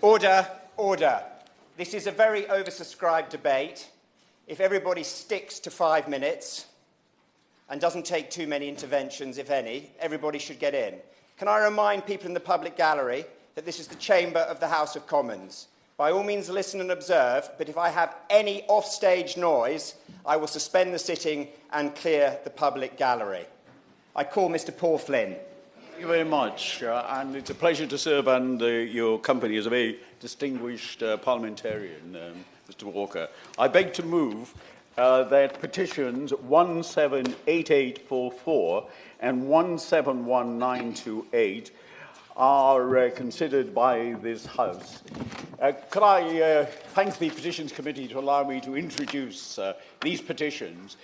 Order, order. This is a very oversubscribed debate. If everybody sticks to 5 minutes and doesn't take too many interventions, if any, everybody should get in. Can I remind people in the public gallery that this is the chamber of the House of Commons? By all means, listen and observe, but if I have any offstage noise, I will suspend the sitting and clear the public gallery. I call Mr. Paul Flynn. Thank you very much, and it's a pleasure to serve under your company as a very distinguished parliamentarian, Mr. Walker. I beg to move that petitions 178844 and 171928 are considered by this House. Could I thank the Petitions Committee to allow me to introduce these petitions?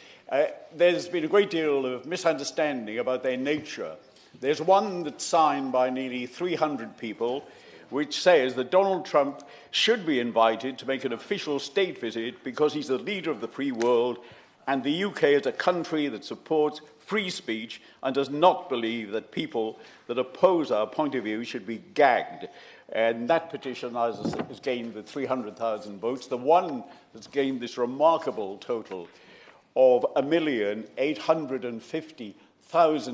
There's been a great deal of misunderstanding about their nature. There's one that's signed by nearly 300 people, which says that Donald Trump should be invited to make an official state visit because he's the leader of the free world, and the UK is a country that supports free speech and does not believe that people that oppose our point of view should be gagged. And that petition has gained the 300,000 votes. The one that's gained this remarkable total of 1,850,000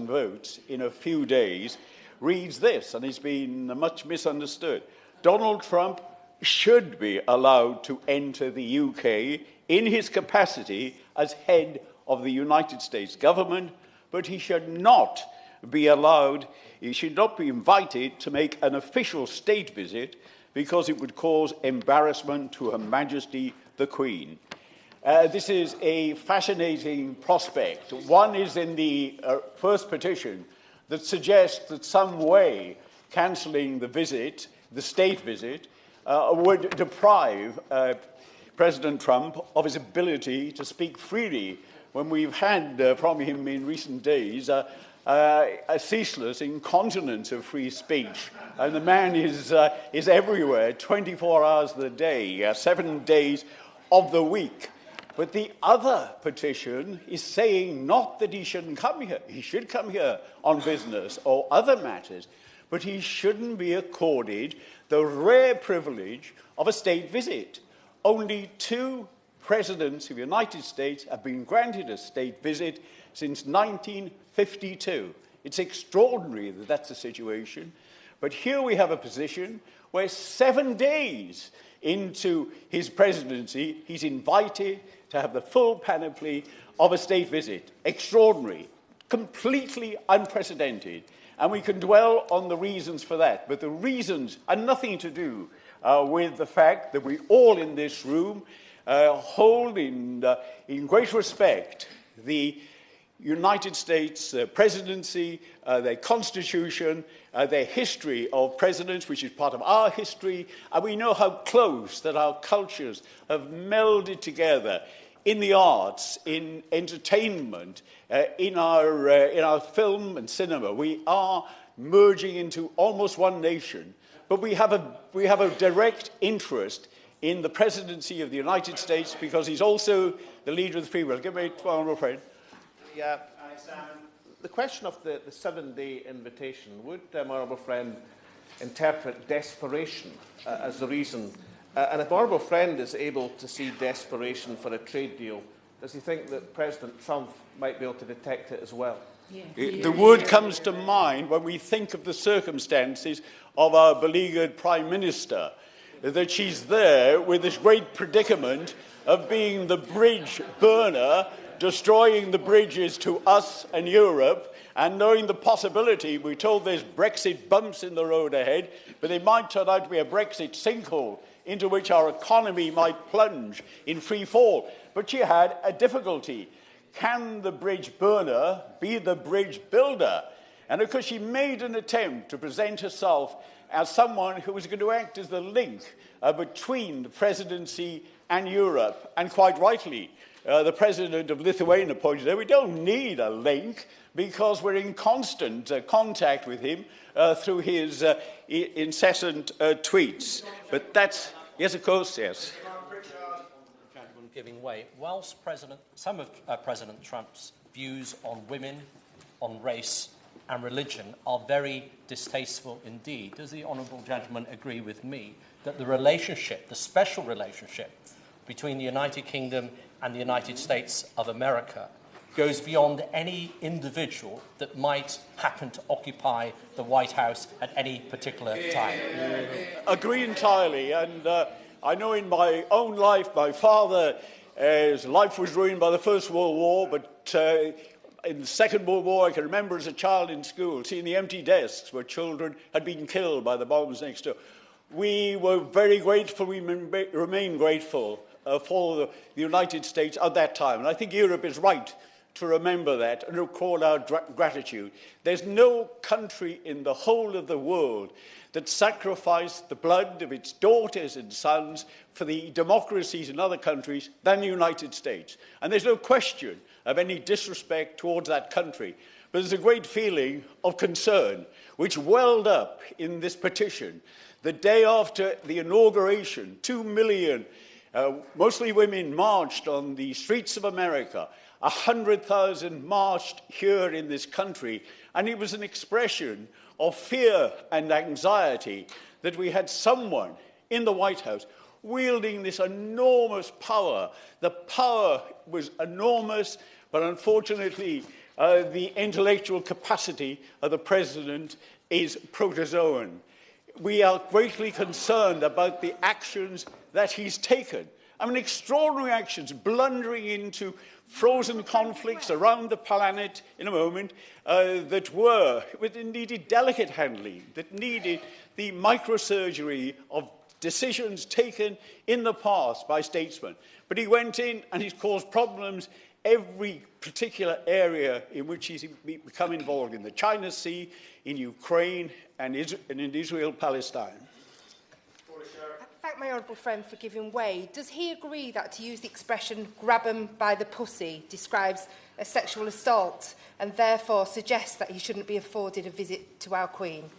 votes in a few days reads this, and it's been much misunderstood. Donald Trump should be allowed to enter the UK in his capacity as head of the United States government, but he should not be invited to make an official state visit because it would cause embarrassment to Her Majesty the Queen. This is a fascinating prospect. One is in the first petition that suggests that some way cancelling the visit, the state visit, would deprive President Trump of his ability to speak freely, when we've had from him in recent days a ceaseless incontinence of free speech. And the man is everywhere, 24 hours of the day, 7 days of the week. But the other petition is saying not that he shouldn't come here. He should come here on business or other matters, but he shouldn't be accorded the rare privilege of a state visit. Only 2 presidents of the United States have been granted a state visit since 1952. It's extraordinary that that's the situation. But here we have a position where 7 days into his presidency, he's invited to have the full panoply of a state visit. Extraordinary, completely unprecedented. And we can dwell on the reasons for that. But the reasons are nothing to do with the fact that we all in this room hold in great respect the United States presidency, their constitution, their history of presidents, which is part of our history, and we know how close that our cultures have melded together in the arts, in entertainment, in our film and cinema. We are merging into almost one nation, but we have a direct interest in the presidency of the United States because he's also the leader of the free world. Give me one more friend. Yeah, the question of the 7-day invitation, would my honourable friend interpret desperation as the reason? And if my honourable friend is able to see desperation for a trade deal, does he think that President Trump might be able to detect it as well? Yeah. The word comes to mind when we think of the circumstances of our beleaguered Prime Minister, that she's there with this great predicament of being the bridge burner, destroying the bridges to us and Europe, and knowing the possibility, we're told there's Brexit bumps in the road ahead, but it might turn out to be a Brexit sinkhole into which our economy might plunge in free fall. But she had a difficulty. Can the bridge burner be the bridge builder? And of course, she made an attempt to present herself as someone who was going to act as the link between the presidency and Europe, and quite rightly. The president of Lithuania pointed out we don't need a link because we're in constant contact with him through his incessant tweets. But that's, yes, of course, yes. Giving way. Whilst some of President Trump's views on women, on race, and religion are very distasteful indeed. Does the honourable gentleman agree with me that the relationship, the special relationship between the United Kingdom and the United States of America goes beyond any individual that might happen to occupy the White House at any particular time? Agree entirely. And I know in my own life, my father's life was ruined by the First World War, but in the Second World War, I can remember as a child in school seeing the empty desks where children had been killed by the bombs next door. We were very grateful, we remain grateful for the United States at that time. And I think Europe is right to remember that and recall our gratitude. There's no country in the whole of the world that sacrificed the blood of its daughters and sons for the democracies in other countries than the United States. And there's no question of any disrespect towards that country. But there's a great feeling of concern which welled up in this petition. The day after the inauguration, 2 million, mostly women, marched on the streets of America. 100,000 marched here in this country, and it was an expression of fear and anxiety that we had someone in the White House wielding this enormous power. The power was enormous, but unfortunately, the intellectual capacity of the president is protozoan. We are greatly concerned about the actions that he's taken. I mean, extraordinary actions, blundering into frozen conflicts around the planet in a moment that needed delicate handling, that needed the microsurgery of decisions taken in the past by statesmen. But he went in and he's caused problems every particular area in which he's become involved, in the China Sea, in Ukraine, and in Israel-Palestine. I thank my honourable friend for giving way. Does he agree that to use the expression grab him by the pussy describes a sexual assault and therefore suggests that he shouldn't be afforded a visit to our Queen?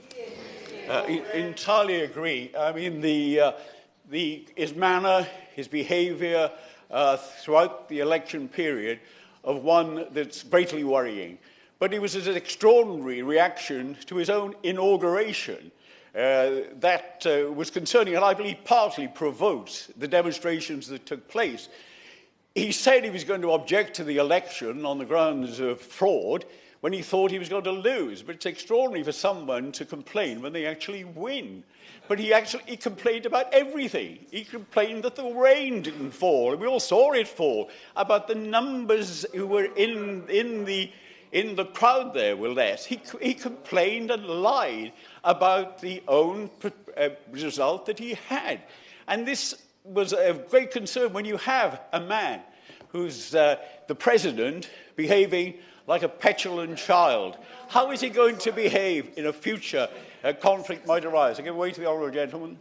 Entirely agree. I mean, his manner, his behaviour throughout the election period of one that's greatly worrying. But it was an extraordinary reaction to his own inauguration that was concerning, and I believe partly provoked the demonstrations that took place. He said he was going to object to the election on the grounds of fraud when he thought he was going to lose. But it's extraordinary for someone to complain when they actually win. But he complained about everything. He complained that the rain didn't fall, and we all saw it fall, about the numbers who were in the crowd there were less. He complained and lied about the own result that he had. And this was a great concern when you have a man who's the president behaving like a petulant child. How is he going to behave in a future conflict might arise? I give way to the honourable gentleman.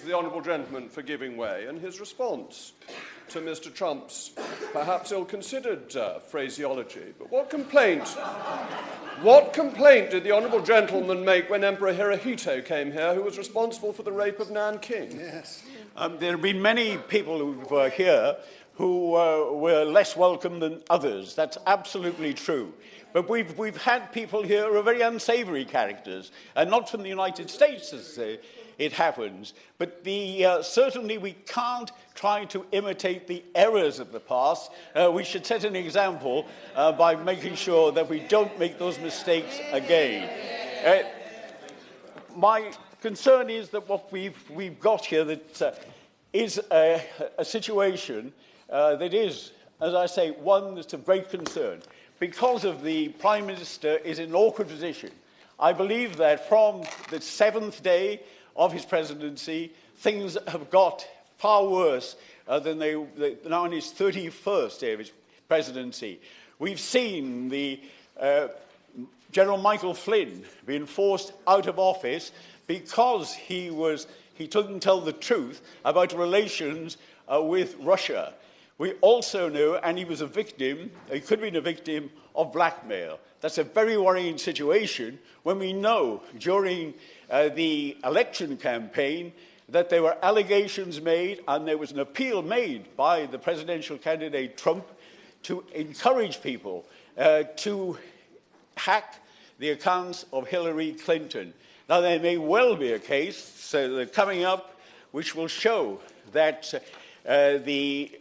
The honourable gentleman for giving way, and his response to Mr. Trump's perhaps ill-considered phraseology. But what complaint did the honourable gentleman make when Emperor Hirohito came here, who was responsible for the rape of Nanking? Yes. There have been many people who were here who were less welcome than others. That's absolutely true. But we've had people here who are very unsavoury characters, and not from the United States, as it happens. But certainly we can't try to imitate the errors of the past. We should set an example by making sure that we don't make those mistakes again. My concern is that what we've got here that is a situation that is, as I say, one that's of great concern. Because of the Prime Minister is in an awkward position. I believe that from the 7th day of his presidency, things have got far worse than they now in his 31st day of his presidency. We've seen the General Michael Flynn being forced out of office because he didn't tell the truth about relations with Russia. We also know, and he was a victim, he could have been a victim of blackmail. That's a very worrying situation when we know during the election campaign that there were allegations made and there was an appeal made by the presidential candidate Trump to encourage people to hack the accounts of Hillary Clinton. Now, there may well be a case coming up which will show that the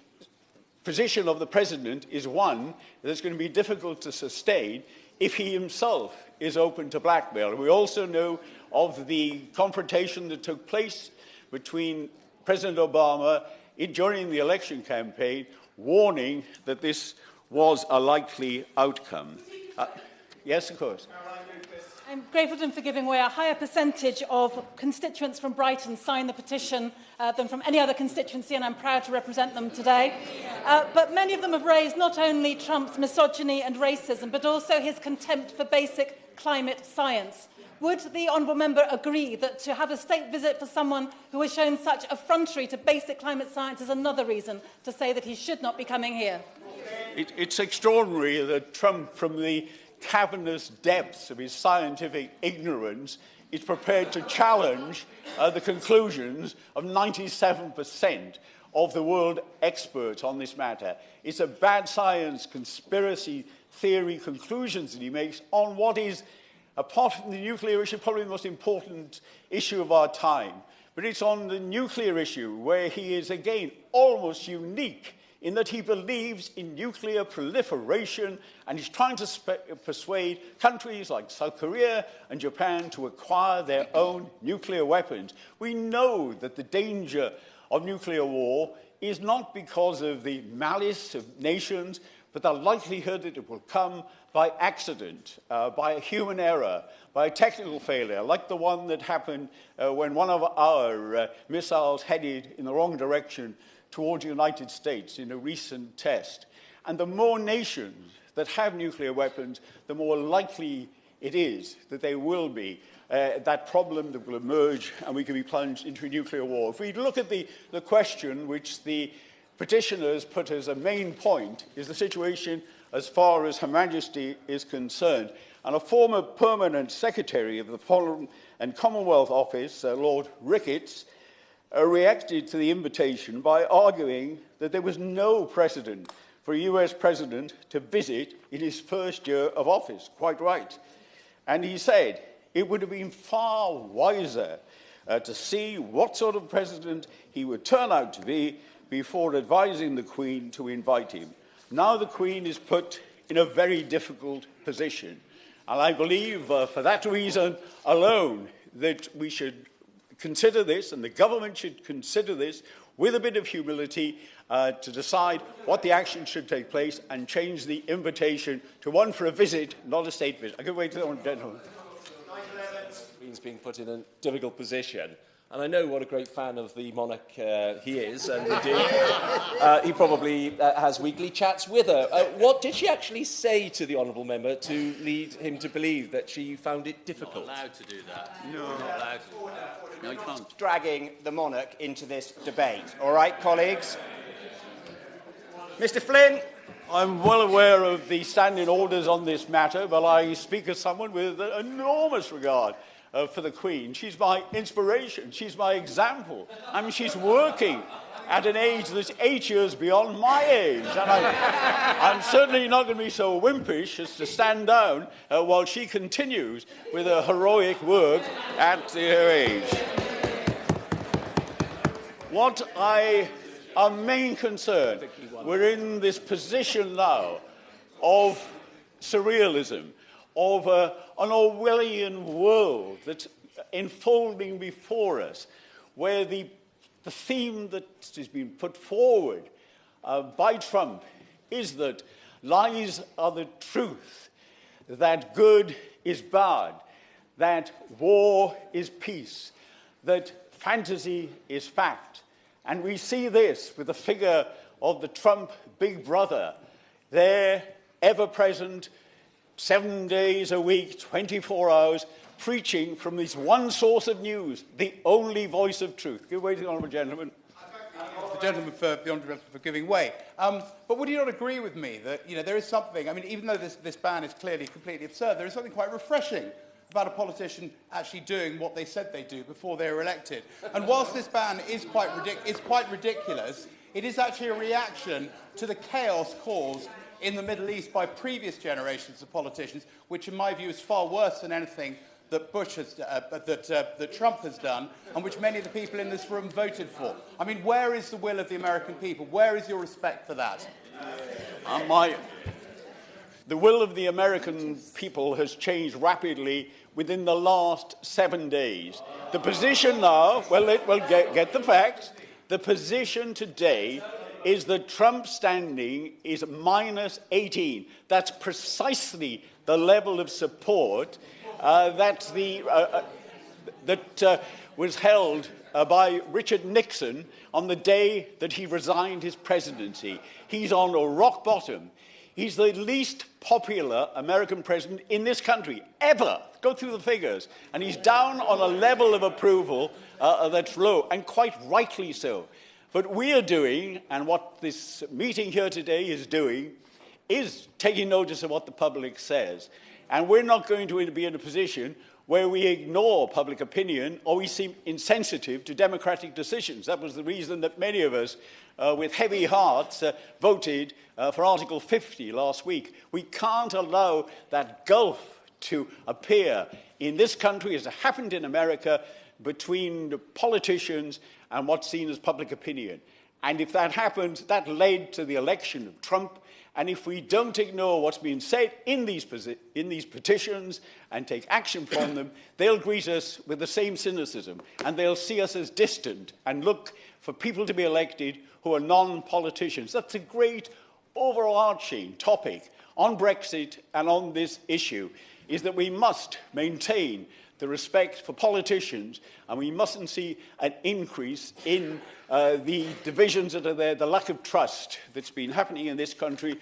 position of the president is one that's going to be difficult to sustain if he himself is open to blackmail. We also know of the confrontation that took place between President Obama during the election campaign, warning that this was a likely outcome. Yes, of course. I'm grateful for giving way. A higher percentage of constituents from Brighton signed the petition than from any other constituency, and I'm proud to represent them today. But many of them have raised not only Trump's misogyny and racism, but also his contempt for basic climate science. Would the honourable member agree that to have a state visit for someone who has shown such effrontery to basic climate science is another reason to say that he should not be coming here? It's extraordinary that Trump, from the cavernous depths of his scientific ignorance, is prepared to challenge the conclusions of 97% of the world experts on this matter. It's a bad science conspiracy theory conclusions that he makes on what is, apart from the nuclear issue, probably the most important issue of our time. But it's on the nuclear issue where he is, again, almost unique in that he believes in nuclear proliferation and is trying to persuade countries like South Korea and Japan to acquire their own nuclear weapons. We know that the danger of nuclear war is not because of the malice of nations, but the likelihood that it will come by accident, by a human error, by a technical failure, like the one that happened when one of our missiles headed in the wrong direction towards the United States in a recent test. And the more nations that have nuclear weapons, the more likely it is that there will be that problem that will emerge and we can be plunged into a nuclear war. If we look at the question which the petitioners put as a main point, is the situation as far as Her Majesty is concerned. And a former permanent secretary of the Foreign and Commonwealth Office, Lord Ricketts, reacted to the invitation by arguing that there was no precedent for a US president to visit in his first year of office. Quite right. And he said it would have been far wiser to see what sort of president he would turn out to be before advising the Queen to invite him. Now the Queen is put in a very difficult position. And I believe for that reason alone that we should consider this, and the government should consider this with a bit of humility to decide what the action should take place and change the invitation to one for a visit, not a state visit. I give way to the honourable gentleman. Queen's being put in a difficult position. And I know what a great fan of the monarch he is, and indeed he probably has weekly chats with her. What did she actually say to the honourable member to lead him to believe that she found it difficult? Not allowed to do that. No. Not allowed to do that. No, you can't. Dragging the monarch into this debate. All right, colleagues? Mr. Flynn? I'm well aware of the standing orders on this matter, but I speak as someone with enormous regard for the Queen. She's my inspiration. She's my example. I mean, she's working at an age that's 8 years beyond my age. And I'm certainly not going to be so wimpish as to stand down while she continues with her heroic work at her age. Our main concern, we're in this position now of surrealism, of an Orwellian world that's enfolding before us, where the theme that has been put forward by Trump is that lies are the truth, that good is bad, that war is peace, that fantasy is fact. And we see this with the figure of the Trump big brother, there, ever present, 7 days a week, 24 hours, preaching from this one source of news, the only voice of truth. Give way to the honourable gentleman. The gentleman for giving way. But would you not agree with me that there is something, I mean, even though this ban is clearly completely absurd, there is something quite refreshing about a politician actually doing what they said they'd do before they were elected. And whilst this ban is quite ridiculous, it is actually a reaction to the chaos caused in the Middle East by previous generations of politicians, which in my view is far worse than anything that that Trump has done, and which many of the people in this room voted for. I mean, where is the will of the American people? Where is your respect for that? The will of the American people has changed rapidly within the last 7 days. The position now, get the facts. The position today is that Trump's standing is minus 18. That's precisely the level of support that was held by Richard Nixon on the day that he resigned his presidency. He's on a rock bottom. He's the least popular American president in this country, ever. Go through the figures. And he's down on a level of approval that's low, and quite rightly so. But we are doing, and what this meeting here today is doing, is taking notice of what the public says. And we're not going to be in a position where we ignore public opinion or we seem insensitive to democratic decisions. That was the reason that many of us, with heavy hearts, voted for Article 50 last week. We can't allow that gulf to appear in this country, as it happened in America, between the politicians and what's seen as public opinion. And if that happened, that led to the election of Trump. And if we don't ignore what's been said in these petitions and take action from them, they'll greet us with the same cynicism, and they'll see us as distant and look for people to be elected who are non-politicians. That's a great overarching topic on Brexit and on this issue, is that we must maintain the respect for politicians, and we mustn't see an increase in the divisions that are there, the lack of trust that's been happening in this country.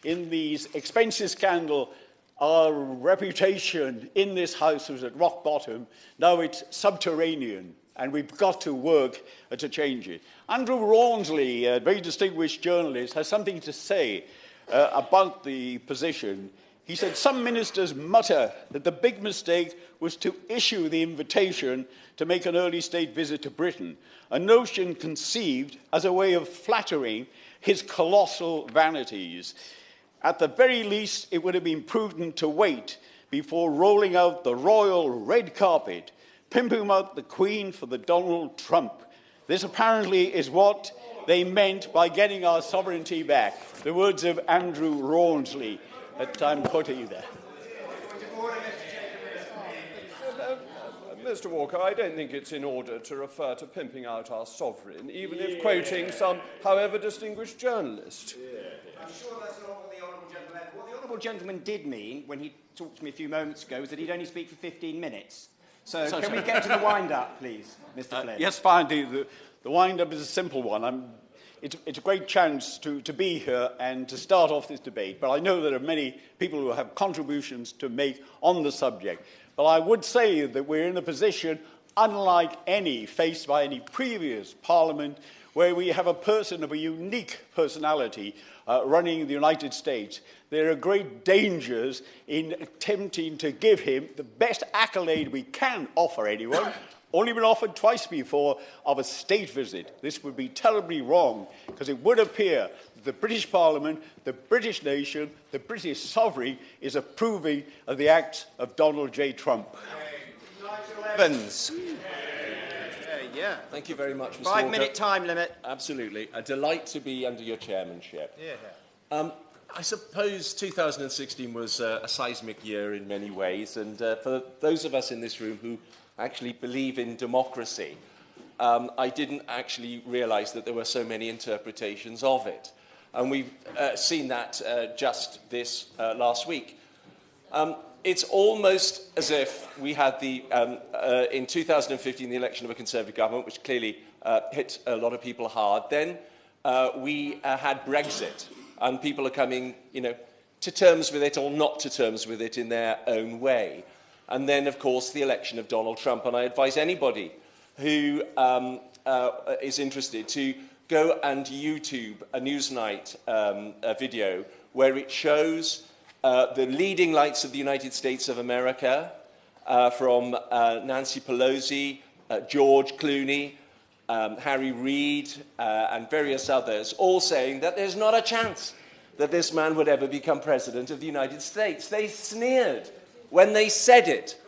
In these expenses scandal, our reputation in this House was at rock bottom. Now it's subterranean, and we've got to work to change it. Andrew Rawnsley, a very distinguished journalist, has something to say about the position. He said, some ministers mutter that the big mistake was to issue the invitation to make an early state visit to Britain, a notion conceived as a way of flattering his colossal vanities. At the very least, it would have been prudent to wait before rolling out the royal red carpet, pimping out the Queen for the Donald Trump. This apparently is what they meant by getting our sovereignty back. The words of Andrew Rawnsley that I'm putting there. Mr. Walker, I don't think it's in order to refer to pimping out our sovereign, even if quoting some, however distinguished journalist. I'm sure that's not what the Honourable Gentleman meant. What the Honourable Gentleman did mean when he talked to me a few moments ago was that he'd only speak for 15 minutes. So can we get to the wind-up, please, Mr. Flynn? Yes, fine. The wind-up is a simple one. It's a great chance to be here and to start off this debate, but I know there are many people who have contributions to make on the subject. But I would say that we're in a position unlike any faced by any previous parliament, where we have a person of a unique personality running the United States. There are great dangers in attempting to give him the best accolade we can offer anyone. Only been offered twice before, of a state visit. This would be terribly wrong, because it would appear that the British Parliament, the British nation, the British sovereign is approving of the acts of Donald J. Trump. Evans. Thank you very much, Mr. 5-minute time limit. Absolutely. A delight to be under your chairmanship. I suppose 2016 was a seismic year in many ways, and for those of us in this room who actually believe in democracy, I didn't actually realise that there were so many interpretations of it. And we've seen that just this last week. It's almost as if we had in 2015, the election of a Conservative government, which clearly hit a lot of people hard. Then we had Brexit, and people are coming, to terms with it or not to terms with it in their own way. And then, of course, the election of Donald Trump. And I advise anybody who is interested to go and YouTube a Newsnight video where it shows the leading lights of the United States of America, from Nancy Pelosi, George Clooney, Harry Reid, and various others, all saying that there's not a chance that this man would ever become president of the United States. They sneered when they said it.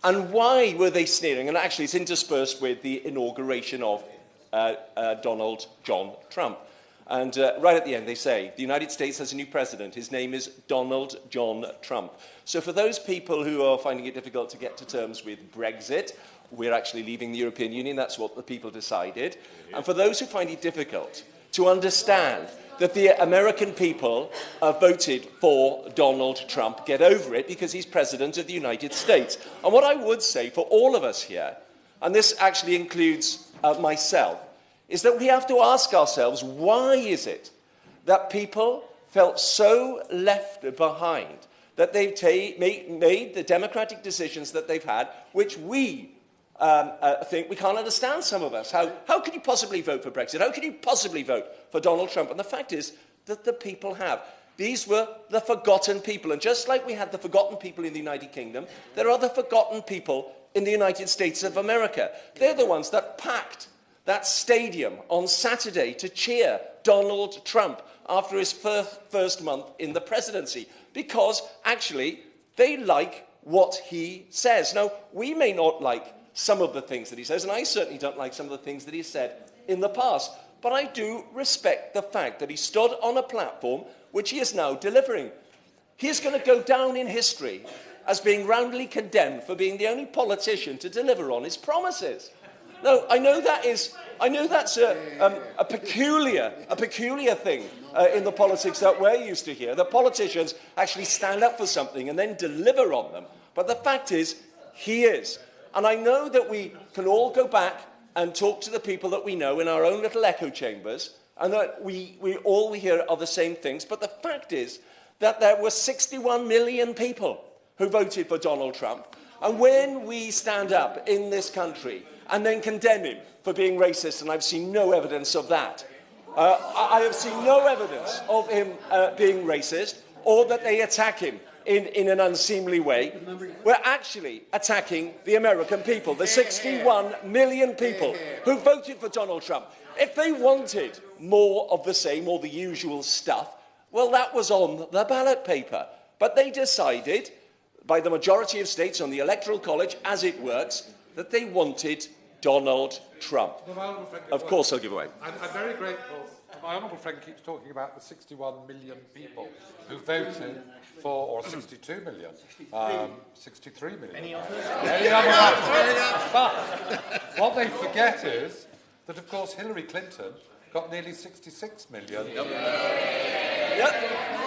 And why were they sneering? And actually, it's interspersed with the inauguration of Donald John Trump. And right at the end, they say, the United States has a new president. His name is Donald John Trump. So for those people who are finding it difficult to get to terms with Brexit, we're actually leaving the European Union. That's what the people decided. And for those who find it difficult to understand that the American people voted for Donald Trump, get over it, because he's president of the United States. And what I would say for all of us here, and this actually includes myself, is that we have to ask ourselves, why is it that people felt so left behind that they've made the democratic decisions that they've had, which we think we can't understand, some of us. How can you possibly vote for Brexit? How can you possibly vote for Donald Trump? And the fact is that the people have. These were the forgotten people. And just like we had the forgotten people in the United Kingdom, there are the forgotten people in the United States of America. They're the ones that packed that stadium on Saturday to cheer Donald Trump after his first month in the presidency, because actually they like what he says. Now, we may not like some of the things that he says, and I certainly don't like some of the things that he said in the past, but I do respect the fact that he stood on a platform which he is now delivering. He is going to go down in history as being roundly condemned for being the only politician to deliver on his promises. No, I know that's a peculiar thing in the politics that we're used to here, that politicians actually stand up for something and then deliver on them. But the fact is, he is. And I know that we can all go back and talk to the people that we know in our own little echo chambers, and that we hear are the same things. But the fact is that there were 61 million people who voted for Donald Trump. And when we stand up in this country and then condemn him for being racist, and I've seen no evidence of that, I have seen no evidence of him being racist, or that they attack him in an unseemly way, we're actually attacking the American people, the 61 million people who voted for Donald Trump. If they wanted more of the same, or the usual stuff, well, that was on the ballot paper. But they decided, by the majority of states on the Electoral College, as it works, that they wanted Donald Trump. Of course I'll give away. I'm very grateful. My honourable friend keeps talking about the 61 million people who voted for, or 62 million, 63 million. Any others? But what they forget is that, of course, Hillary Clinton got nearly 66 million.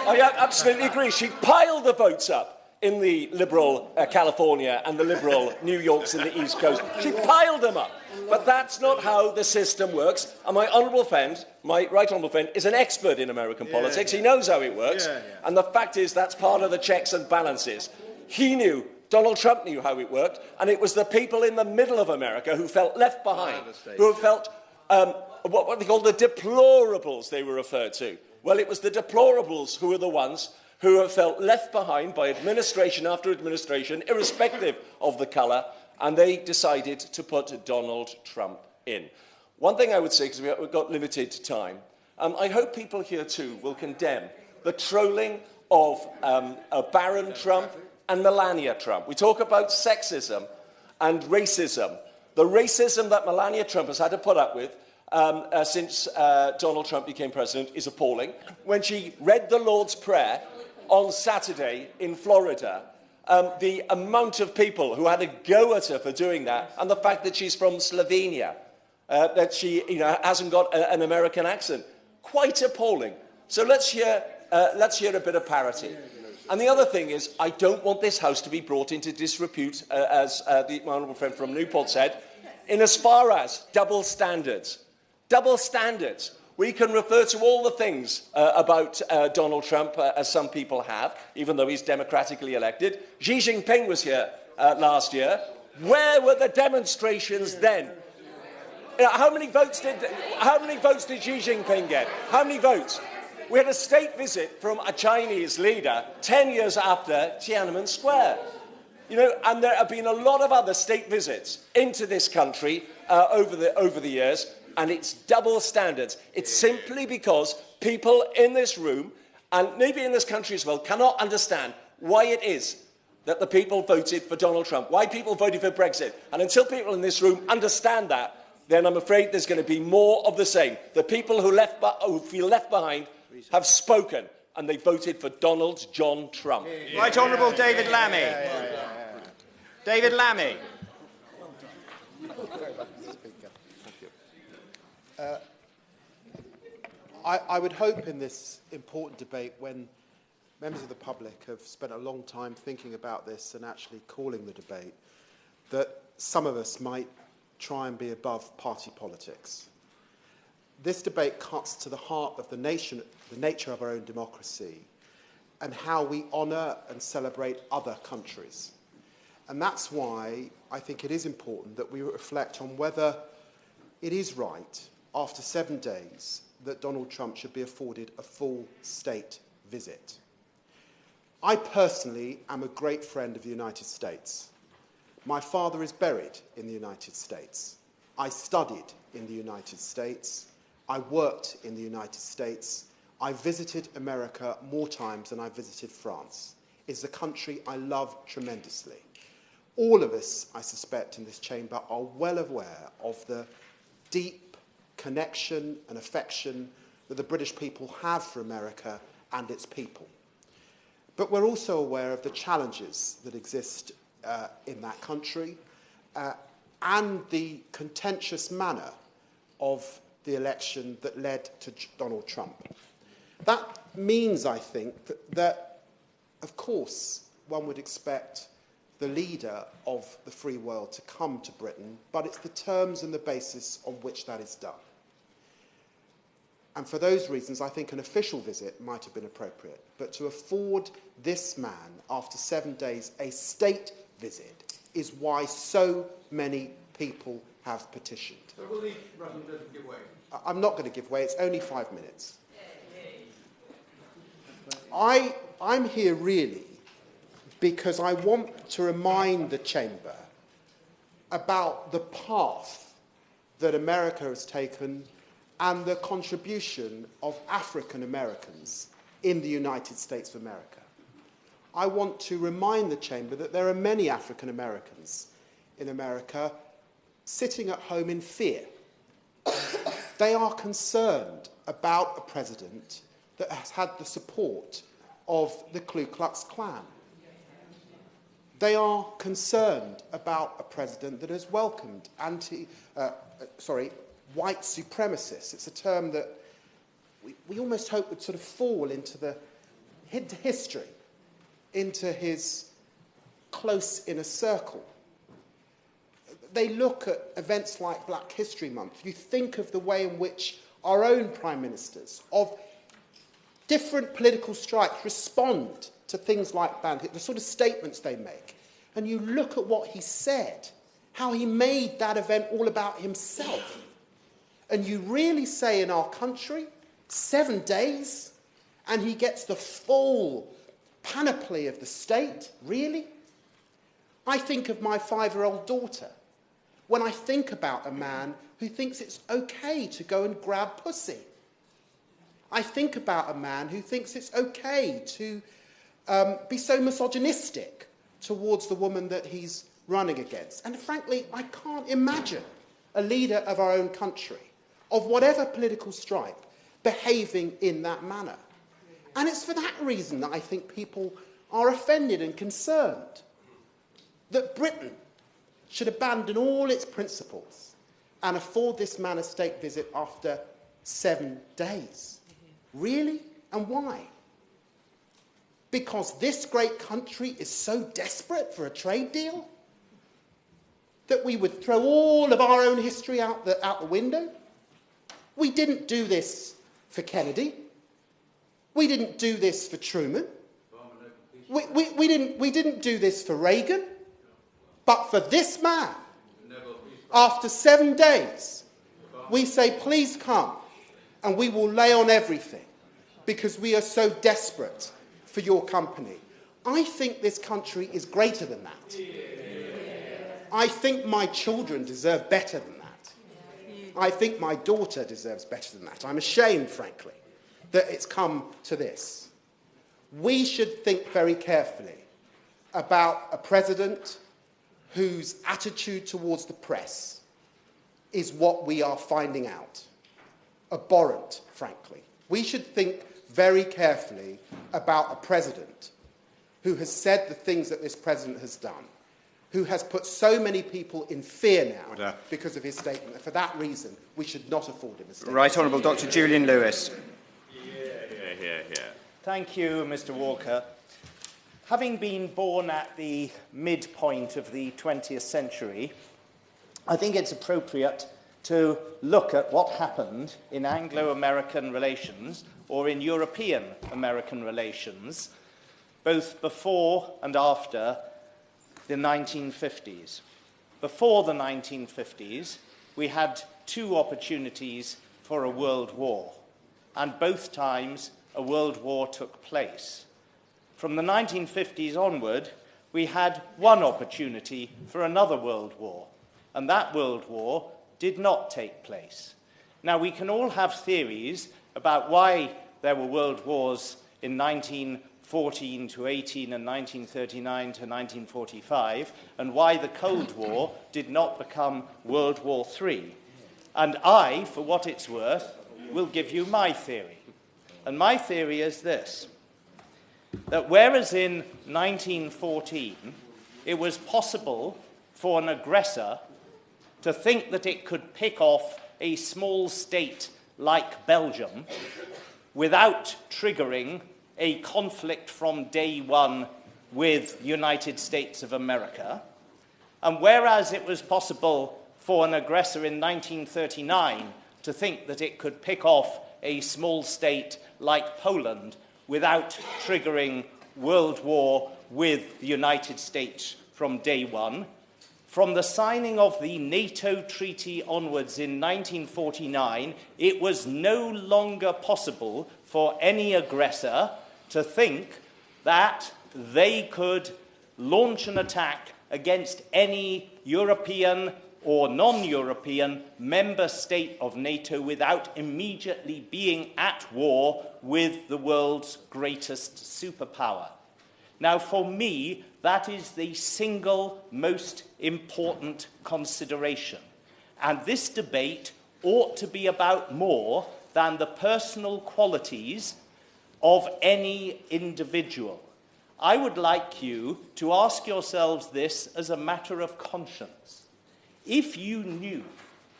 I absolutely agree. She piled the votes up in the liberal California and the liberal New Yorks in the East Coast. She piled them up. But that's not how the system works. And my honourable friend, my right honourable friend, is an expert in American politics. He knows how it works. And the fact is that's part of the checks and balances. He knew, Donald Trump knew how it worked, and it was the people in the middle of America who felt left behind, who felt what they call the deplorables they were referred to. Well, it was the deplorables who were the ones who have felt left behind by administration after administration, irrespective of the colour, and they decided to put Donald Trump in. One thing I would say, because we've got limited time, I hope people here too will condemn the trolling of Baron Trump and Melania Trump. We talk about sexism and racism. The racism that Melania Trump has had to put up with since Donald Trump became president is appalling. When she read the Lord's Prayer on Saturday in Florida, the amount of people who had a go at her for doing that, and the fact that she's from Slovenia, that she hasn't got an American accent, quite appalling. So let's hear a bit of parity. And the other thing is, I don't want this House to be brought into disrepute, as my honourable friend from Newport said, in as far as double standards. Double standards. We can refer to all the things about Donald Trump, as some people have, even though he's democratically elected. Xi Jinping was here last year. Where were the demonstrations then? How many votes did Xi Jinping get? How many votes? We had a state visit from a Chinese leader 10 years after Tiananmen Square. And there have been a lot of other state visits into this country over the years. And it's double standards. It's simply because people in this room and maybe in this country as well, cannot understand why it is that the people voted for Donald Trump, why people voted for Brexit. And until people in this room understand that, then I'm afraid there's going to be more of the same. The people who feel left behind have spoken, and they voted for Donald John Trump. Right Honourable David Lammy. David Lammy. I would hope in this important debate, when members of the public have spent a long time thinking about this and actually calling the debate, that some of us might try and be above party politics. This debate cuts to the heart of the nature of our own democracy and how we honour and celebrate other countries. And that's why I think it is important that we reflect on whether it is right, after 7 days, that Donald Trump should be afforded a full state visit. I personally am a great friend of the United States. My father is buried in the United States. I studied in the United States. I worked in the United States. I visited America more times than I visited France. It's a country I love tremendously. All of us, I suspect, in this chamber are well aware of the deep connection and affection that the British people have for America and its people. But we're also aware of the challenges that exist in that country and the contentious manner of the election that led to Donald Trump. That means, I think, that of course, one would expect the leader of the free world to come to Britain, but it's the terms and the basis on which that is done. And for those reasons, I think an official visit might have been appropriate. But to afford this man, after 7 days, a state visit is why so many people have petitioned. So will the Russian doesn't give way? I'm not going to give way. It's only 5 minutes. I'm here really because I want to remind the Chamber about the path that America has taken and the contribution of African Americans in the United States of America. I want to remind the Chamber that there are many African Americans in America sitting at home in fear. They are concerned about a president that has had the support of the Ku Klux Klan. They are concerned about a president that has welcomed white supremacists. It's a term that we almost hope would sort of fall into history, into his close inner circle. They look at events like Black History Month. You think of the way in which our own prime ministers of different political stripes respond to things like the sort of statements they make. And you look at what he said, how he made that event all about himself. And you really say in our country, 7 days, and he gets the full panoply of the state, really? I think of my 5-year-old daughter when I think about a man who thinks it's okay to go and grab pussy. I think about a man who thinks it's okay to be so misogynistic towards the woman that he's running against. And frankly, I can't imagine a leader of our own country, of whatever political stripe, behaving in that manner. And it's for that reason that I think people are offended and concerned that Britain should abandon all its principles and afford this man a state visit after 7 days. Really? And why? Because this great country is so desperate for a trade deal that we would throw all of our own history out the window? We didn't do this for Kennedy. We didn't do this for Truman. We didn't do this for Reagan. But for this man, after 7 days, we say, please come, and we will lay on everything, because we are so desperate for your company. I think this country is greater than that. I think my children deserve better than that. I think my daughter deserves better than that. I'm ashamed, frankly, that it's come to this. we should think very carefully about a president whose attitude towards the press is what we are finding out. Abhorrent, frankly. We should think very carefully about a president who has said the things that this president has done, who has put so many people in fear now because of his statement. And for that reason, we should not afford him a statement. Right Honourable Dr. Julian Lewis. Here. Thank you, Mr. Walker. Having been born at the midpoint of the 20th century, I think it's appropriate to look at what happened in Anglo-American relations or in European-American relations, both before and after the 1950s. Before the 1950s, we had two opportunities for a world war, and both times a world war took place. From the 1950s onward, we had one opportunity for another world war, and that world war did not take place. Now, we can all have theories about why there were world wars in 1914 to 18 and 1939 to 1945, and why the Cold War did not become World War III. And I, for what it's worth, will give you my theory. And my theory is this, that whereas in 1914 it was possible for an aggressor to think that it could pick off a small state like Belgium without triggering a conflict from day one with the United States of America, and whereas it was possible for an aggressor in 1939 to think that it could pick off a small state like Poland without triggering world war with the United States from day one, from the signing of the NATO treaty onwards in 1949, it was no longer possible for any aggressor to think that they could launch an attack against any European or non-European member state of NATO without immediately being at war with the world's greatest superpower. Now, for me, that is the single most important consideration. And this debate ought to be about more than the personal qualities of any individual. I would like you to ask yourselves this as a matter of conscience. If you knew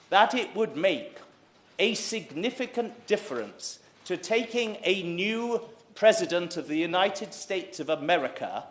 that it would make a significant difference to taking a new President of the United States of America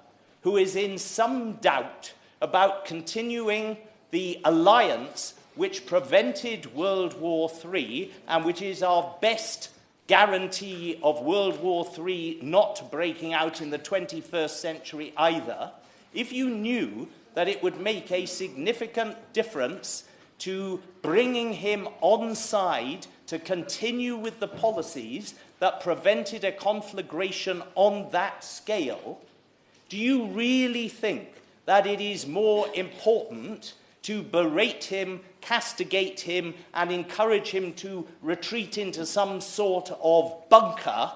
who is in some doubt about continuing the alliance which prevented World War III and which is our best guarantee of World War III not breaking out in the 21st century either, if you knew that it would make a significant difference to bringing him on side to continue with the policies that prevented a conflagration on that scale, do you really think that it is more important to berate him, castigate him, and encourage him to retreat into some sort of bunker,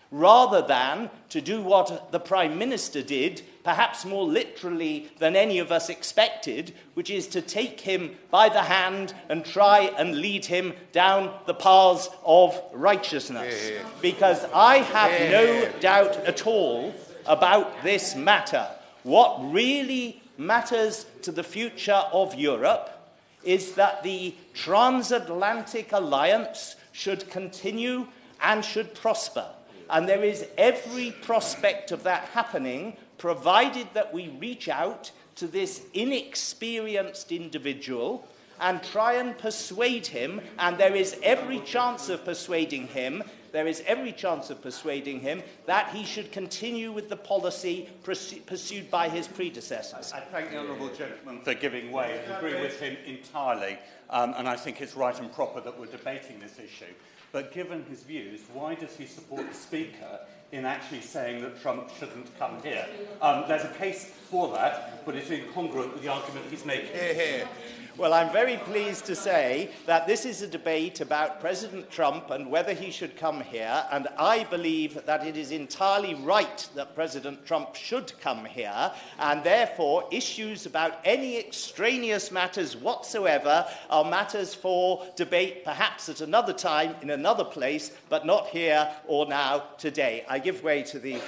rather than to do what the Prime Minister did, perhaps more literally than any of us expected, which is to take him by the hand and try and lead him down the paths of righteousness? Because I have no doubt at all about this matter. What really matters to the future of Europe is that the transatlantic alliance should continue and should prosper. And there is every prospect of that happening, provided that we reach out to this inexperienced individual and try and persuade him, and there is every chance of persuading him, that he should continue with the policy pursued by his predecessors. I thank the honourable gentleman for giving way and agree with him entirely, and I think it's right and proper that we're debating this issue. But given his views, why does he support the Speaker in actually saying that Trump shouldn't come here. There's a case for that, but it's incongruent with the argument he's making. Well, I'm very pleased to say that this is a debate about President Trump and whether he should come here, and I believe that it is entirely right that President Trump should come here, and therefore issues about any extraneous matters whatsoever are matters for debate perhaps at another time, in another place, but not here or now today. I give way to the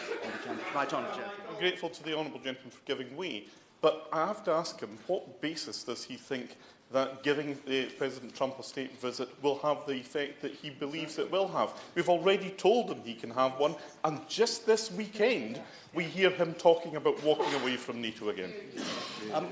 right honourable gentleman. I'm grateful to the honourable gentleman for giving way. But I have to ask him, what basis does he think that giving President Trump a state visit will have the effect that he believes it will have? We've already told him he can have one, and just this weekend we hear him talking about walking away from NATO again.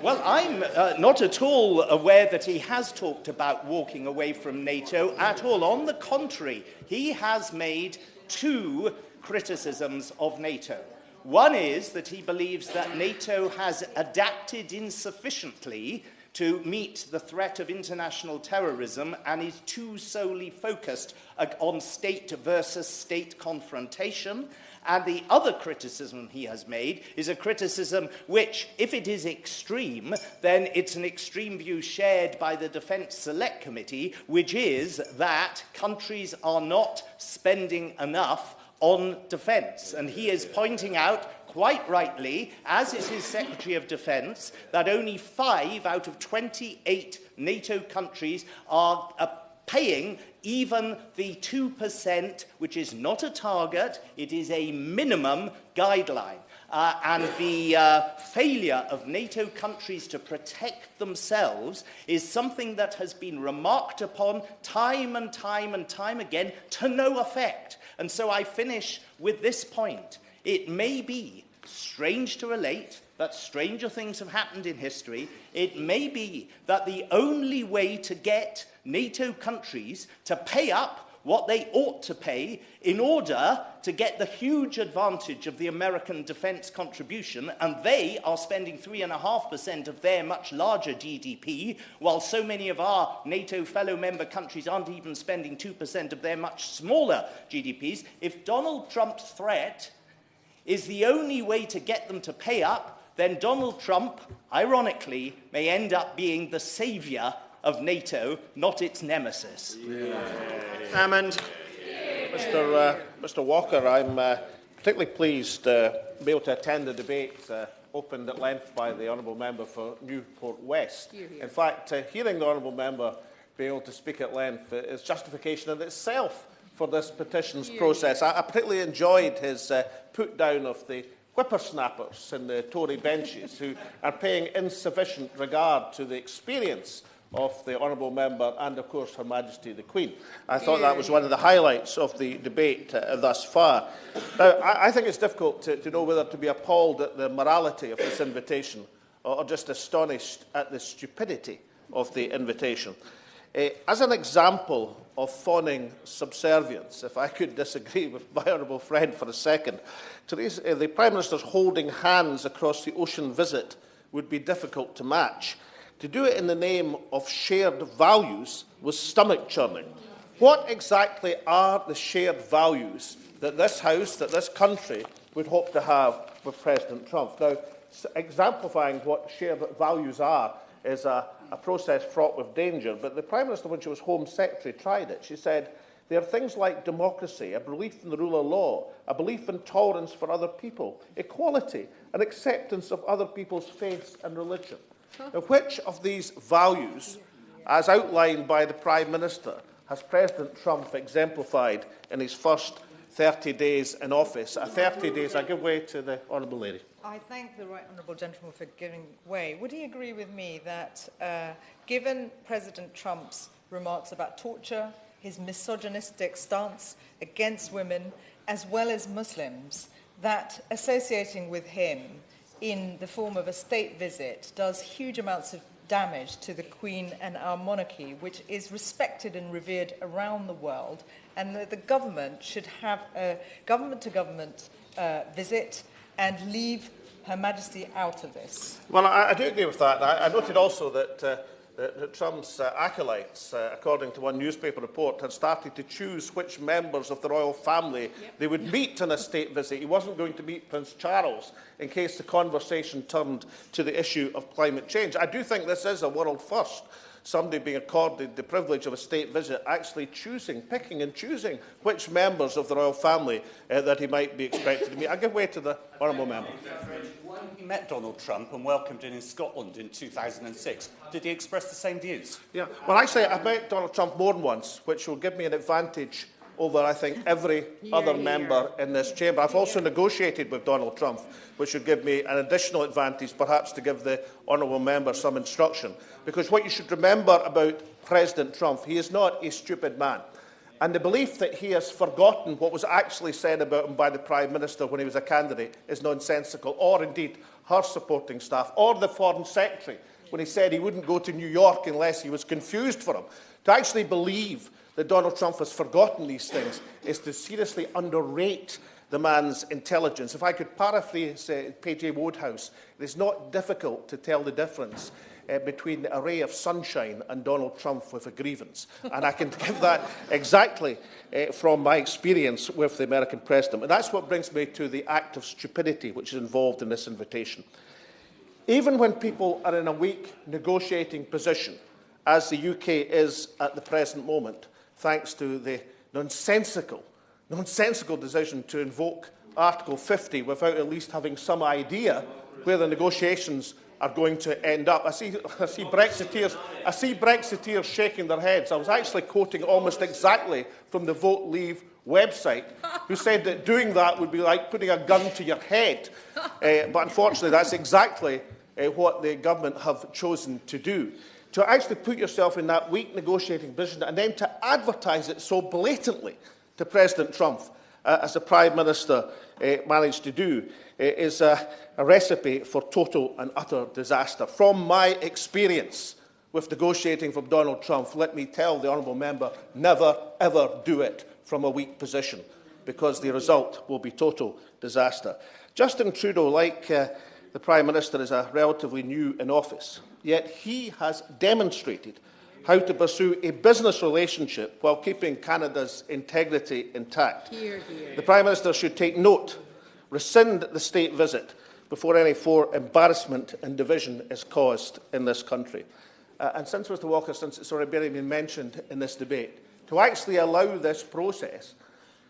Well, I'm not at all aware that he has talked about walking away from NATO at all. On the contrary, he has made two criticisms of NATO. One is that he believes that NATO has adapted insufficiently to meet the threat of international terrorism and is too solely focused on state versus state confrontation. And the other criticism he has made is a criticism which, if it is extreme, then it's an extreme view shared by the Defence Select Committee, which is that countries are not spending enough on defence. And he is pointing out, quite rightly, as is his Secretary of Defence, that only 5 out of 28 NATO countries are paying even the 2%, which is not a target, it is a minimum guideline. And the failure of NATO countries to protect themselves is something that has been remarked upon time and time and time again to no effect. And so I finish with this point. It may be strange to relate, but stranger things have happened in history. It may be that the only way to get NATO countries to pay up what they ought to pay in order to get the huge advantage of the American defence contribution, and they are spending 3.5% of their much larger GDP, while so many of our NATO fellow member countries aren't even spending 2% of their much smaller GDPs. If Donald Trump's threat is the only way to get them to pay up, then Donald Trump, ironically, may end up being the saviour of NATO, not its nemesis. Hammond. Mr. Walker, I'm particularly pleased to be able to attend the debate opened at length by the Honourable Member for Newport West. In fact, hearing the Honourable Member be able to speak at length is justification in itself for this petitions process. I particularly enjoyed his put down of the whippersnappers in the Tory benches who are paying insufficient regard to the experience of the Honourable Member and, of course, Her Majesty the Queen. I thought that was one of the highlights of the debate thus far. Now, I think it's difficult to know whether to be appalled at the morality of this invitation or just astonished at the stupidity of the invitation. As an example of fawning subservience, if I could disagree with my honourable friend for a second, the Prime Minister's holding hands across the ocean visit would be difficult to match. To do it in the name of shared values was stomach-churning. What exactly are the shared values that this House, that this country, would hope to have with President Trump? Now, exemplifying what shared values are is a process fraught with danger, but the Prime Minister, when she was Home Secretary, tried it. She said, there are things like democracy, a belief in the rule of law, a belief in tolerance for other people, equality, and acceptance of other people's faiths and religion. Now, which of these values, as outlined by the Prime Minister, has President Trump exemplified in his first 30 days in office? 30 days, I give way to the Honourable Lady. I thank the right honourable gentleman for giving way. Would he agree with me that, given President Trump's remarks about torture, his misogynistic stance against women, as well as Muslims, that associating with him in the form of a state visit does huge amounts of damage to the Queen and our monarchy, which is respected and revered around the world, and that the government should have a government-to-government visit and leave Her Majesty out of this? Well, I do agree with that. I noted also that that Trump's acolytes, according to one newspaper report, had started to choose which members of the royal family they would meet on a state visit. He wasn't going to meet Prince Charles in case the conversation turned to the issue of climate change. I do think this is a world first. Somebody being accorded the privilege of a state visit, actually picking and choosing which members of the royal family that he might be expected to meet. I give way to the honourable member. When he met Donald Trump and welcomed him in Scotland in 2006, did he express the same views? Yeah, well, actually, I've met Donald Trump more than once, which will give me an advantage over, I think, every other member in this chamber. I've also negotiated with Donald Trump, which would give me an additional advantage, perhaps to give the honourable member some instruction. Because what you should remember about President Trump, he is not a stupid man. And the belief that he has forgotten what was actually said about him by the Prime Minister when he was a candidate is nonsensical, or indeed her supporting staff, or the Foreign Secretary when he said he wouldn't go to New York unless he was confused for him. To actually believe that Donald Trump has forgotten these things is to seriously underrate the man's intelligence. If I could paraphrase P.J. Wodehouse, it is not difficult to tell the difference between a ray of sunshine and Donald Trump with a grievance. And I can give that exactly from my experience with the American president. And that's what brings me to the act of stupidity which is involved in this invitation. Even when people are in a weak negotiating position, as the UK is at the present moment, thanks to the nonsensical decision to invoke Article 50 without at least having some idea where the negotiations are going to end up. I see Brexiteers shaking their heads. I was actually quoting almost exactly from the Vote Leave website, who said that doing that would be like putting a gun to your head. But unfortunately, that's exactly what the government have chosen to do. To actually put yourself in that weak negotiating position and then to advertise it so blatantly to President Trump, as the Prime Minister managed to do, is a recipe for total and utter disaster. From my experience with negotiating from Donald Trump, let me tell the honourable member, never, ever do it from a weak position, because the result will be total disaster. Justin Trudeau, like the Prime Minister, is a relatively new in office, yet he has demonstrated how to pursue a business relationship while keeping Canada's integrity intact. The Prime Minister should take note, rescind the state visit before any more embarrassment and division is caused in this country. And since, Mr Walker, since it's already been mentioned in this debate, to actually allow this process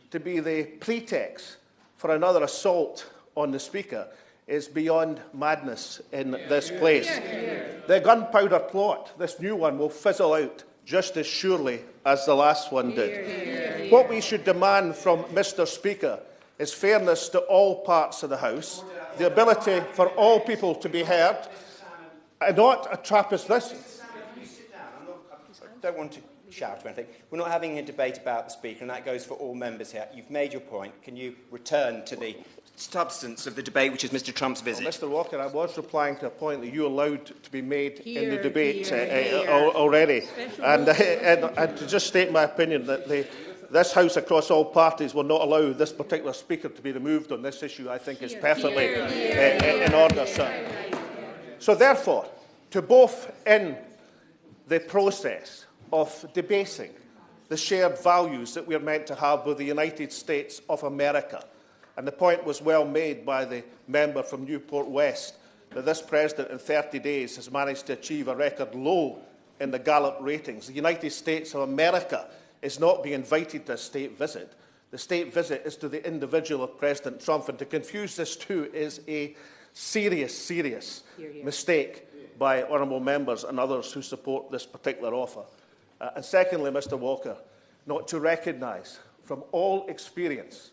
to be the pretext for another assault on the Speaker is beyond madness in this place. The gunpowder plot, this new one, will fizzle out just as surely as the last one did. What we should demand from Mr Speaker is fairness to all parts of the House, the ability for all people to be heard, and not a Trappist this. I don't want to shout or anything. We're not having a debate about the Speaker, and that goes for all members here. You've made your point. Can you return to the substance of the debate, which is Mr Trump's visit? Well, Mr Walker, I was replying to a point that you allowed to be made in the debate already. And to just state my opinion that this House, across all parties, will not allow this particular Speaker to be removed on this issue, I think is perfectly in order, sir. So therefore, to both in the process of debasing the shared values that we are meant to have with the United States of America, and the point was well made by the member from Newport West that this President in 30 days has managed to achieve a record low in the Gallup ratings. The United States of America is not being invited to a state visit. The state visit is to the individual of President Trump, and to confuse this too is a serious mistake by honourable members and others who support this particular offer. And secondly, Mr Walker, not to recognise from all experience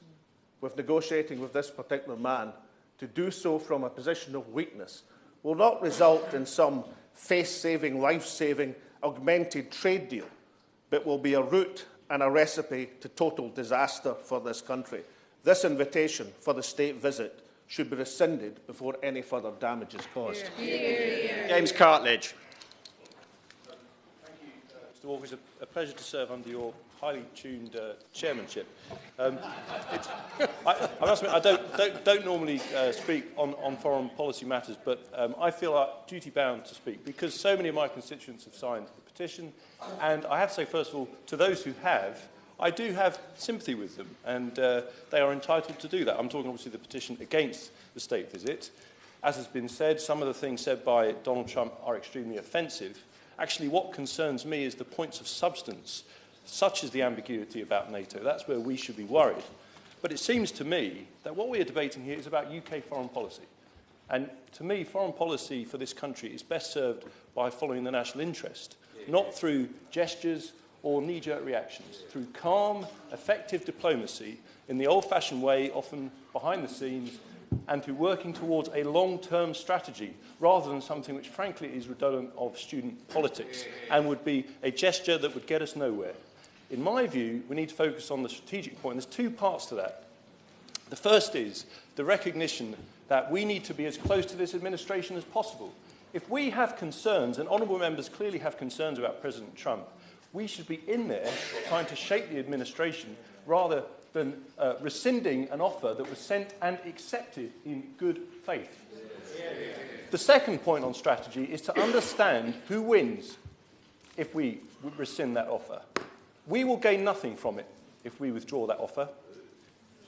with negotiating with this particular man, to do so from a position of weakness will not result in some face-saving, life-saving, augmented trade deal, but will be a route and a recipe to total disaster for this country. This invitation for the state visit should be rescinded before any further damage is caused. James Cartledge. Mr Walker, it's a pleasure to serve under your highly tuned chairmanship. I must admit, I don't normally speak on foreign policy matters, but I feel duty-bound to speak because so many of my constituents have signed the petition, and I have to say, first of all, to those who have, I do have sympathy with them, and they are entitled to do that. I'm talking, obviously, the petition against the state visit. As has been said, some of the things said by Donald Trump are extremely offensive. Actually, what concerns me is the points of substance, such as the ambiguity about NATO. That's where we should be worried. But it seems to me that what we are debating here is about UK foreign policy. And to me, foreign policy for this country is best served by following the national interest, not through gestures or knee-jerk reactions, through calm, effective diplomacy in the old-fashioned way, often behind the scenes, and through working towards a long-term strategy, rather than something which, frankly, is redolent of student politics and would be a gesture that would get us nowhere. In my view, we need to focus on the strategic point. There's two parts to that. The first is the recognition that we need to be as close to this administration as possible. If we have concerns, and honourable members clearly have concerns about President Trump, we should be in there trying to shape the administration rather than rescinding an offer that was sent and accepted in good faith. The second point on strategy is to understand who wins if we rescind that offer. We will gain nothing from it if we withdraw that offer.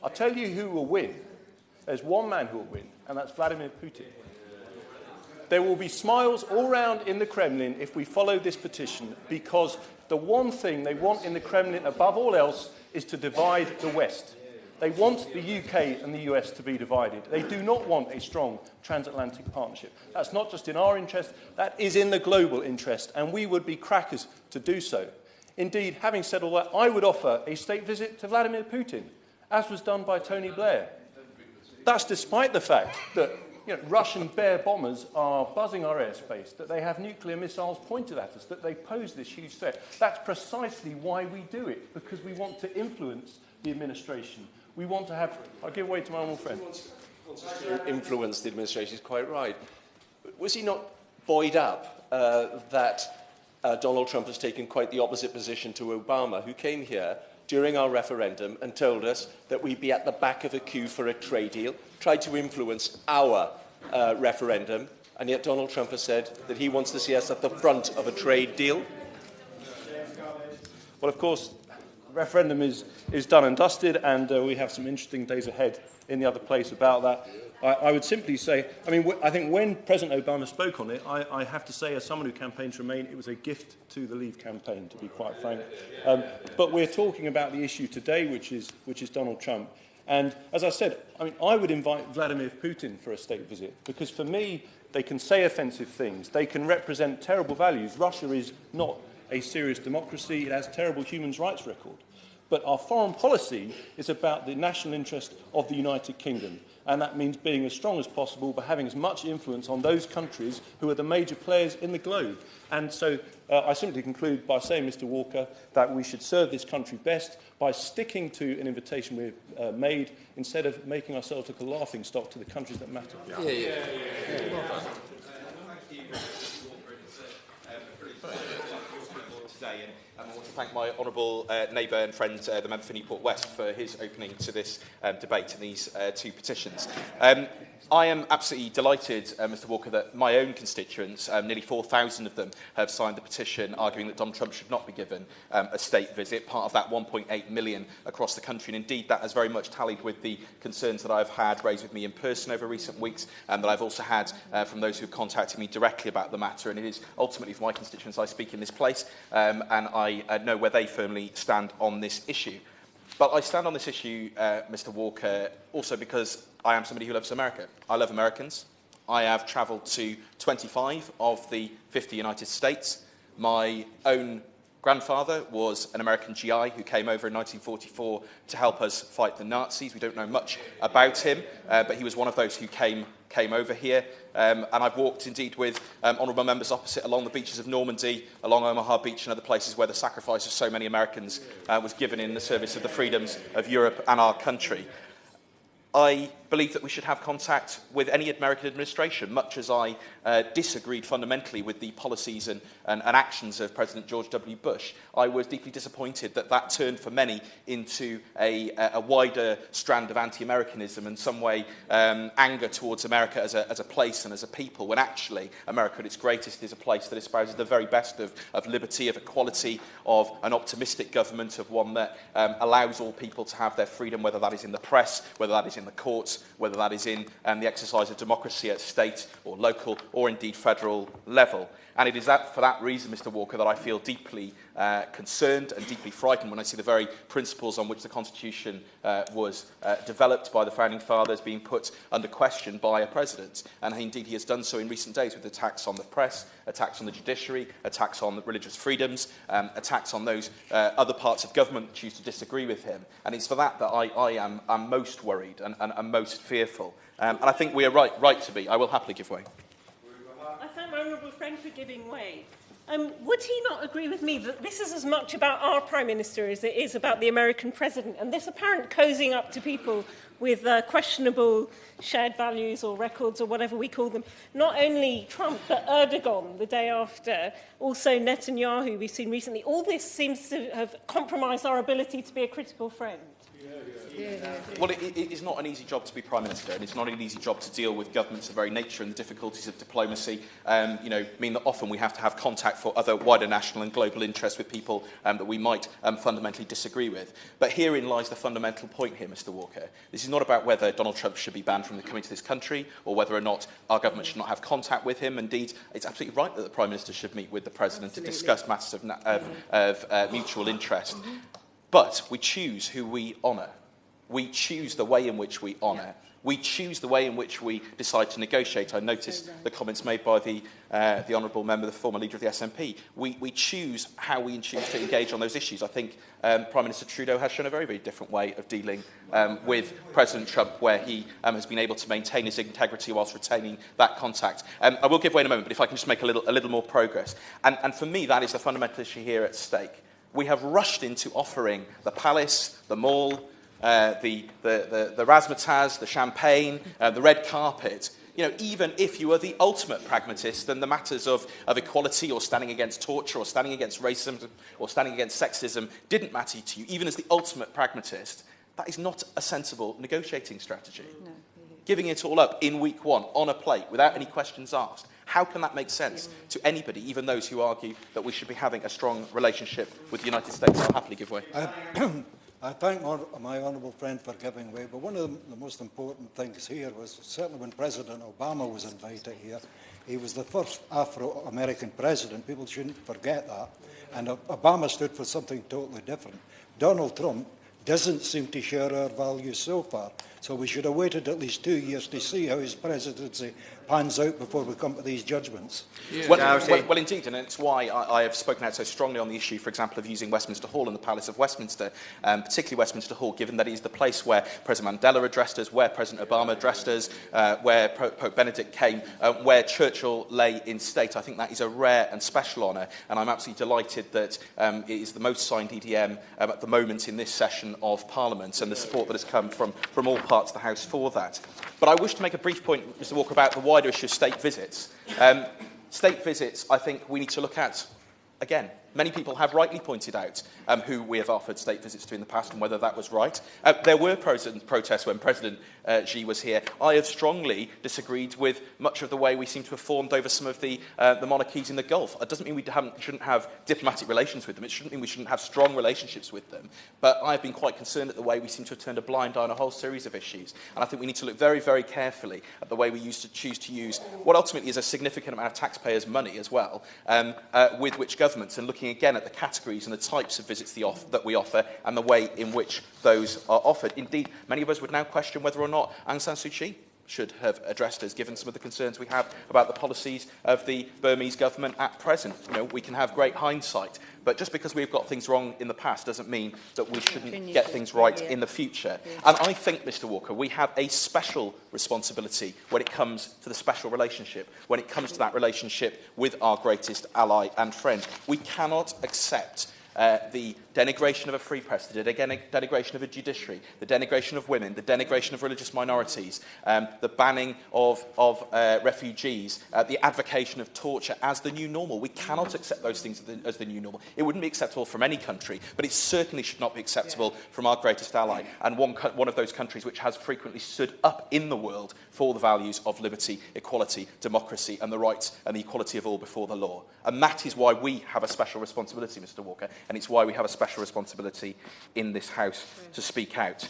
I'll tell you who will win. There's one man who will win, and that's Vladimir Putin. There will be smiles all round in the Kremlin if we follow this petition, because the one thing they want in the Kremlin above all else is to divide the West. They want the UK and the US to be divided. They do not want a strong transatlantic partnership. That's not just in our interest, that is in the global interest, and we would be crackers to do so. Indeed, having said all that, I would offer a state visit to Vladimir Putin, as was done by Tony Blair. That's despite the fact that Russian Bear bombers are buzzing our airspace, that they have nuclear missiles pointed at us, that they pose this huge threat. That's precisely why we do it, because we want to influence the administration. We want to have... I'll give way to my honourable friend. Influence the administration is quite right. Was he not buoyed up that Donald Trump has taken quite the opposite position to Obama, who came here during our referendum and told us that we'd be at the back of a queue for a trade deal, tried to influence our referendum, and yet Donald Trump has said that he wants to see us at the front of a trade deal? Well, of course, the referendum is done and dusted, and we have some interesting days ahead in the other place about that. I would simply say, I think when President Obama spoke on it, I have to say, as someone who campaigned to Remain, it was a gift to the Leave campaign, to be quite frank. But we're talking about the issue today, which is Donald Trump. And as I said, I would invite Vladimir Putin for a state visit, because for me, they can say offensive things. They can represent terrible values. Russia is not a serious democracy. It has a terrible human rights record. But our foreign policy is about the national interest of the United Kingdom. And that means being as strong as possible, but having as much influence on those countries who are the major players in the globe. And so I simply conclude by saying, Mr. Walker, that we should serve this country best by sticking to an invitation we've made, instead of making ourselves look a laughingstock to the countries that matter. Today, and I want to thank my honourable neighbour and friend, the member for Newport West, for his opening to this debate and these two petitions. I am absolutely delighted, Mr Walker, that my own constituents, nearly 4,000 of them, have signed the petition arguing that Donald Trump should not be given a state visit, part of that 1.8 million across the country. And indeed, that has very much tallied with the concerns that I've had raised with me in person over recent weeks, and that I've also had from those who have contacted me directly about the matter. And it is ultimately for my constituents I speak in this place, and I know where they firmly stand on this issue. But I stand on this issue, Mr Walker, also because I am somebody who loves America. I love Americans. I have travelled to 25 of the 50 United States. My own grandfather was an American GI who came over in 1944 to help us fight the Nazis. We don't know much about him, but he was one of those who came over here. And I've walked, indeed, with honourable members opposite along the beaches of Normandy, along Omaha Beach and other places where the sacrifice of so many Americans was given in the service of the freedoms of Europe and our country. I believe that we should have contact with any American administration, much as I disagreed fundamentally with the policies and actions of President George W. Bush. I was deeply disappointed that that turned for many into a wider strand of anti-Americanism and some way anger towards America as a place and as a people, when actually America at its greatest is a place that espouses the very best of liberty, of equality, of an optimistic government, of one that allows all people to have their freedom, whether that is in the press, whether that is in the courts, whether that is in the exercise of democracy at state or local or indeed federal level. And it is for that reason, Mr. Walker, that I feel deeply concerned and deeply frightened when I see the very principles on which the Constitution was developed by the Founding Fathers being put under question by a president. And indeed he has done so in recent days with attacks on the press, attacks on the judiciary, attacks on religious freedoms, attacks on those other parts of government that choose to disagree with him. And it's for that that I am most worried and most fearful. And I think we are right to be. I will happily give way. I thank my honourable friend for giving way. Would he not agree with me that this is as much about our Prime Minister as it is about the American President? And this apparent cozying up to people with questionable shared values or records or whatever we call them. Not only Trump, but Erdogan the day after, also Netanyahu we've seen recently. All this seems to have compromised our ability to be a critical friend. Well, it is not an easy job to be Prime Minister, and it's not an easy job to deal with governments of very nature, and the difficulties of diplomacy mean that often we have to have contact for other wider national and global interests with people that we might fundamentally disagree with. But herein lies the fundamental point here, Mr. Walker. This is not about whether Donald Trump should be banned from coming to this country or whether or not our government should not have contact with him. Indeed, it's absolutely right that the Prime Minister should meet with the President to discuss matters of mutual interest. But we choose who we honour. We choose the way in which we honour. We choose the way in which we decide to negotiate. I noticed the comments made by the honourable member, the former leader of the SNP. We choose how we choose to engage on those issues. I think Prime Minister Trudeau has shown a very, very different way of dealing with President Trump, where he has been able to maintain his integrity whilst retaining that contact. I will give way in a moment, but if I can just make a little more progress. And for me, that is the fundamental issue here at stake. We have rushed into offering the palace, the mall, the razzmatazz, the champagne, the red carpet. Even if you are the ultimate pragmatist and the matters of equality or standing against torture or standing against racism or standing against sexism didn't matter to you, even as the ultimate pragmatist, that is not a sensible negotiating strategy. No. Giving it all up in week one on a plate without any questions asked. How can that make sense to anybody, even those who argue that we should be having a strong relationship with the United States? I'll happily give way. I thank my honourable friend for giving way, but one of the most important things here was certainly when President Obama was invited here, he was the first Afro-American president. People shouldn't forget that. And Obama stood for something totally different. Donald Trump doesn't seem to share our values so far. So we should have waited at least 2 years to see how his presidency pans out before we come to these judgments. Yeah. Well, indeed, and it's why I have spoken out so strongly on the issue, for example, of using Westminster Hall and the Palace of Westminster, particularly Westminster Hall, given that it is the place where President Mandela addressed us, where President Obama addressed us, where Pope Benedict came, where Churchill lay in state. I think that is a rare and special honour, and I'm absolutely delighted that it is the most signed EDM at the moment in this session of Parliament, and the support that has come from all parts of the House for that. But I wish to make a brief point, Mr. Walker, about the wider issue of state visits. State visits, I think we need to look at again. Many people have rightly pointed out who we have offered state visits to in the past and whether that was right. There were protests when President Xi was here. I have strongly disagreed with much of the way we seem to have formed over some of the monarchies in the Gulf. It doesn't mean we shouldn't have diplomatic relations with them. It shouldn't mean we shouldn't have strong relationships with them. But I have been quite concerned at the way we seem to have turned a blind eye on a whole series of issues. And I think we need to look very, very carefully at the way we choose to use what ultimately is a significant amount of taxpayers' money as well, with which governments, and looking again at the categories and the types of visits that we offer and the way in which those are offered. Indeed, many of us would now question whether or not Aung San Suu Kyi should have addressed us, given some of the concerns we have about the policies of the Burmese government at present. We can have great hindsight, but just because we've got things wrong in the past doesn't mean that we shouldn't get things right in the future. And I think, Mr. Walker, we have a special responsibility when it comes to the special relationship, when it comes to that relationship with our greatest ally and friend. We cannot accept the denigration of a free press, the denigration of a judiciary, the denigration of women, the denigration of religious minorities, the banning of refugees, the advocation of torture as the new normal. We cannot accept those things as the new normal. It wouldn't be acceptable from any country, but it certainly should not be acceptable from our greatest ally, and one of those countries which has frequently stood up in the world for the values of liberty, equality, democracy, and the rights and the equality of all before the law. And that is why we have a special responsibility, Mr. Walker, and it's why we have a special responsibility in this House to speak out.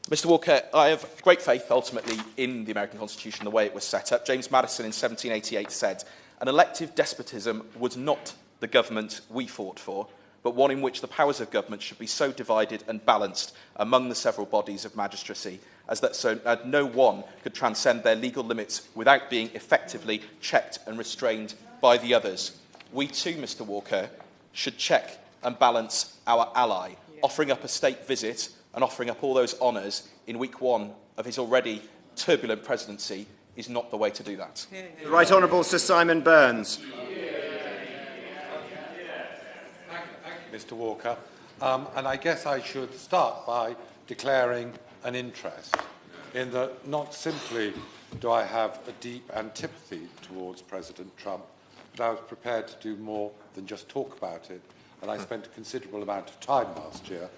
Mr. Walker, I have great faith, ultimately, in the American Constitution, the way it was set up. James Madison in 1788 said, "An elective despotism was not the government we fought for, but one in which the powers of government should be so divided and balanced among the several bodies of magistracy as that no one could transcend their legal limits without being effectively checked and restrained by the others." We too, Mr. Walker, should check and balance our ally, offering up a state visit and offering up all those honours in week one of his already turbulent presidency is not the way to do that. The Right Honourable Sir Simon Burns. Mr. Walker, and I guess I should start by declaring an interest in that not simply do I have a deep antipathy towards President Trump, but I was prepared to do more than just talk about it. And I spent a considerable amount of time last year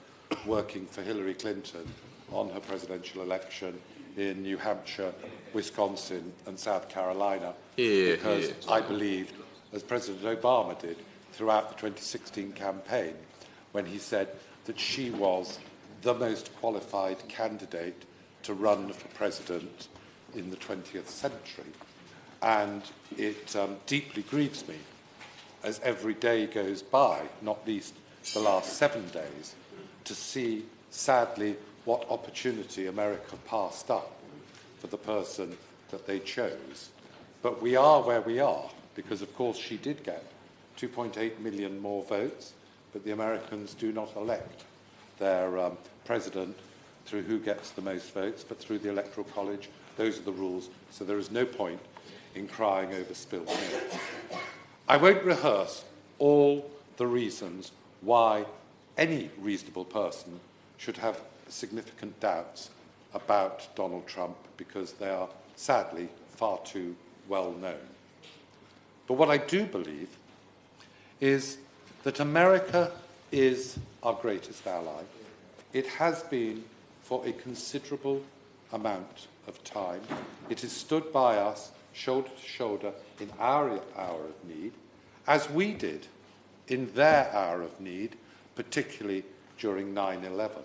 working for Hillary Clinton on her presidential election in New Hampshire, Wisconsin and South Carolina, because I believed, as President Obama did throughout the 2016 campaign, when he said that she was the most qualified candidate to run for president in the 20th century. And it deeply grieves me, as every day goes by, not least the last 7 days, to see, sadly, what opportunity America passed up for the person that they chose. But we are where we are, because, of course, she did get 2.8 million more votes, but the Americans do not elect their president through who gets the most votes, but through the Electoral College. Those are the rules, so there is no point in crying over spilled milk. I won't rehearse all the reasons why any reasonable person should have significant doubts about Donald Trump, because they are, sadly, far too well known. But what I do believe is that America is our greatest ally. It has been for a considerable amount of time. It has stood by us shoulder to shoulder in our hour of need, as we did in their hour of need, particularly during 9/11.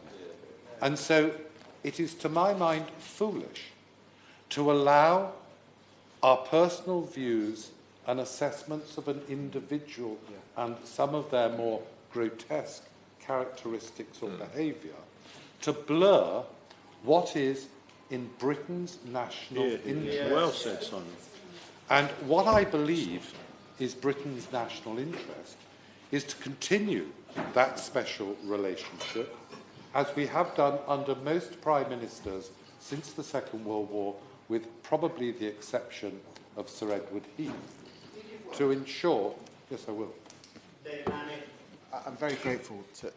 And so it is, to my mind, foolish to allow our personal views and assessments of an individual and some of their more grotesque characteristics or behaviour to blur what is in Britain's national interest. Well said, Simon. And what I believe is Britain's national interest is to continue that special relationship, as we have done under most prime ministers since the Second World War, with probably the exception of Sir Edward Heath, to ensure... Yes, I will. I'm very grateful to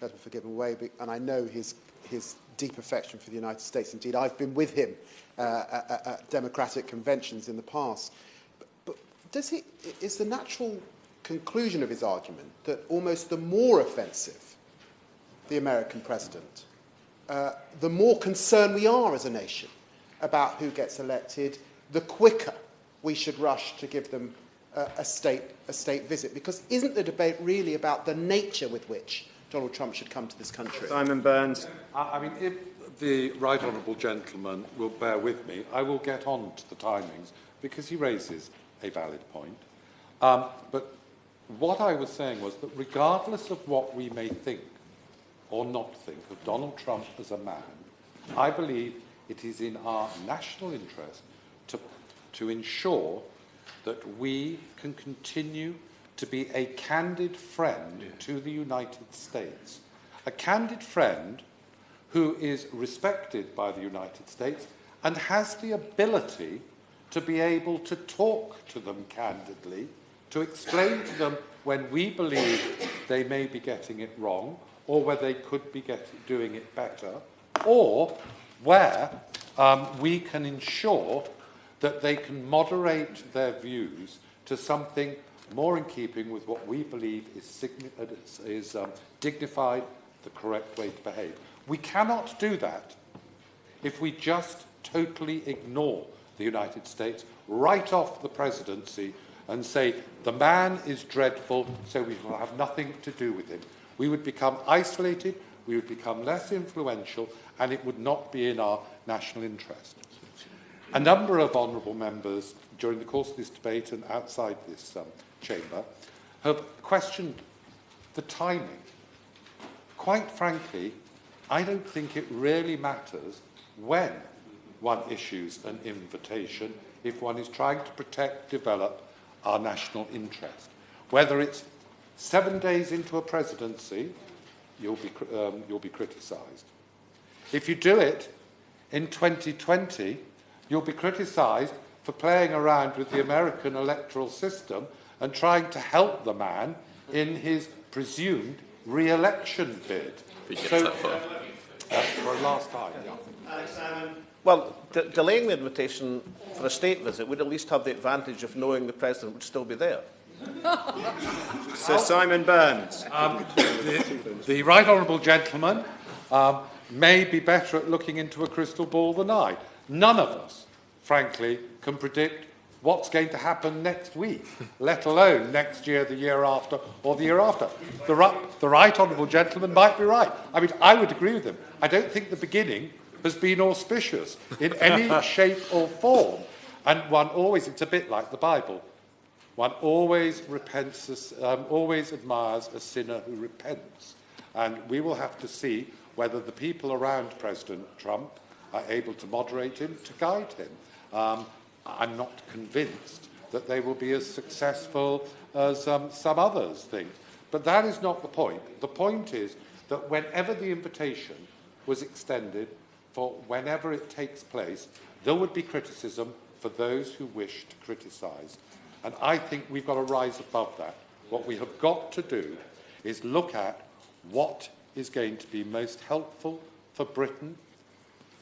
the for giving way, and I know his deep affection for the United States. Indeed, I've been with him at democratic conventions in the past. But is the natural conclusion of his argument that almost the more offensive the American president, the more concerned we are as a nation about who gets elected, the quicker we should rush to give them a state visit? Because isn't the debate really about the nature with which Donald Trump should come to this country? Simon Burns. I mean, if the right honourable gentleman will bear with me, I will get on to the timings, because he raises a valid point. But what I was saying was that regardless of what we may think or not think of Donald Trump as a man, I believe it is in our national interest to ensure that we can continue to be a candid friend to the United States. A candid friend who is respected by the United States and has the ability to be able to talk to them candidly, to explain to them when we believe they may be getting it wrong, or where they could be doing it better, or where we can ensure that they can moderate their views to something more in keeping with what we believe is dignified, the correct way to behave. We cannot do that if we just totally ignore the United States, write off the presidency and say, the man is dreadful, so we will have nothing to do with him. We would become isolated, we would become less influential, and it would not be in our national interest. A number of honourable members, during the course of this debate and outside this chamber, have questioned the timing. Quite frankly, I don't think it really matters when one issues an invitation if one is trying to protect, develop our national interest. Whether it's 7 days into a presidency, you'll be criticised. If you do it in 2020, you'll be criticised for playing around with the American electoral system and trying to help the man in his presumed re-election bid. So, for a last time, yeah. Well, delaying the invitation for a state visit would at least have the advantage of knowing the President would still be there. Sir Simon Burns. The right honourable gentleman may be better at looking into a crystal ball than I. None of us, frankly, can predict what's going to happen next week, let alone next year, the year after, or the year after. The right honourable gentleman might be right. I mean, I would agree with him. I don't think the beginning has been auspicious in any shape or form. And one always, it's a bit like the Bible, one always always admires a sinner who repents. And we will have to see whether the people around President Trump are able to moderate him, to guide him. I'm not convinced that they will be as successful as some others think. But that is not the point. The point is that whenever the invitation was extended for whenever it takes place, there would be criticism for those who wish to criticise. And I think we've got to rise above that. What we have got to do is look at what is going to be most helpful for Britain,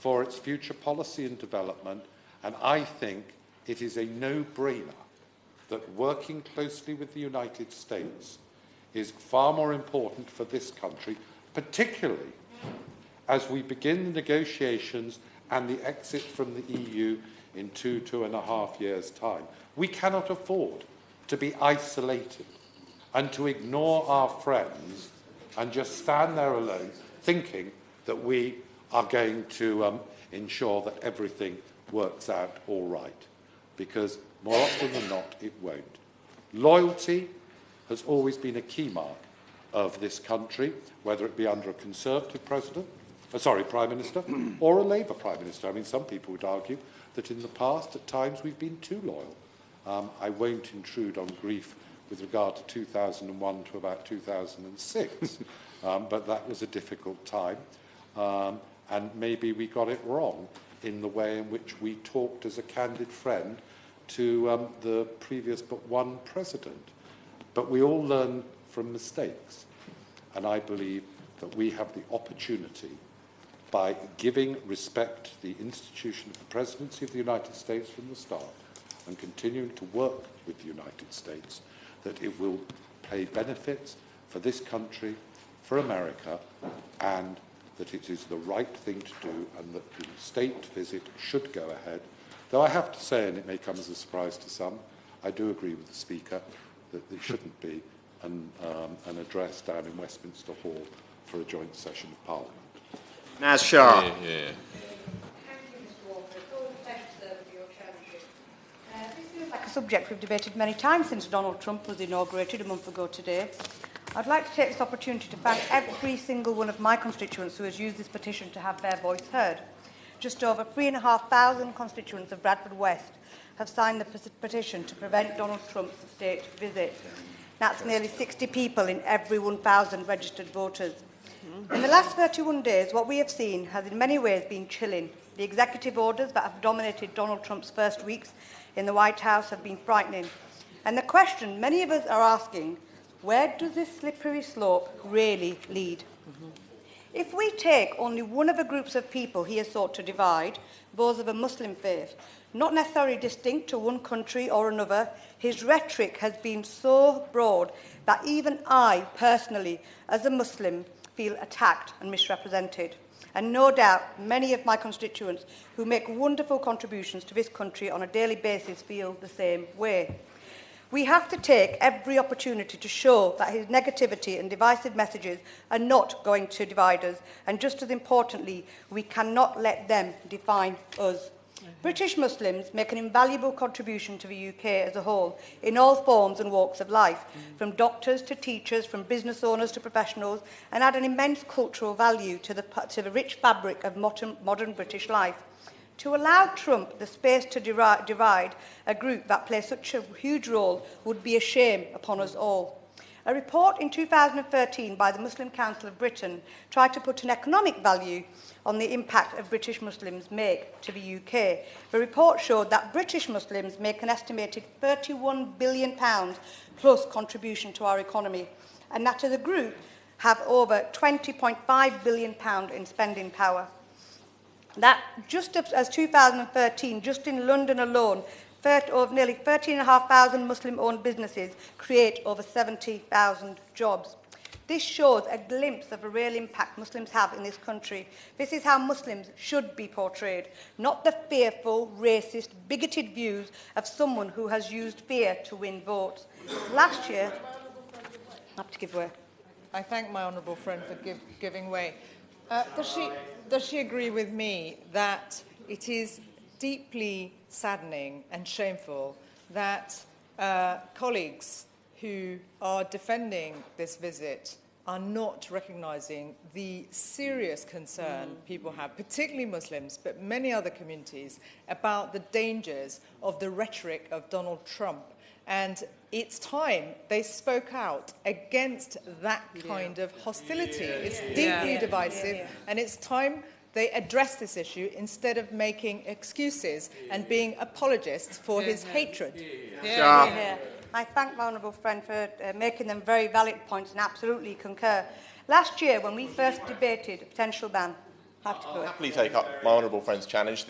for its future policy and development, and I think it is a no-brainer that working closely with the United States is far more important for this country, particularly as we begin the negotiations and the exit from the EU in 2.5 years' time. We cannot afford to be isolated and to ignore our friends and just stand there alone thinking that we are going to ensure that everything works out all right, because more often than not, it won't. Loyalty has always been a key mark of this country, whether it be under a Conservative Prime Minister or a Labour Prime Minister. I mean, some people would argue that in the past, at times, we've been too loyal. I won't intrude on grief with regard to 2001 to about 2006, but that was a difficult time, and maybe we got it wrong in the way in which we talked as a candid friend to the previous but one president. But we all learn from mistakes, and I believe that we have the opportunity, by giving respect to the institution of the presidency of the United States from the start and continuing to work with the United States, that it will pay benefits for this country, for America, and that it is the right thing to do, and that the state visit should go ahead. Though I have to say, and it may come as a surprise to some, I do agree with the Speaker that it shouldn't be an address down in Westminster Hall for a joint session of Parliament. Naz Shah. Thank you, Mr. Walker. It's always a pleasure to serve with your chairmanship. This feels like a subject we've debated many times since Donald Trump was inaugurated a month ago today. I'd like to take this opportunity to thank every single one of my constituents who has used this petition to have their voice heard. Just over 3,500 constituents of Bradford West have signed the petition to prevent Donald Trump's state visit. That's nearly 60 people in every 1,000 registered voters. In the last 31 days, what we have seen has in many ways been chilling. The executive orders that have dominated Donald Trump's first weeks in the White House have been frightening. And the question many of us are asking, where does this slippery slope really lead? If we take only one of the groups of people he has sought to divide, those of a Muslim faith, not necessarily distinct to one country or another, his rhetoric has been so broad that even I, personally, as a Muslim, feel attacked and misrepresented. And no doubt many of my constituents who make wonderful contributions to this country on a daily basis feel the same way. We have to take every opportunity to show that his negativity and divisive messages are not going to divide us, and just as importantly, we cannot let them define us. British Muslims make an invaluable contribution to the UK as a whole, in all forms and walks of life, from doctors to teachers, from business owners to professionals, and add an immense cultural value to the rich fabric of modern British life. To allow Trump the space to divide a group that plays such a huge role would be a shame upon us all. A report in 2013 by the Muslim Council of Britain tried to put an economic value on the impact of British Muslims make to the UK. The report showed that British Muslims make an estimated £31 billion plus contribution to our economy, and that as a group have over £20.5 billion in spending power. That just as 2013, just in London alone, nearly 13,500 Muslim-owned businesses create over 70,000 jobs. This shows a glimpse of the real impact Muslims have in this country. This is how Muslims should be portrayed, not the fearful, racist, bigoted views of someone who has used fear to win votes. Last year, I have to give way. I thank my honourable friend for giving way. Does she agree with me that it is deeply saddening and shameful that colleagues who are defending this visit are not recognising the serious concern people have, particularly Muslims, but many other communities, about the dangers of the rhetoric of Donald Trump? And it's time they spoke out against that kind of hostility. It's deeply divisive, and it's time they address this issue instead of making excuses and being apologists for his hatred. I thank my honourable friend for making them very valid points and absolutely concur. Last year, when we first debated a potential ban, I'll happily take up my honourable friend's challenge.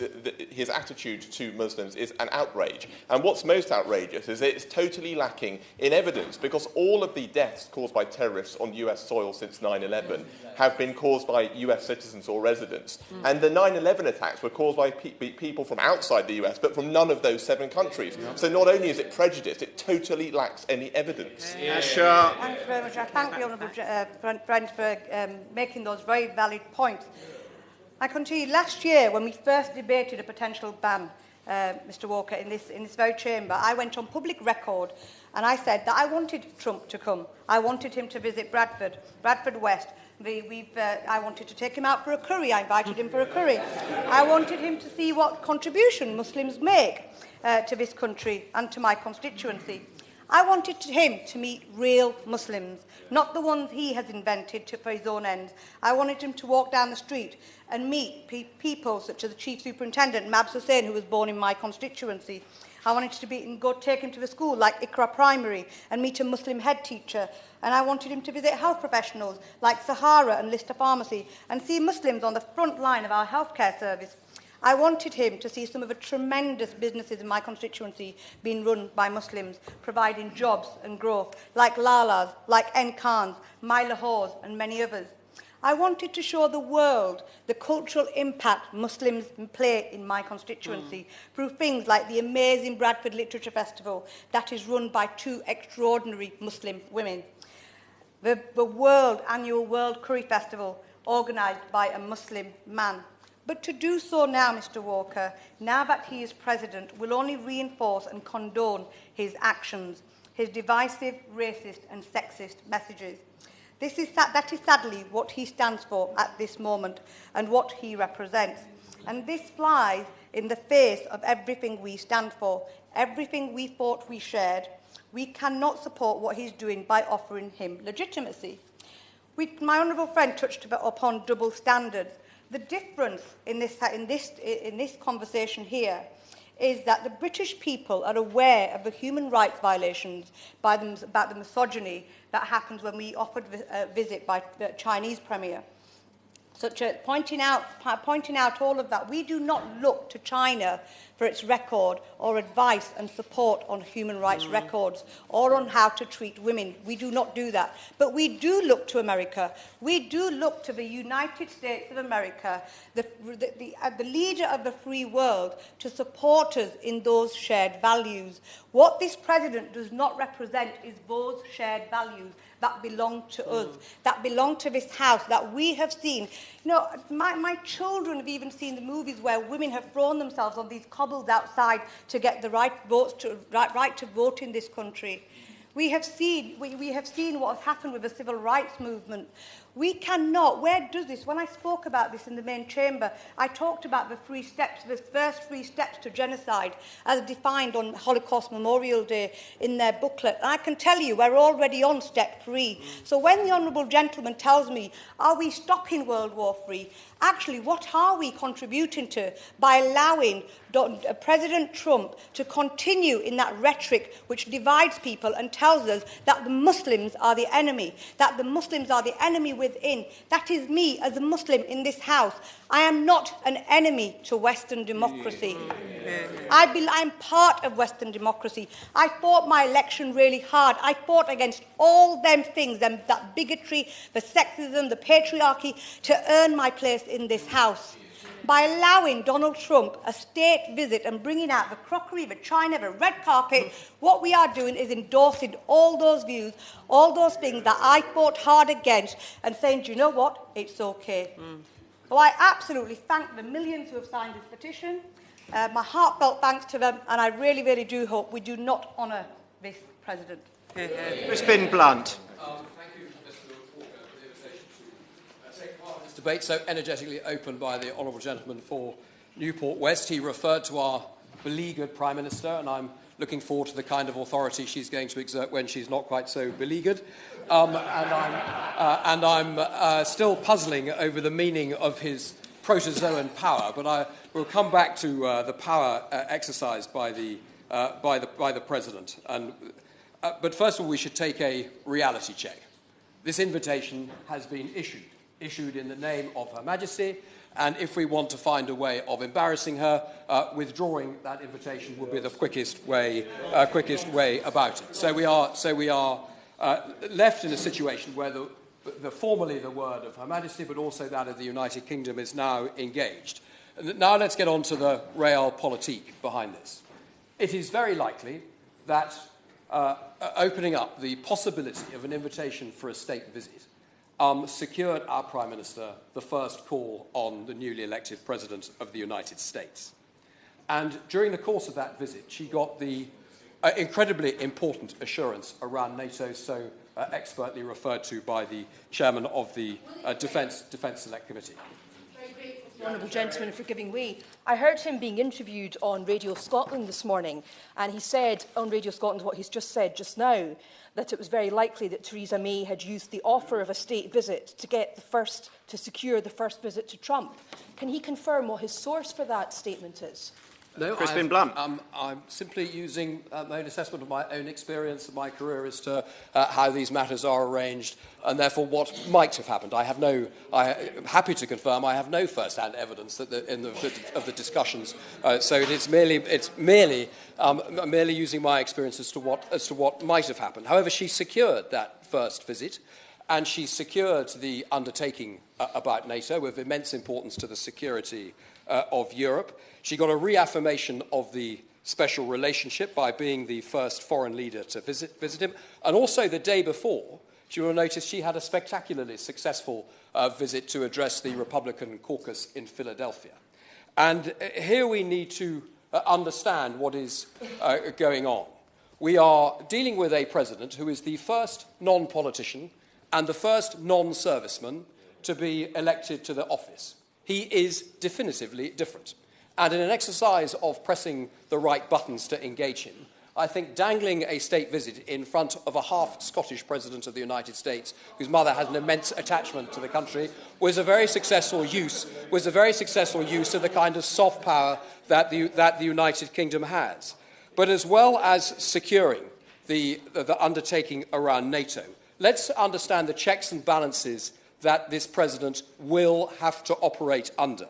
His attitude to Muslims is an outrage. And what's most outrageous is that it's totally lacking in evidence, because all of the deaths caused by terrorists on US soil since 9/11 have been caused by US citizens or residents. And the 9/11 attacks were caused by people from outside the US, but from none of those 7 countries. So not only is it prejudiced, it totally lacks any evidence. Thank you very much. I thank the honourable friend for making those very valid points. I continue. Last year, when we first debated a potential ban, Mr. Walker, in this very chamber, I went on public record and I said that I wanted Trump to come. I wanted him to visit Bradford West. I wanted to take him out for a curry. I invited him for a curry. I wanted him to see what contribution Muslims make to this country and to my constituency. I wanted him to meet real Muslims, not the ones he has invented for his own ends. I wanted him to walk down the street and meet people such as the Chief Superintendent, Mabs Hussain, who was born in my constituency. I wanted to go take him to the school like Iqra Primary and meet a Muslim head teacher. And I wanted him to visit health professionals like Sahara and Lister Pharmacy and see Muslims on the front line of our healthcare service. I wanted him to see some of the tremendous businesses in my constituency being run by Muslims, providing jobs and growth, like Lala's, like Khan's, My Lahore's, and many others. I wanted to show the world the cultural impact Muslims play in my constituency through things like the amazing Bradford Literature Festival that is run by 2 extraordinary Muslim women, the annual World Curry Festival organised by a Muslim man. But to do so now, Mr. Walker, now that he is president, will only reinforce and condone his actions, his divisive, racist and sexist messages. That is sadly what he stands for at this moment and what he represents. And this flies in the face of everything we stand for, everything we thought we shared. We cannot support what he's doing by offering him legitimacy. My honourable friend touched upon double standards. The difference in this conversation here is that the British people are aware of the human rights violations by them, about the misogyny that happens when we offered a visit by the Chinese Premier. Such as pointing out all of that. We do not look to China for its record or advice and support on human rights records or on how to treat women. We do not do that. But we do look to America. We do look to the United States of America, the leader of the free world, to support us in those shared values. What this president does not represent is those shared values that belong to us, that belong to this house, that we have seen. You know, my children have even seen the movies where women have thrown themselves on these cobbles outside to get the right to vote in this country. We have seen what has happened with the civil rights movement. We cannot. Where does this? When I spoke about this in the main chamber, I talked about the 3 steps, the first 3 steps to genocide, as defined on Holocaust Memorial Day in their booklet. And I can tell you, we're already on step 3. So when the honourable gentleman tells me, are we stopping World War III? Actually, what are we contributing to by allowing President Trump to continue in that rhetoric which divides people and tells us that the Muslims are the enemy, that the Muslims are the enemy within? That is me as a Muslim in this house. I am not an enemy to Western democracy. I'm part of Western democracy. I fought my election really hard. I fought against all them things, that bigotry, the sexism, the patriarchy, to earn my place in this house. By allowing Donald Trump a state visit and bringing out the crockery, the china, the red carpet, what we are doing is endorsing all those views, all those things that I fought hard against, and saying, do you know what? It's okay. So I absolutely thank the millions who have signed this petition. My heartfelt thanks to them, and I really, really do hope we do not honour this president. Crispin Blunt. Debate so energetically opened by the honourable gentleman for Newport West. He referred to our beleaguered Prime Minister, and I'm looking forward to the kind of authority she's going to exert when she's not quite so beleaguered. And I'm still puzzling over the meaning of his protozoan power, but I will come back to the power exercised by the President. But first of all, we should take a reality check. This invitation has been issued in the name of Her Majesty, and if we want to find a way of embarrassing her, withdrawing that invitation would be the quickest way about it. So we are left in a situation where formally the word of Her Majesty, but also that of the United Kingdom, is now engaged. Now let's get on to the realpolitik behind this. It is very likely that opening up the possibility of an invitation for a state visit secured our Prime Minister the first call on the newly elected President of the United States. And during the course of that visit, she got the incredibly important assurance around NATO, so expertly referred to by the Chairman of the Defence Select Committee. The honourable gentleman for giving way. I heard him being interviewed on Radio Scotland this morning, and he said on Radio Scotland what he's just said just now, that it was very likely that Theresa May had used the offer of a state visit to secure the first visit to Trump. Can he confirm what his source for that statement is? No, Crispin Blunt. I'm simply using my own assessment of my own experience of my career as to how these matters are arranged, and therefore what might have happened. I am happy to confirm I have no first-hand evidence of the discussions. So it's merely using my experience as to what might have happened. However, she secured that first visit, and she secured the undertaking about NATO with immense importance to the security of Europe. She got a reaffirmation of the special relationship by being the first foreign leader to visit him. And also the day before, you will notice she had a spectacularly successful visit to address the Republican caucus in Philadelphia. And here we need to understand what is going on. We are dealing with a president who is the first non-politician and the first non-serviceman to be elected to the office. He is definitively different. And in an exercise of pressing the right buttons to engage him, I think dangling a state visit in front of a half-Scottish president of the United States, whose mother has an immense attachment to the country, was a very successful use of the kind of soft power that the United Kingdom has. But as well as securing the undertaking around NATO, let's understand the checks and balances that this president will have to operate under.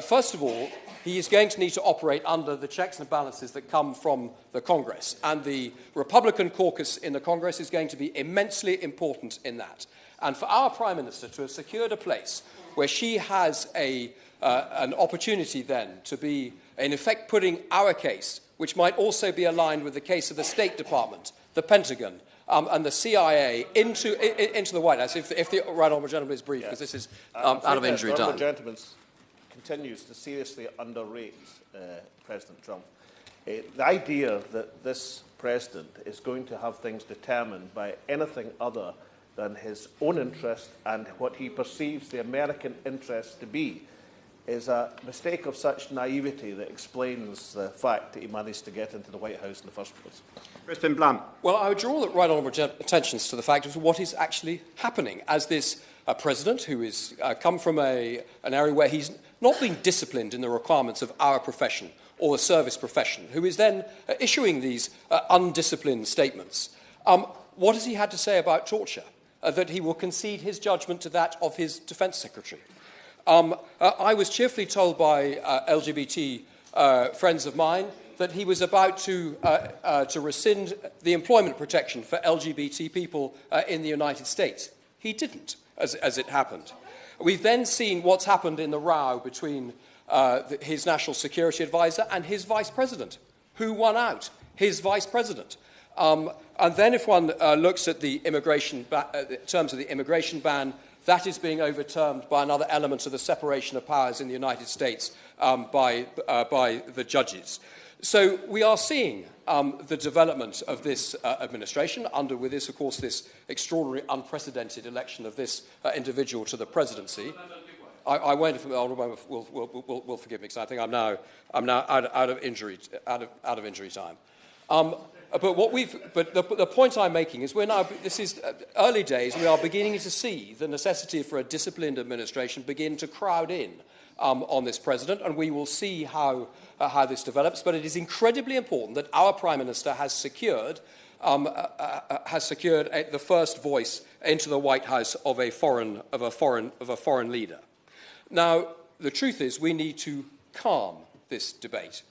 First of all, he is going to need to operate under the checks and balances that come from the Congress. And the Republican caucus in the Congress is going to be immensely important in that. And for our Prime Minister to have secured a place where she has an opportunity then to be, in effect, putting our case, which might also be aligned with the case of the State Department, the Pentagon, and the CIA into the White House, if the right honourable gentleman is brief, because this is out of injury time. The gentleman continues to seriously underrate President Trump. The idea that this president is going to have things determined by anything other than his own interest and what he perceives the American interest to be is a mistake of such naivety that explains the fact that he managed to get into the White House in the first place. Crispin Blunt. Well, I would draw the right honourable attentions to the fact of what is actually happening as this president who is come from an area where he's not being disciplined in the requirements of our profession or the service profession, who is then issuing these undisciplined statements. What has he had to say about torture? That he will concede his judgment to that of his defence secretary. I was cheerfully told by LGBT friends of mine that he was about to rescind the employment protection for LGBT people in the United States. He didn't, as it happened. We've then seen what's happened in the row between his national security advisor and his vice president. Who won out? His vice president. And then if one looks at the immigration terms of the immigration ban, that is being overturned by another element of the separation of powers in the United States by the judges. So we are seeing the development of this administration with this, of course, this extraordinary, unprecedented election of this individual to the presidency. I won't. The honourable will forgive me because I think I'm now out of injury time. But the point I'm making is this is early days. We are beginning to see the necessity for a disciplined administration begin to crowd in on this president, and we will see how this develops. But it is incredibly important that our Prime Minister has secured the first voice into the White House of a foreign leader. Now, the truth is, we need to calm this debate,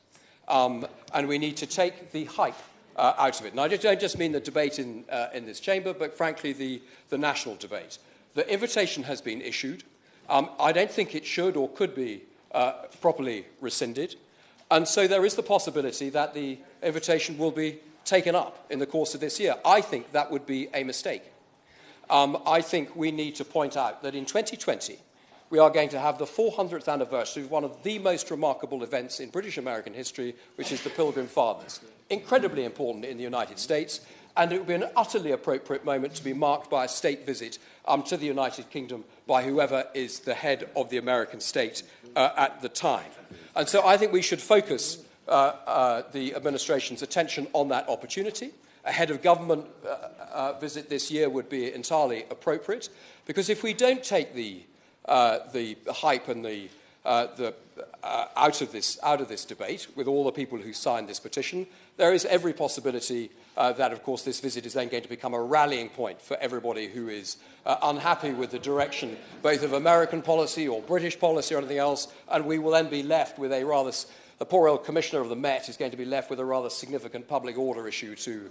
and we need to take the hype out of it. And I don't just mean the debate in this chamber, but frankly the national debate. The invitation has been issued. I don't think it should or could be properly rescinded. And so there is the possibility that the invitation will be taken up in the course of this year. I think that would be a mistake. I think we need to point out that in 2020, we are going to have the 400th anniversary of one of the most remarkable events in British American history, which is the Pilgrim Fathers. Incredibly important in the United States, and it would be an utterly appropriate moment to be marked by a state visit to the United Kingdom by whoever is the head of the American state at the time. And so I think we should focus the administration's attention on that opportunity. A head of government visit this year would be entirely appropriate, because if we don't take the hype and out of this debate with all the people who signed this petition, there is every possibility that, of course, this visit is then going to become a rallying point for everybody who is unhappy with the direction both of American policy or British policy or anything else, and we will then be left with the poor old commissioner of the Met is going to be left with a rather significant public order issue to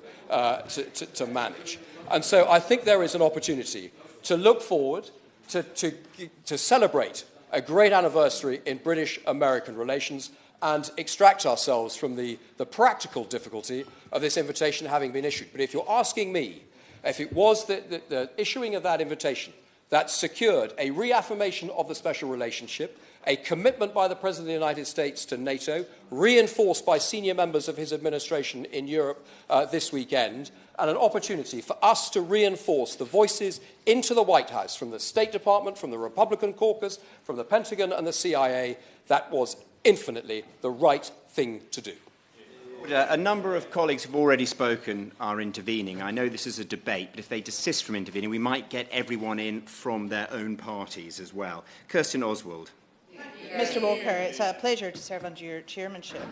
manage. And so I think there is an opportunity to look forward, to celebrate a great anniversary in British-American relations and extract ourselves from the practical difficulty of this invitation having been issued. But if you're asking me, if it was the issuing of that invitation that secured a reaffirmation of the special relationship, a commitment by the President of the United States to NATO, reinforced by senior members of his administration in Europe this weekend, and an opportunity for us to reinforce the voices into the White House from the State Department, from the Republican caucus, from the Pentagon and the CIA, that was infinitely the right thing to do. A number of colleagues who've already spoken are intervening. I know this is a debate, but if they desist from intervening, we might get everyone in from their own parties as well. Kirsten Oswald. Mr Walker, it's a pleasure to serve under your chairmanship.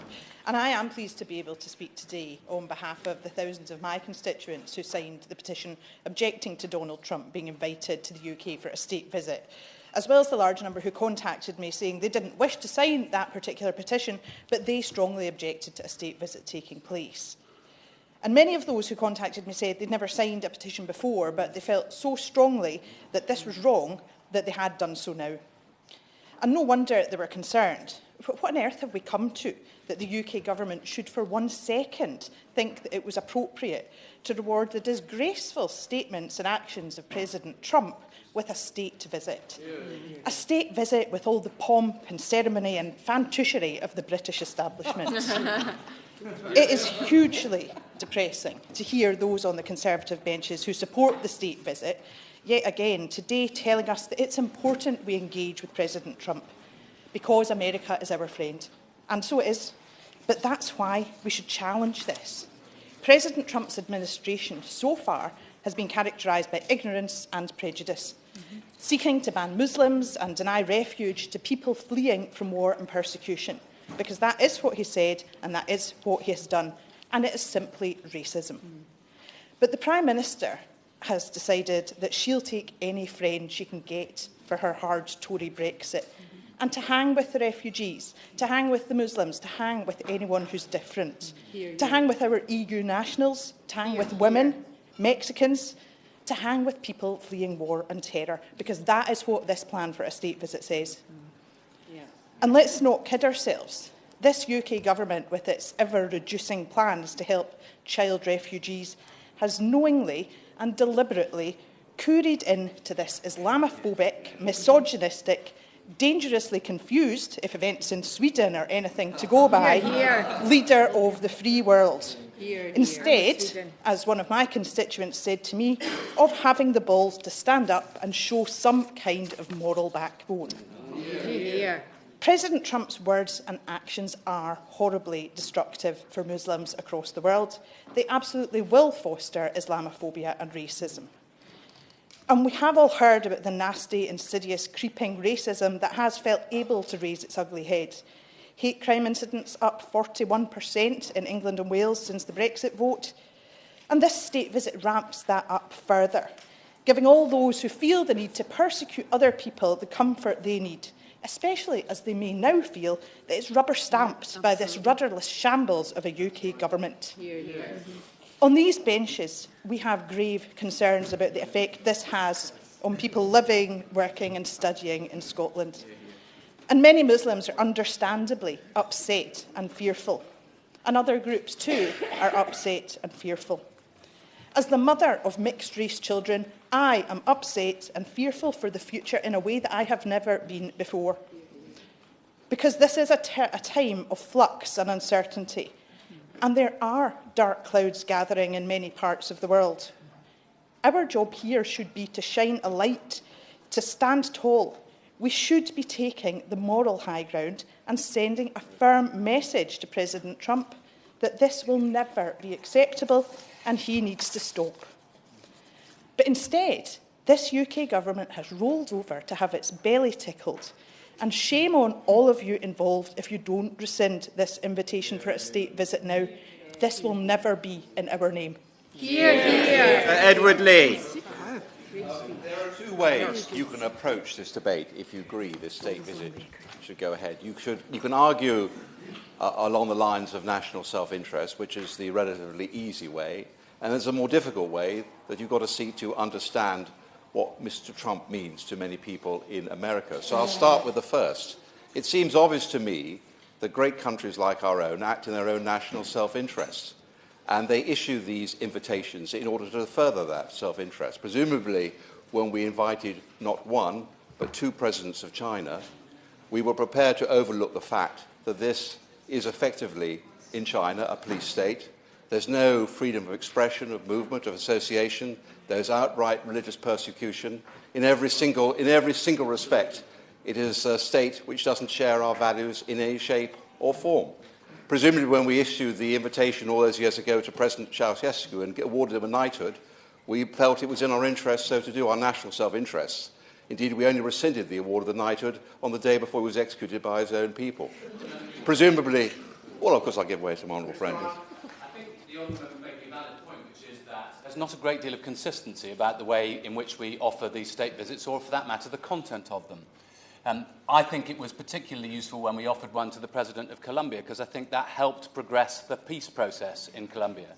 And I am pleased to be able to speak today on behalf of the thousands of my constituents who signed the petition objecting to Donald Trump being invited to the UK for a state visit, as well as the large number who contacted me saying they didn't wish to sign that particular petition, but they strongly objected to a state visit taking place. And many of those who contacted me said they'd never signed a petition before, but they felt so strongly that this was wrong that they had done so now. And no wonder they were concerned. But what on earth have we come to that the UK government should for 1 second think that it was appropriate to reward the disgraceful statements and actions of President Trump with a state visit? A state visit with all the pomp and ceremony and fantushery of the British establishment. It is hugely depressing to hear those on the Conservative benches who support the state visit yet again today telling us that it's important we engage with President Trump because America is our friend. And so it is. But that's why we should challenge this. President Trump's administration so far has been characterised by ignorance and prejudice, seeking to ban Muslims and deny refuge to people fleeing from war and persecution, because that is what he said and that is what he has done, and it is simply racism. But the Prime Minister has decided that she'll take any friend she can get for her hard Tory Brexit, and to hang with the refugees, to hang with the Muslims, to hang with anyone who's different, to hang with our EU nationals, to hang with women, Mexicans, to hang with people fleeing war and terror, because that is what this plan for a state visit says. And let's not kid ourselves. This UK government, with its ever-reducing plans to help child refugees, has knowingly and deliberately couried into this Islamophobic, misogynistic, dangerously confused, if events in Sweden are anything to go by, leader of the free world. Instead, as one of my constituents said to me, of having the balls to stand up and show some kind of moral backbone. President Trump's words and actions are horribly destructive for Muslims across the world. They absolutely will foster Islamophobia and racism. And we have all heard about the nasty, insidious, creeping racism that has felt able to raise its ugly head. Hate crime incidents up 41% in England and Wales since the Brexit vote. And this state visit ramps that up further, giving all those who feel the need to persecute other people the comfort they need, especially as they may now feel that it's rubber-stamped by this rudderless shambles of a UK government. On these benches, we have grave concerns about the effect this has on people living, working and studying in Scotland. And many Muslims are understandably upset and fearful. And other groups too are upset and fearful. As the mother of mixed-race children, I am upset and fearful for the future in a way that I have never been before. Because this is a time of flux and uncertainty. And there are dark clouds gathering in many parts of the world. Our job here should be to shine a light, to stand tall. We should be taking the moral high ground and sending a firm message to President Trump that this will never be acceptable and he needs to stop. But instead, this UK government has rolled over to have its belly tickled. And shame on all of you involved if you don't rescind this invitation for a state visit now. This will never be in our name. Edward Lee. There are two ways you can approach this debate if you agree this state visit should go ahead. You can argue along the lines of national self-interest, which is the relatively easy way, and there's a more difficult way that you've got to seek to understand what Mr. Trump means to many people in America. So I'll start with the first. It seems obvious to me that great countries like our own act in their own national self-interest, and they issue these invitations in order to further that self-interest. Presumably, when we invited not one, but two presidents of China, we were prepared to overlook the fact that this is effectively, in China, a police state. There's no freedom of expression, of movement, of association. There's outright religious persecution. In every single respect, it is a state which doesn't share our values in any shape or form. Presumably when we issued the invitation all those years ago to President Ceausescu and awarded him a knighthood, we felt it was in our interest so to do, our national self-interests. Indeed, we only rescinded the award of the knighthood on the day before he was executed by his own people. Presumably, well, of course, I'll give way to my honourable friend. I think the honourable member made a valid point, which is that there's not a great deal of consistency about the way in which we offer these state visits, or for that matter, the content of them. I think it was particularly useful when we offered one to the President of Colombia, because I think that helped progress the peace process in Colombia.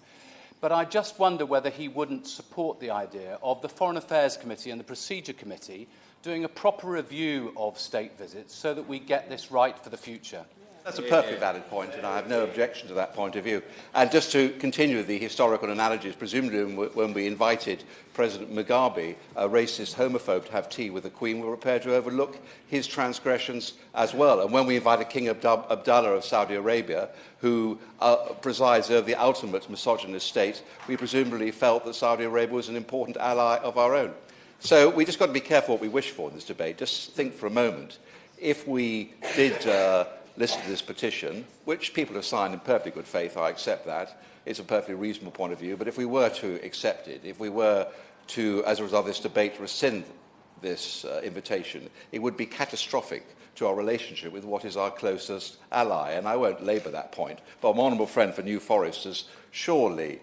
But I just wonder whether he wouldn't support the idea of the Foreign Affairs Committee and the Procedure Committee doing a proper review of state visits so that we get this right for the future. That's a perfectly valid point, and I have no objection to that point of view. And just to continue the historical analogies, presumably when we invited President Mugabe, a racist homophobe, to have tea with the Queen, we were prepared to overlook his transgressions as well. And when we invited King Abdullah of Saudi Arabia, who presides over the ultimate misogynist state, we presumably felt that Saudi Arabia was an important ally of our own. So we just got to be careful what we wish for in this debate. Just think for a moment. If we did listen to this petition, which people have signed in perfectly good faith, I accept that. It's a perfectly reasonable point of view. But if we were to accept it, if we were to, as a result of this debate, rescind this invitation, it would be catastrophic to our relationship with what is our closest ally. And I won't labour that point. But my honourable friend for New Forest has surely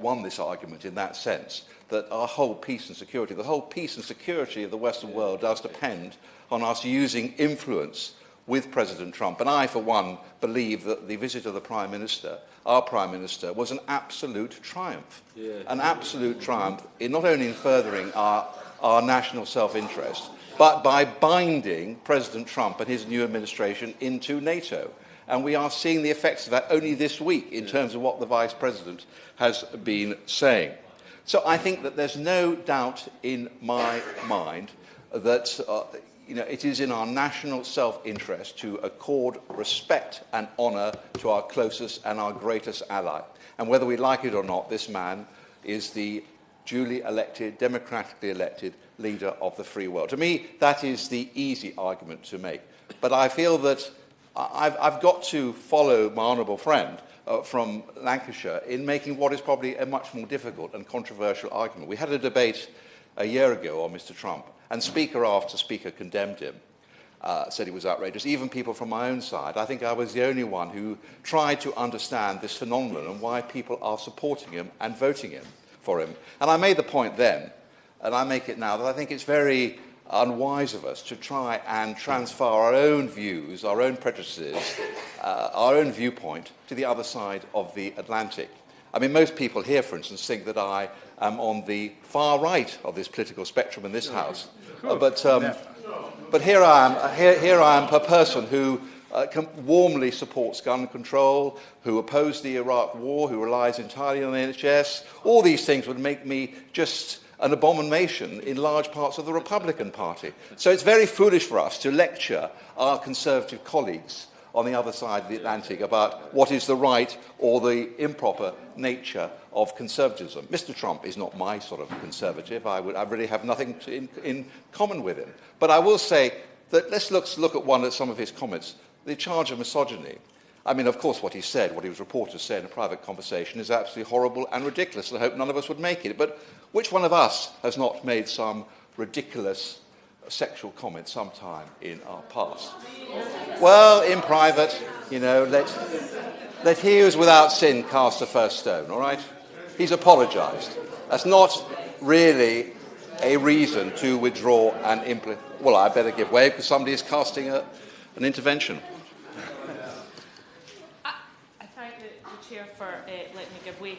won this argument in that sense, that our whole peace and security, the whole peace and security of the Western world does depend on us using influence with President Trump. And I, for one, believe that the visit of the Prime Minister, our Prime Minister, was an absolute triumph. Yeah. An absolute triumph, in not only in furthering our national self-interest, but by binding President Trump and his new administration into NATO. And we are seeing the effects of that only this week in terms of what the Vice President has been saying. So I think that there's no doubt in my mind that it is in our national self-interest to accord respect and honour to our closest and our greatest ally. And whether we like it or not, this man is the duly elected, democratically elected leader of the free world. To me, that is the easy argument to make. But I feel that I've got to follow my honourable friend from Lancashire in making what is probably a much more difficult and controversial argument. We had a debate a year ago on Mr. Trump, and speaker after speaker condemned him, said he was outrageous. Even people from my own side. I think I was the only one who tried to understand this phenomenon and why people are supporting him and voting for him. And I made the point then, and I make it now, that I think it's very unwise of us to try and transfer our own views, our own prejudices, our own viewpoint to the other side of the Atlantic. I mean, most people here, for instance, think that I am on the far right of this political spectrum in this House. But here I am, a person who warmly supports gun control, who opposed the Iraq War, who relies entirely on the NHS. All these things would make me just an abomination in large parts of the Republican Party. So it's very foolish for us to lecture our Conservative colleagues on the other side of the Atlantic about what is the right or the improper nature of conservatism. Mr. Trump is not my sort of conservative. I really have nothing in common with him. But I will say that let's look at some of his comments. The charge of misogyny. I mean, of course, what he said, what he was reported to say in a private conversation is absolutely horrible and ridiculous, and I hope none of us would make it. But which one of us has not made some ridiculous sexual comment sometime in our past? Well, in private, let he who is without sin cast the first stone, all right? He's apologised. That's not really a reason to withdraw and implement. Well, I better give way because somebody is casting an intervention. I thank the Chair for letting me give way.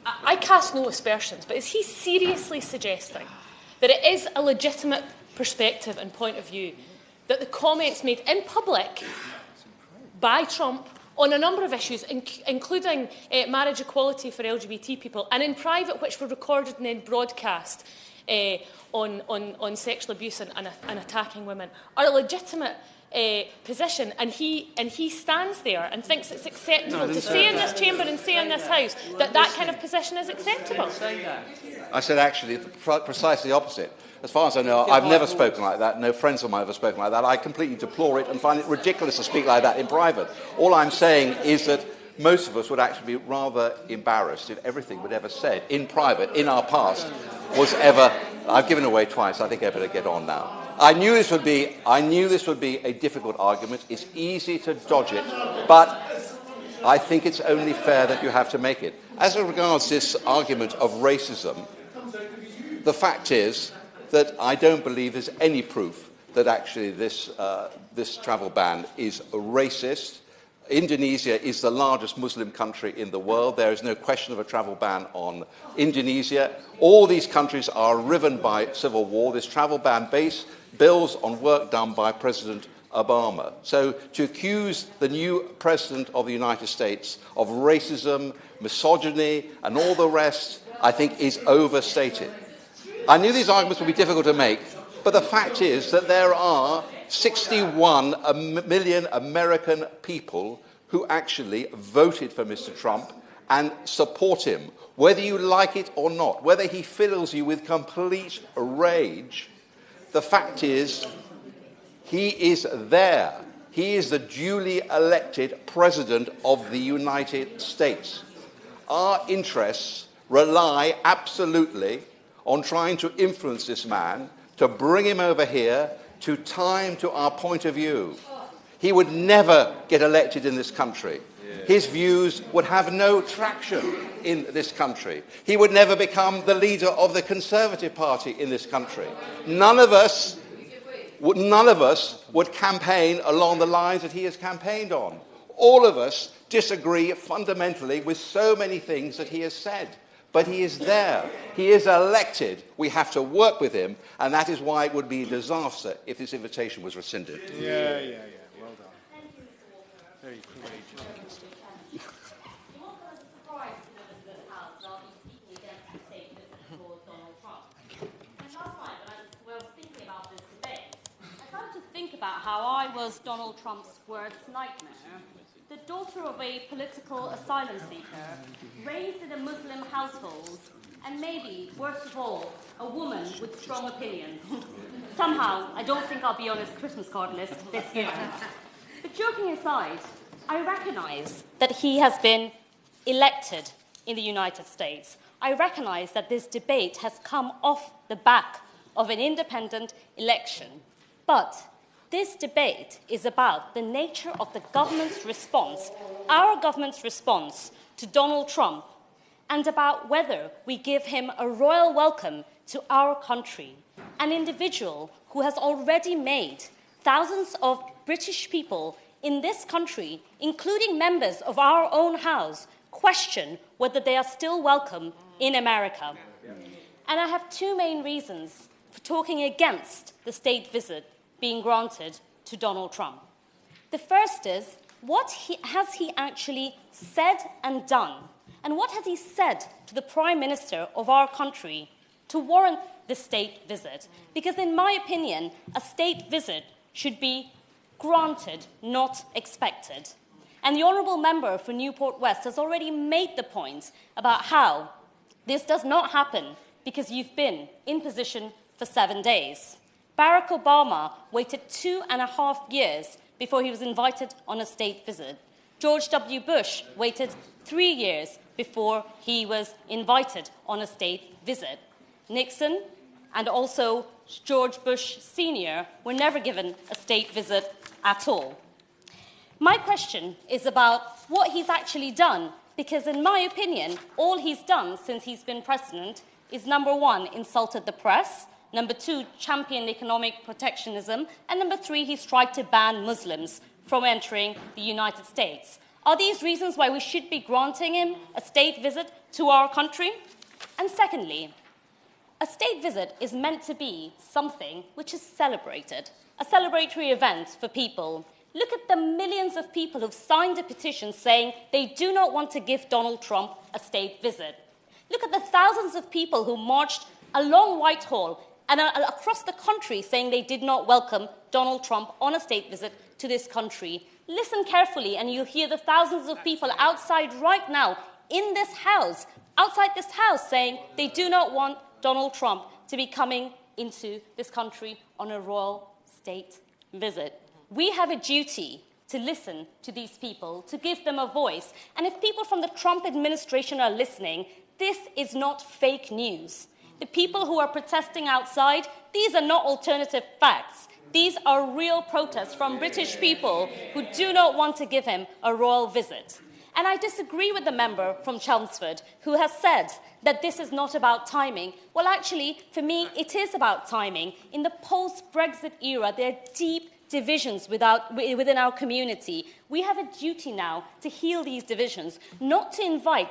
I cast no aspersions, but is he seriously suggesting that it is a legitimate perspective and point of view that the comments made in public by Trump on a number of issues, including marriage equality for LGBT people, and in private, which were recorded and then broadcast on sexual abuse and attacking women, are a legitimate position, and he stands there and thinks it's acceptable to say in this chamber and say in this House that kind of position is acceptable? I said actually precisely the opposite. As far as I know, I've never spoken like that. No friends of mine have ever spoken like that. I completely deplore it and find it ridiculous to speak like that in private. All I'm saying is that most of us would actually be rather embarrassed if everything we'd ever said in private, in our past, was ever... I've given away twice. I think I better get on now. I knew this would be a difficult argument. It's easy to dodge it, but I think it's only fair that you have to make it. As regards this argument of racism, the fact is that I don't believe there's any proof that actually this travel ban is racist. Indonesia is the largest Muslim country in the world. There is no question of a travel ban on Indonesia. All these countries are riven by civil war. This travel ban builds on work done by President Obama. So to accuse the new President of the United States of racism, misogyny, and all the rest, I think is overstated. I knew these arguments would be difficult to make, but the fact is that there are 61 million American people who actually voted for Mr. Trump and support him, whether you like it or not, whether he fills you with complete rage. The fact is, he is there. He is the duly elected President of the United States. Our interests rely absolutely on trying to influence this man, to bring him over here, to tie him to our point of view. He would never get elected in this country. His views would have no traction in this country. He would never become the leader of the Conservative Party in this country. None of us would campaign along the lines that he has campaigned on. All of us disagree fundamentally with so many things that he has said. But he is there. He is elected. We have to work with him, and that is why it would be a disaster if this invitation was rescinded. Yeah. Well done. Very courageous. Think about how I was Donald Trump's worst nightmare. The daughter of a political asylum seeker, raised in a Muslim household, and maybe, worst of all, a woman with strong opinions. Somehow, I don't think I'll be on his Christmas card list this year. But joking aside, I recognise that he has been elected in the United States. I recognise that this debate has come off the back of an independent election. But this debate is about the nature of the government's response, our government's response to Donald Trump, and about whether we give him a royal welcome to our country, an individual who has already made thousands of British people in this country, including members of our own house, question whether they are still welcome in America. And I have two main reasons for talking against the state visit being granted to Donald Trump. The first is, what has he actually said and done? And what has he said to the Prime Minister of our country to warrant this state visit? Because in my opinion, a state visit should be granted, not expected. And the Honourable Member for Newport West has already made the point about how this does not happen because you've been in position for 7 days. Barack Obama waited 2.5 years before he was invited on a state visit. George W. Bush waited 3 years before he was invited on a state visit. Nixon and also George Bush Sr. were never given a state visit at all. My question is about what he's actually done, because in my opinion, all he's done since he's been president is, number one, insulted the press, number two, championed economic protectionism, and number three, he's tried to ban Muslims from entering the United States. Are these reasons why we should be granting him a state visit to our country? And secondly, a state visit is meant to be something which is celebrated, a celebratory event for people. Look at the millions of people who've signed a petition saying they do not want to give Donald Trump a state visit. Look at the thousands of people who marched along Whitehall and across the country saying they did not welcome Donald Trump on a state visit to this country. Listen carefully and you'll hear the thousands of people outside right now in this house, outside this house, saying they do not want Donald Trump to be coming into this country on a royal state visit. We have a duty to listen to these people, to give them a voice. And if people from the Trump administration are listening, this is not fake news. The people who are protesting outside, these are not alternative facts. These are real protests from British people who do not want to give him a royal visit. And I disagree with the member from Chelmsford who has said that this is not about timing. Well, actually, for me, it is about timing. In the post-Brexit era, there are deep divisions within our community. We have a duty now to heal these divisions, not to invite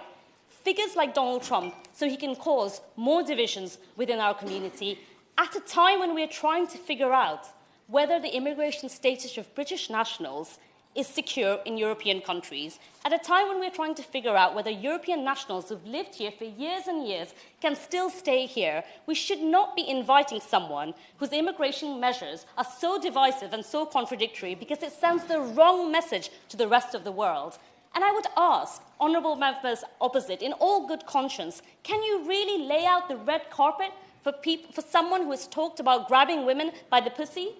figures like Donald Trump so he can cause more divisions within our community at a time when we are trying to figure out whether the immigration status of British nationals is secure in European countries, at a time when we're trying to figure out whether European nationals who've lived here for years and years can still stay here. We should not be inviting someone whose immigration measures are so divisive and so contradictory because it sends the wrong message to the rest of the world. And I would ask honourable members opposite, in all good conscience, can you really lay out the red carpet for someone who has talked about grabbing women by the pussy?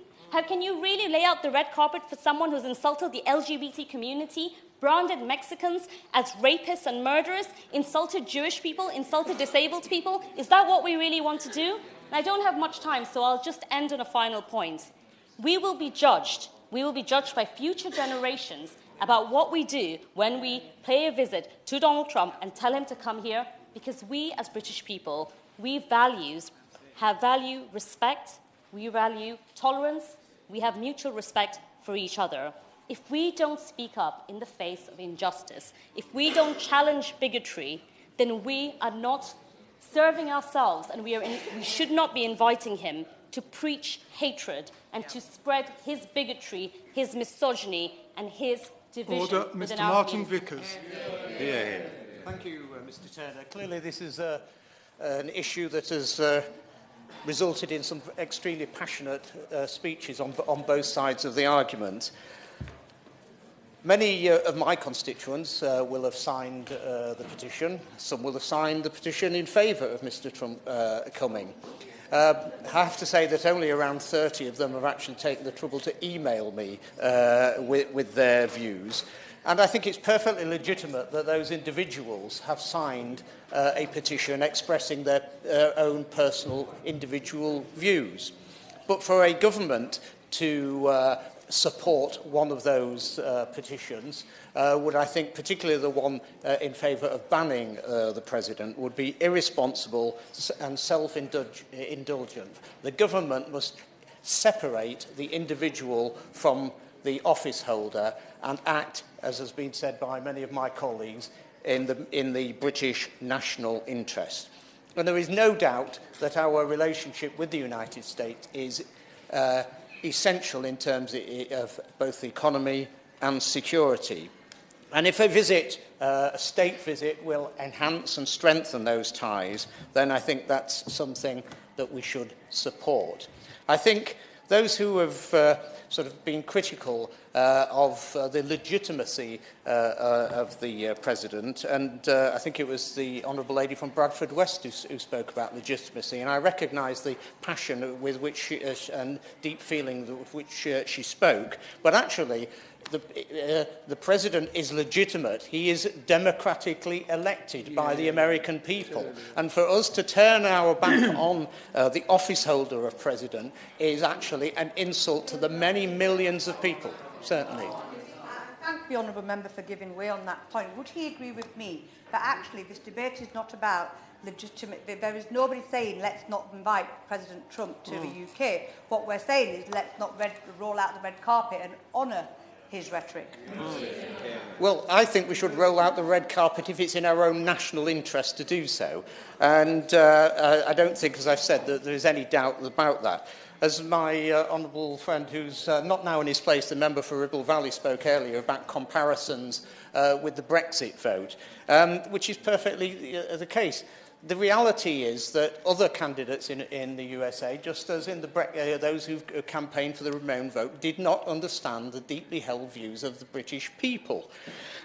Can you really lay out the red carpet for someone who's insulted the LGBT community, branded Mexicans as rapists and murderers, insulted Jewish people, insulted disabled people? Is that what we really want to do? And I don't have much time, so I'll just end on a final point. We will be judged. We will be judged by future generations about what we do when we pay a visit to Donald Trump and tell him to come here, because we as British people, we value respect, we value tolerance, we have mutual respect for each other. If we don't speak up in the face of injustice, if we don't challenge bigotry, then we are not serving ourselves, and we should not be inviting him to preach hatred and to spread his bigotry, his misogyny, and his division. Order, within Mr. our Martin community. Vickers. Thank you, Mr. Turner. Clearly, this is an issue that has resulted in some extremely passionate speeches on both sides of the argument. Many of my constituents will have signed the petition. Some will have signed the petition in favour of Mr. Trump coming. I have to say that only around 30 of them have actually taken the trouble to email me with their views. And I think it's perfectly legitimate that those individuals have signed a petition expressing their own personal individual views. But for a government to support one of those petitions would, I think, particularly the one in favour of banning the President, would be irresponsible and self-indulgent. The government must separate the individual from the office holder and act, as has been said by many of my colleagues, in the British national interest. And there is no doubt that our relationship with the United States is essential in terms of both the economy and security. And if a state visit will enhance and strengthen those ties, then I think that's something that we should support. I think those who have sort of been critical of the legitimacy of the President, and I think it was the Honourable Lady from Bradford West who spoke about legitimacy, and I recognise the passion with which and deep feeling with which she spoke, but actually the President is legitimate. He is democratically elected by the American people. And for us to turn our back on the office holder of President is actually an insult to the many millions of people, certainly. Thank the honourable member for giving way on that point. Would he agree with me that actually this debate is not about legitimate? There is nobody saying let's not invite President Trump to the UK. What we're saying is let's not roll out the red carpet and honour his rhetoric. Well, I think we should roll out the red carpet if it's in our own national interest to do so. And I don't think, as I've said, that there is any doubt about that. As my honourable friend, who's not now in his place, the member for Ribble Valley, spoke earlier about comparisons with the Brexit vote, which is perfectly the case. the reality is that other candidates in the USA, just as in those who campaigned for the Remain vote, did not understand the deeply held views of the British people.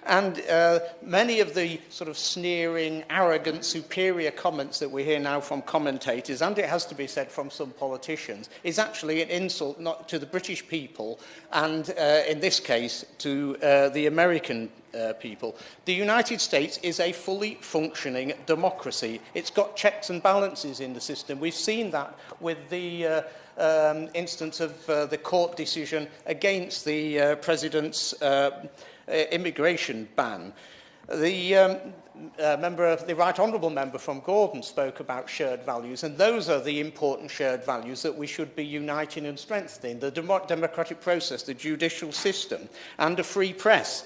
And many of the sort of sneering, arrogant, superior comments that we hear now from commentators, and it has to be said from some politicians, is actually an insult not to the British people and, in this case, to the American people. The United States is a fully functioning democracy. It's got checks and balances in the system. We've seen that with the instance of the court decision against the president's immigration ban. The Right Honourable Member from Gordon spoke about shared values, and those are the important shared values that we should be uniting and strengthening: the democratic process, the judicial system, and a free press.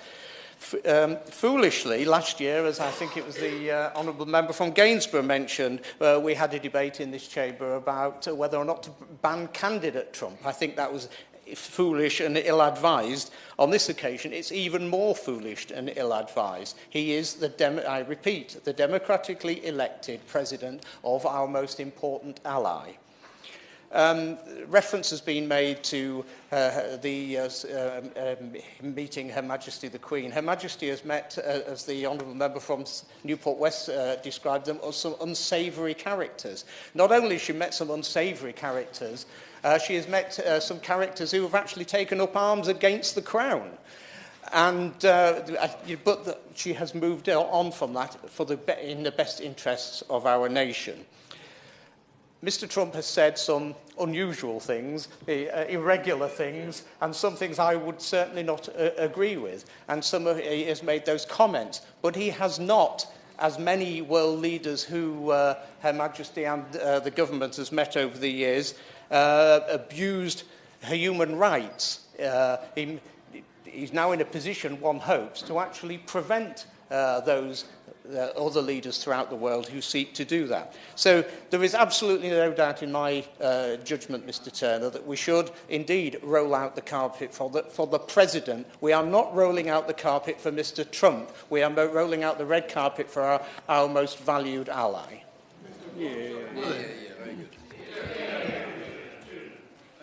Foolishly, last year, as I think it was the Honourable Member from Gainsborough mentioned, we had a debate in this chamber about whether or not to ban candidate Trump. I think that was foolish and ill-advised. On this occasion, it's even more foolish and ill-advised. He is, I repeat, the democratically elected president of our most important ally. Reference has been made to meeting Her Majesty the Queen. Her Majesty has met, as the Honourable Member from Newport West described them, as some unsavoury characters. Not only has she met some unsavoury characters, she has met some characters who have actually taken up arms against the Crown. But she has moved on from that in the best interests of our nation. Mr. Trump has said some unusual things, irregular things, and some things I would certainly not agree with. And he has made those comments. But he has not, as many world leaders who Her Majesty and the government has met over the years, abused human rights. He's now in a position, one hopes, to actually prevent those other leaders throughout the world who seek to do that. So there is absolutely no doubt in my judgment, Mr. Turner, that we should indeed roll out the carpet for the President. We are not rolling out the carpet for Mr. Trump. We are rolling out the red carpet for our most valued ally. Very good.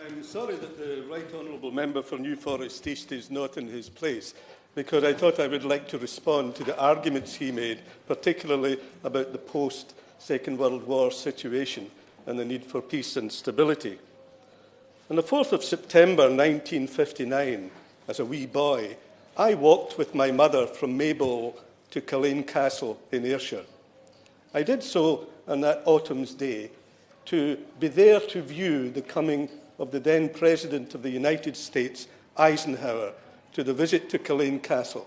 I'm sorry that the Right Honourable Member for New Forest East is not in his place, because I thought I would like to respond to the arguments he made, particularly about the post-Second World War situation and the need for peace and stability. On the 4th of September 1959, as a wee boy, I walked with my mother from Maybole to Culzean Castle in Ayrshire. I did so on that autumn's day to be there to view the coming of the then President of the United States, Eisenhower, to the visit to Culzean Castle.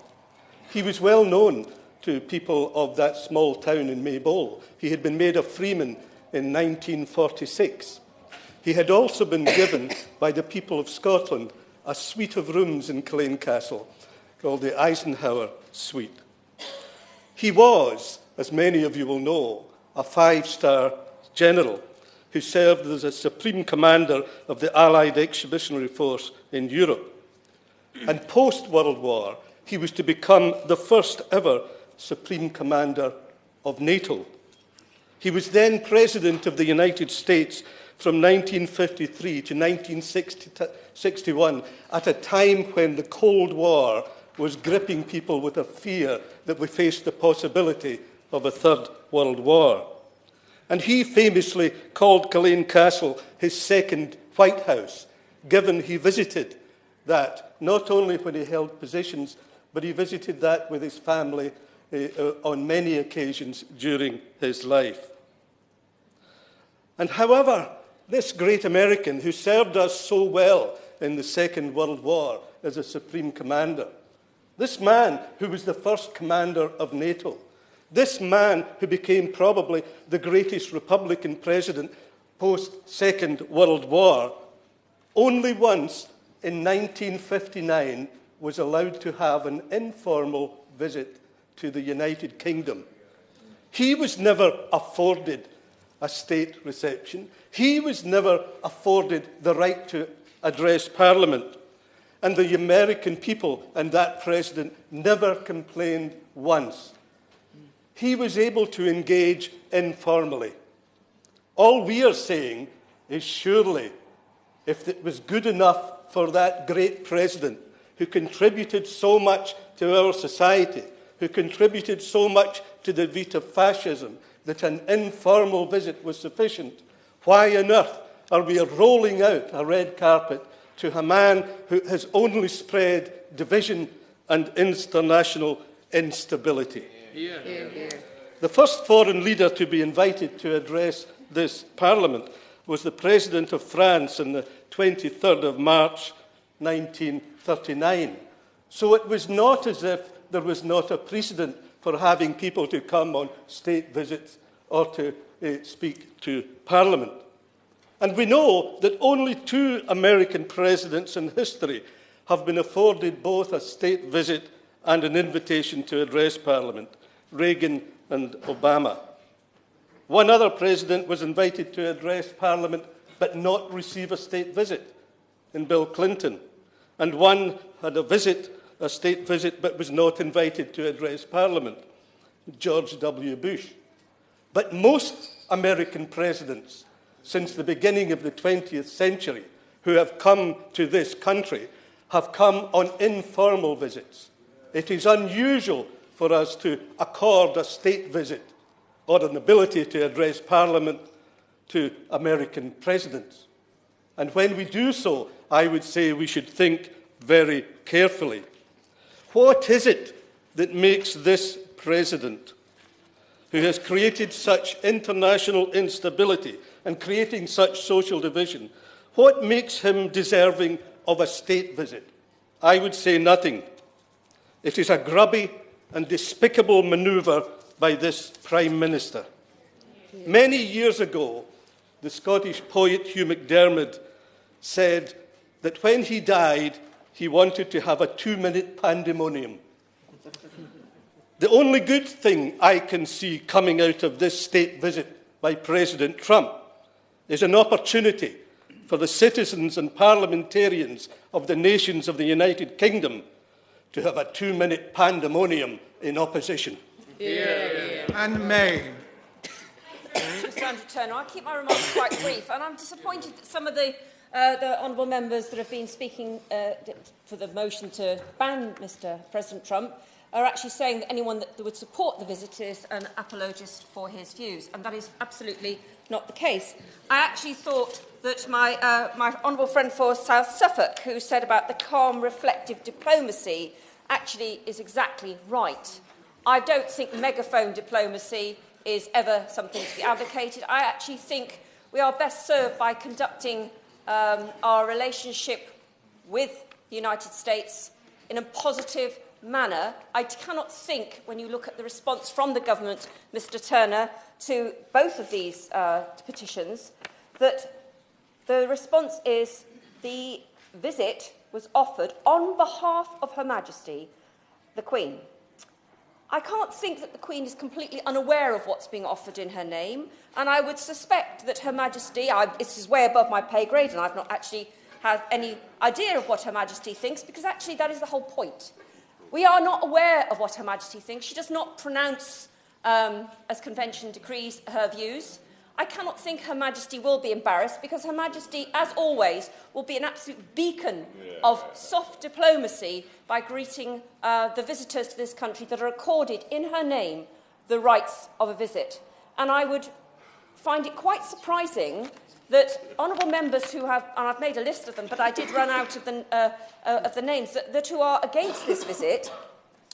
He was well known to people of that small town in Maybole. He had been made a freeman in 1946. He had also been given by the people of Scotland a suite of rooms in Culzean Castle called the Eisenhower Suite. He was, as many of you will know, a five-star general who served as a supreme commander of the Allied Expeditionary Force in Europe. And post-World War, he was to become the first ever Supreme Commander of NATO. He was then President of the United States from 1953 to 1961, at a time when the Cold War was gripping people with a fear that we faced the possibility of a Third World War. And he famously called Culzean Castle his second White House, given he visited that not only when he held positions, but he visited that with his family on many occasions during his life. And however, this great American who served us so well in the Second World War as a Supreme Commander, this man who was the first commander of NATO, this man who became probably the greatest Republican president post-Second World War, only once in 1959 was allowed to have an informal visit to the United Kingdom. He was never afforded a state reception. He was never afforded the right to address Parliament. And the American people and that president never complained once. he was able to engage informally. All we are saying is surely, if it was good enough for that great president who contributed so much to our society, who contributed so much to the defeat of fascism, that an informal visit was sufficient, why on earth are we rolling out a red carpet to a man who has only spread division and international instability? The first foreign leader to be invited to address this Parliament was the President of France on the 23rd of March 1939. So it was not as if there was not a precedent for having people to come on state visits or to speak to Parliament. And we know that only 2 American presidents in history have been afforded both a state visit and an invitation to address Parliament, Reagan and Obama. One other president was invited to address Parliament but not receive a state visit, in Bill Clinton. And one had a state visit, but was not invited to address Parliament, George W. Bush. But most American presidents, since the beginning of the 20th century, who have come to this country, have come on informal visits. It is unusual for us to accord a state visit or an ability to address Parliament to American presidents. And when we do so, I would say we should think very carefully. What is it that makes this president, who has created such international instability and creating such social division, what makes him deserving of a state visit? I would say nothing. It is a grubby and despicable manoeuvre by this Prime Minister. Many years ago, the Scottish poet Hugh MacDiarmid said that when he died, he wanted to have a 2-minute pandemonium. The only good thing I can see coming out of this state visit by President Trump is an opportunity for the citizens and parliamentarians of the nations of the United Kingdom to have a 2-minute pandemonium in opposition. And May. Mr. Andrew Turner, I'll keep my remarks quite brief, and I'm disappointed that some of the honourable members that have been speaking for the motion to ban Mr. President Trump are actually saying that anyone that would support the visit is an apologist for his views, and that is absolutely not the case. I actually thought that my honourable friend for South Suffolk, who said about the calm, reflective diplomacy, actually is exactly right. I don't think megaphone diplomacy is ever something to be advocated. I actually think we are best served by conducting our relationship with the United States in a positive manner. I cannot think, when you look at the response from the government, Mr. Turner, to both of these petitions, that the response is the visit was offered on behalf of Her Majesty, the Queen. I can't think that the Queen is completely unaware of what's being offered in her name, and I would suspect that Her Majesty, this is way above my pay grade, and I've not actually had any idea of what Her Majesty thinks, because actually that is the whole point. We are not aware of what Her Majesty thinks. She does not pronounce, as convention decrees, her views. I cannot think Her Majesty will be embarrassed, because Her Majesty, as always, will be an absolute beacon of soft diplomacy by greeting the visitors to this country that are accorded in her name the rights of a visit. And I would find it quite surprising that honourable members who have, and I've made a list of them, but I did run out of the names, that who are against this visit,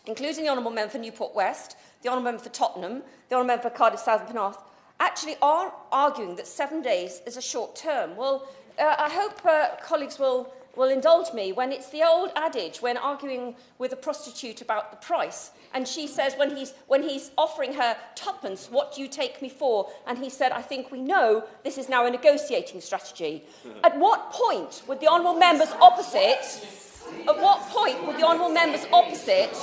including the honourable member for Newport West, the honourable member for Tottenham, the honourable member for Cardiff South and Penarth, actually are arguing that 7 days is a short term. Well, I hope colleagues will indulge me when it's the old adage when arguing with a prostitute about the price, and she says when he's offering her twopence, what do you take me for? And he said, I think we know this is now a negotiating strategy. At what point would the honourable members opposite... At what point would the honourable members opposite...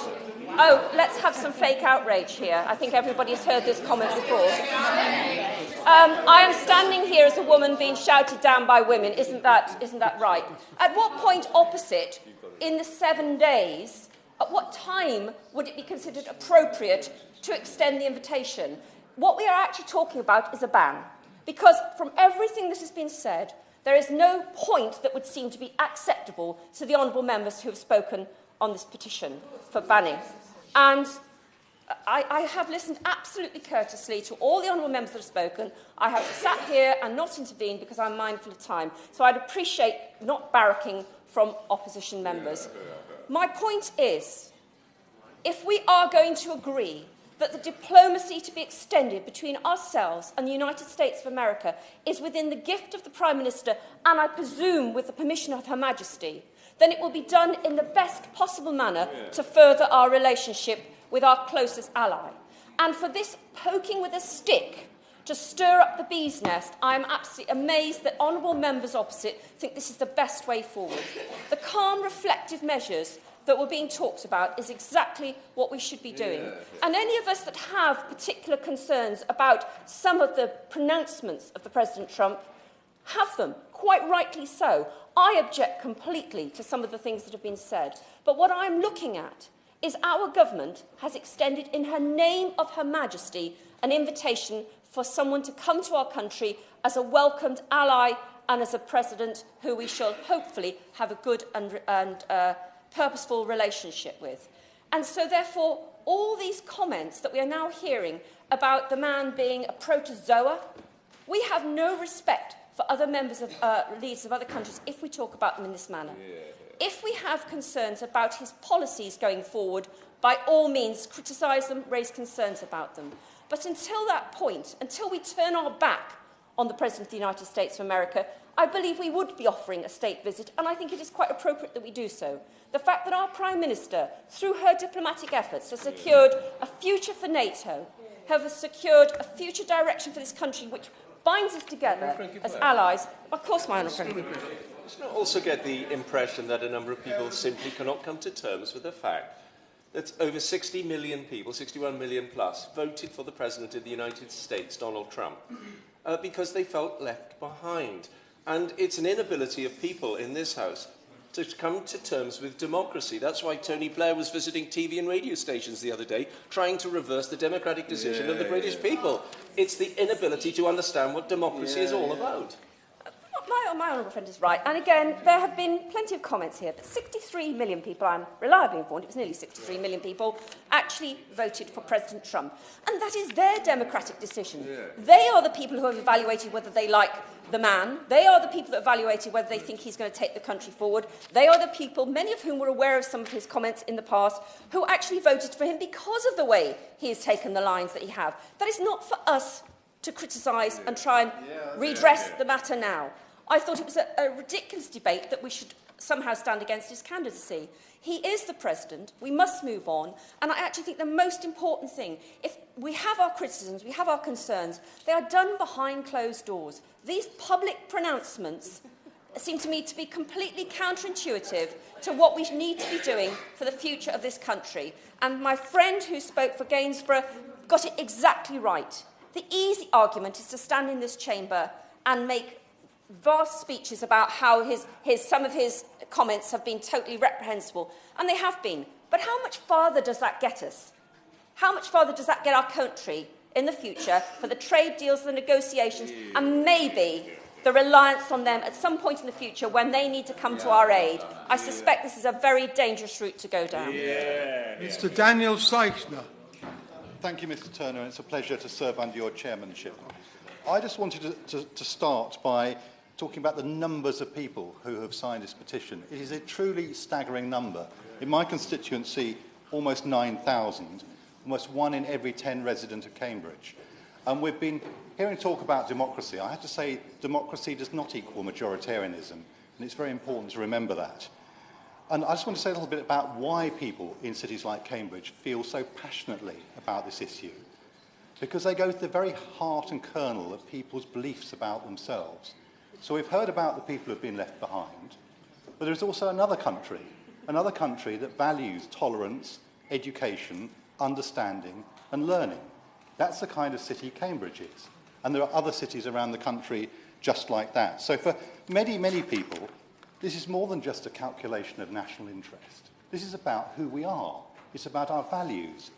Oh, let's have some fake outrage here. I think everybody's heard this comment before. I am standing here as a woman being shouted down by women. Isn't that right? At what point opposite, in the 7 days, at what time would it be considered appropriate to extend the invitation. What we are actually talking about is a ban, because from everything that has been said, there is no point that would seem to be acceptable to the honourable members who have spoken on this petition for banning. And I have listened absolutely courteously to all the honourable members that have spoken. I have sat here and not intervened because I'm mindful of time. So I'd appreciate not barracking from opposition members. My point is, if we are going to agree that the diplomacy to be extended between ourselves and the United States of America is within the gift of the Prime Minister, and I presume with the permission of Her Majesty, then it will be done in the best possible manner to further our relationship with our closest ally. And for this poking with a stick to stir up the bee's nest, I am absolutely amazed that honourable members opposite think this is the best way forward. The calm, reflective measures that were being talked about is exactly what we should be doing. And any of us that have particular concerns about some of the pronouncements of the President Trump have them, quite rightly so. I object completely to some of the things that have been said. But what I'm looking at is our government has extended in her name of Her Majesty an invitation for someone to come to our country as a welcomed ally and as a president who we shall hopefully have a good and purposeful relationship with. And so, therefore, all these comments that we are now hearing about the man being a protozoa, we have no respect for other members of leaders of other countries if we talk about them in this manner. If we have concerns about his policies going forward, by all means, criticise them, raise concerns about them. But until that point, until we turn our back on the President of the United States of America, I believe we would be offering a state visit, and I think it is quite appropriate that we do so. The fact that our Prime Minister, through her diplomatic efforts, has secured a future for NATO, has secured a future direction for this country which binds us together as allies. Of course, my honourable friend. Doesn't it also get the impression that a number of people simply cannot come to terms with the fact that over 60 million people, 61 million plus, voted for the President of the United States, Donald Trump, because they felt left behind? And it's an inability of people in this House to come to terms with democracy. That's why Tony Blair was visiting TV and radio stations the other day, trying to reverse the democratic decision of the British people. It's the inability to understand what democracy is all about. My honourable friend is right. And again, there have been plenty of comments here, but 63 million people, I'm reliably informed, it was nearly 63 million people, actually voted for President Trump. And that is their democratic decision. They are the people who have evaluated whether they like the man. They are the people that evaluated whether they think he's going to take the country forward. They are the people, many of whom were aware of some of his comments in the past, who actually voted for him because of the way he has taken the lines that he has. That is not for us to criticise and try and redress the matter now. I thought it was a ridiculous debate that we should somehow stand against his candidacy. He is the president. We must move on. And I actually think the most important thing, if we have our criticisms, we have our concerns, they are done behind closed doors. These public pronouncements seem to me to be completely counterintuitive to what we need to be doing for the future of this country. And my friend who spoke for Gainsborough got it exactly right. The easy argument is to stand in this chamber and make vast speeches about how some of his comments have been totally reprehensible, and they have been. But how much farther does that get us? How much farther does that get our country in the future for the trade deals, the negotiations, and maybe the reliance on them at some point in the future when they need to come to our aid? I suspect this is a very dangerous route to go down. Mr. Daniel Seichner. Thank you, Mr. Turner. It's a pleasure to serve under your chairmanship. I just wanted to start by talking about the numbers of people who have signed this petition. It is a truly staggering number. In my constituency, almost 9,000, almost 1 in every 10 residents of Cambridge. And we've been hearing talk about democracy. I have to say, democracy does not equal majoritarianism, and it's very important to remember that. And I just want to say a little bit about why people in cities like Cambridge feel so passionately about this issue. Because they go to the very heart and kernel of people's beliefs about themselves. So we've heard about the people who have been left behind, but there's also another country that values tolerance, education, understanding and learning. That's the kind of city Cambridge is. And there are other cities around the country just like that. So for many, many people, this is more than just a calculation of national interest. This is about who we are. It's about our values.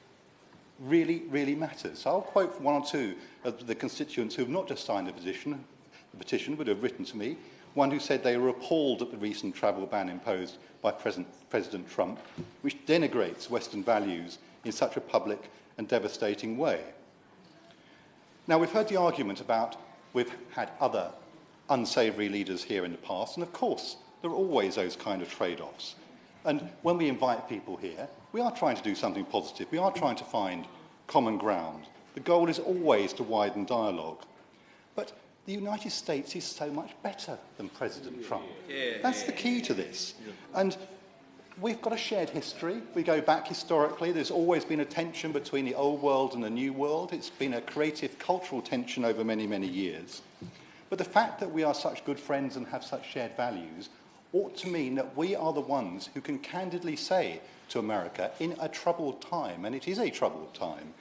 really, really matters. So I'll quote one or two of the constituents who have not just signed the petition, but have written to me. One who said they were appalled at the recent travel ban imposed by President Trump, which denigrates Western values in such a public and devastating way. Now, we've heard the argument about we've had other unsavoury leaders here in the past, and of course, there are always those kind of trade-offs. And when we invite people here, we are trying to do something positive. We are trying to find common ground. The goal is always to widen dialogue. But the United States is so much better than President Trump. That's the key to this. And we've got a shared history. We go back historically. There's always been a tension between the old world and the new world. It's been a creative cultural tension over many, many years. But the fact that we are such good friends and have such shared values ought to mean that we are the ones who can candidly say to America in a troubled time, and it is a troubled time,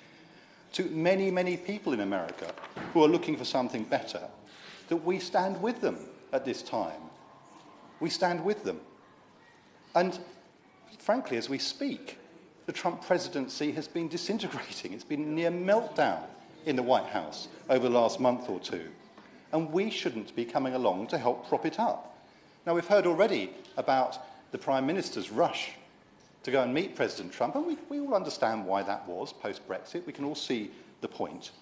to many, many people in America who are looking for something better, that we stand with them at this time. We stand with them. And frankly, as we speak, the Trump presidency has been disintegrating. It's been near meltdown in the White House over the last month or two. And we shouldn't be coming along to help prop it up. Now, we've heard already about the Prime Minister's rush to go and meet President Trump, and we all understand why that was post-Brexit. We can all see the point.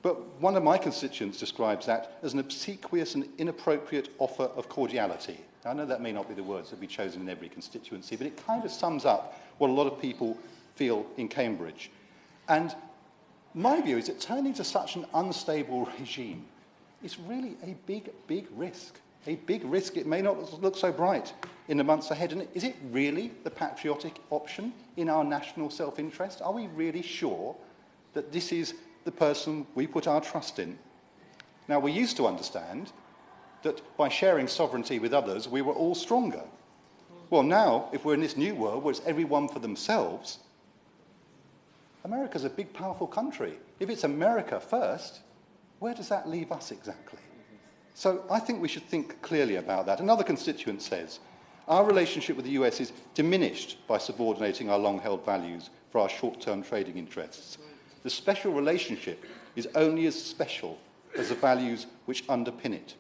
But one of my constituents describes that as an obsequious and inappropriate offer of cordiality. Now, I know that may not be the words that be chosen in every constituency, but it kind of sums up what a lot of people feel in Cambridge. And my view is that turning to such an unstable regime is really a big, big risk. A big risk. It may not look so bright in the months ahead. And is it really the patriotic option in our national self-interest? Are we really sure that this is the person we put our trust in? Now, we used to understand that by sharing sovereignty with others, we were all stronger. Well, now, if we're in this new world where it's everyone for themselves, America's a big, powerful country. If it's America first, where does that leave us exactly? So I think we should think clearly about that. Another constituent says, our relationship with the US is diminished by subordinating our long-held values for our short-term trading interests. The special relationship is only as special as the values which underpin it.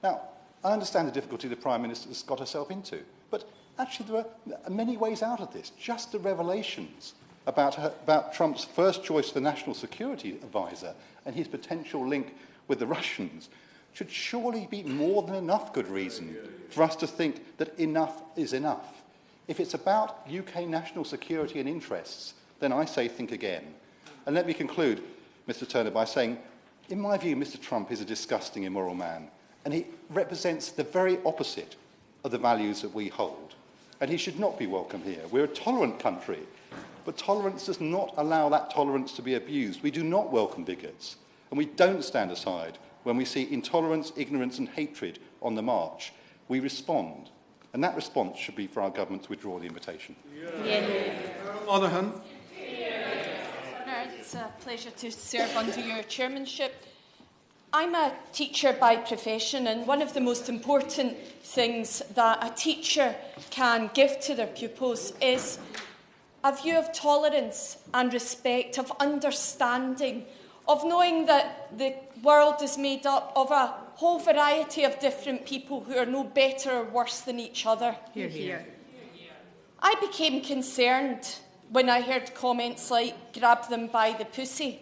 Now, I understand the difficulty the Prime Minister has got herself into, but actually there are many ways out of this. Just the revelations about Trump's first choice for National Security Advisor and his potential link with the Russians should surely be more than enough good reason for us to think that enough is enough. If it's about UK national security and interests, then I say think again. And let me conclude, Mr. Turner, by saying, in my view, Mr. Trump is a disgusting, immoral man, and he represents the very opposite of the values that we hold. And he should not be welcome here. We're a tolerant country, but tolerance does not allow that tolerance to be abused. We do not welcome bigots, and we don't stand aside when we see intolerance, ignorance and hatred on the march. We respond, and that response should be for our government to withdraw the invitation. Monaghan. It's a pleasure to serve under your chairmanship. I'm a teacher by profession, and one of the most important things that a teacher can give to their pupils is a view of tolerance and respect, of understanding, of knowing that the world is made up of a whole variety of different people who are no better or worse than each other. Hear, hear. I became concerned when I heard comments like, grab them by the pussy.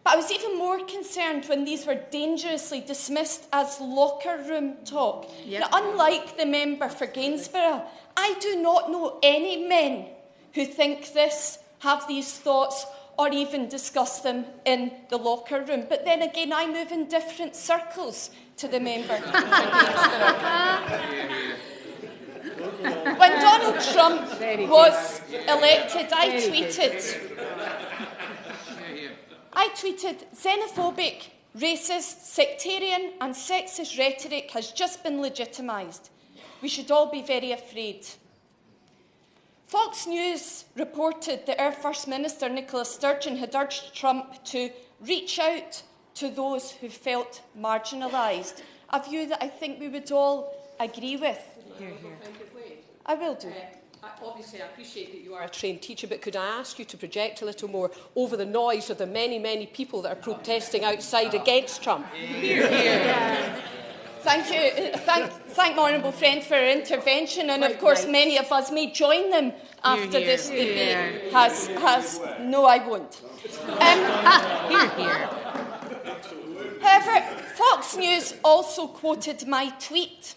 But I was even more concerned when these were dangerously dismissed as locker room talk. Yep. Now, unlike the member for Gainsborough, I do not know any men who think this, have these thoughts, or even discuss them in the locker room. But then again, I move in different circles to the member for Gainsborough. When Donald Trump was elected, I tweeted, xenophobic, racist, sectarian and sexist rhetoric has just been legitimised. We should all be very afraid. Fox News reported that our First Minister, Nicola Sturgeon, had urged Trump to reach out to those who felt marginalised, a view that I think we would all agree with. Hear, hear. I will do. Obviously, I appreciate that you are a trained teacher, but could I ask you to project a little more over the noise of the many, many people that are protesting outside against Trump? Hear, hear. Thank you. Thank my honourable friend for her intervention, and of course many of us may join them after this debate has. No, I won't. However, Fox News also quoted my tweet,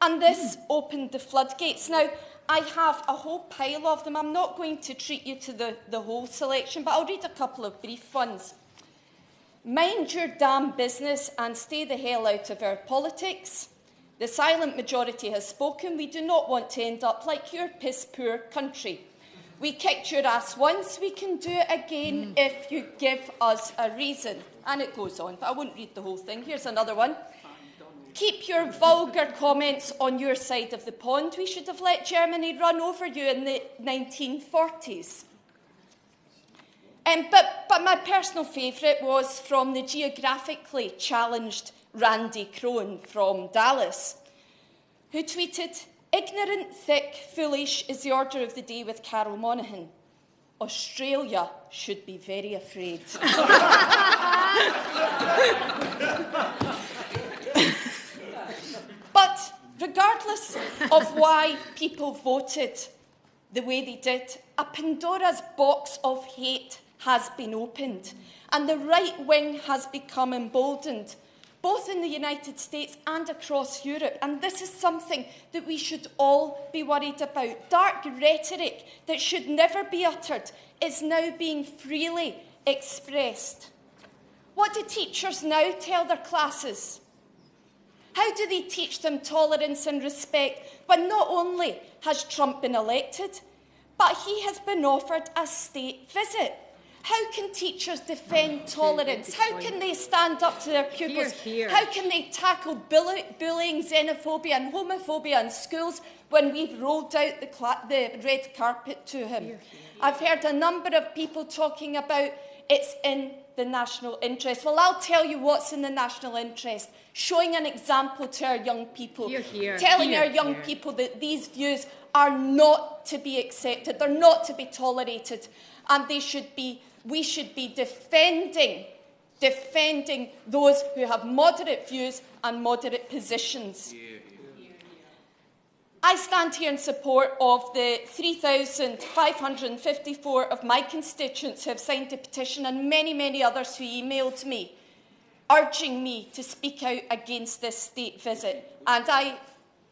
and this opened the floodgates. Now, I have a whole pile of them. I'm not going to treat you to the whole selection, but I'll read a couple of brief ones. Mind your damn business and stay the hell out of our politics. The silent majority has spoken. We do not want to end up like your piss-poor country. We kicked your ass once, we can do it again if you give us a reason. And it goes on, but I won't read the whole thing. Here's another one. Keep your vulgar comments on your side of the pond. We should have let Germany run over you in the 1940s. But my personal favourite was from the geographically challenged Randy Crone from Dallas, who tweeted, "Ignorant, thick, foolish is the order of the day with Carol Monaghan. Australia should be very afraid." But regardless of why people voted the way they did, a Pandora's box of hate has been opened, and the right wing has become emboldened, both in the United States and across Europe. And this is something that we should all be worried about. Dark rhetoric that should never be uttered is now being freely expressed. What do teachers now tell their classes? How do they teach them tolerance and respect when not only has Trump been elected, but he has been offered a state visit? How can teachers defend tolerance? How can they stand up to their pupils? How can they tackle bullying, xenophobia and homophobia in schools when we've rolled out the red carpet to him? I've heard a number of people talking about it's in the national interest. Well, I'll tell you what's in the national interest. Showing an example to our young people. Telling our young people that these views are not to be accepted. They're not to be tolerated. And we should be defending those who have moderate views and moderate positions. I stand here in support of the 3,554 of my constituents who have signed the petition, and many, many others who emailed me, urging me to speak out against this state visit. And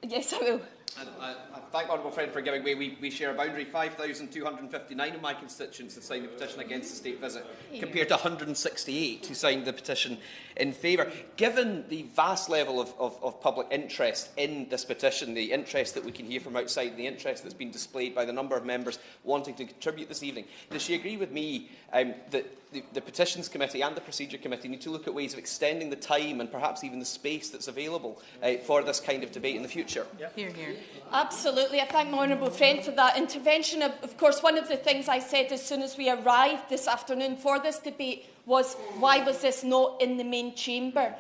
yes, I will. And I thank honourable friend for giving way. We share a boundary. 5,259 of my constituents have signed the petition against the state visit, compared to 168 who signed the petition in favour. Given the vast level of public interest in this petition, the interest that we can hear from outside, and the interest that's been displayed by the number of members wanting to contribute this evening, does she agree with me that the Petitions Committee and the Procedure Committee need to look at ways of extending the time and perhaps even the space that's available for this kind of debate in the future? Hear, hear. Absolutely. I thank my honourable friend for that intervention. Of course, one of the things I said as soon as we arrived this afternoon for this debate was, why was this not in the main chamber?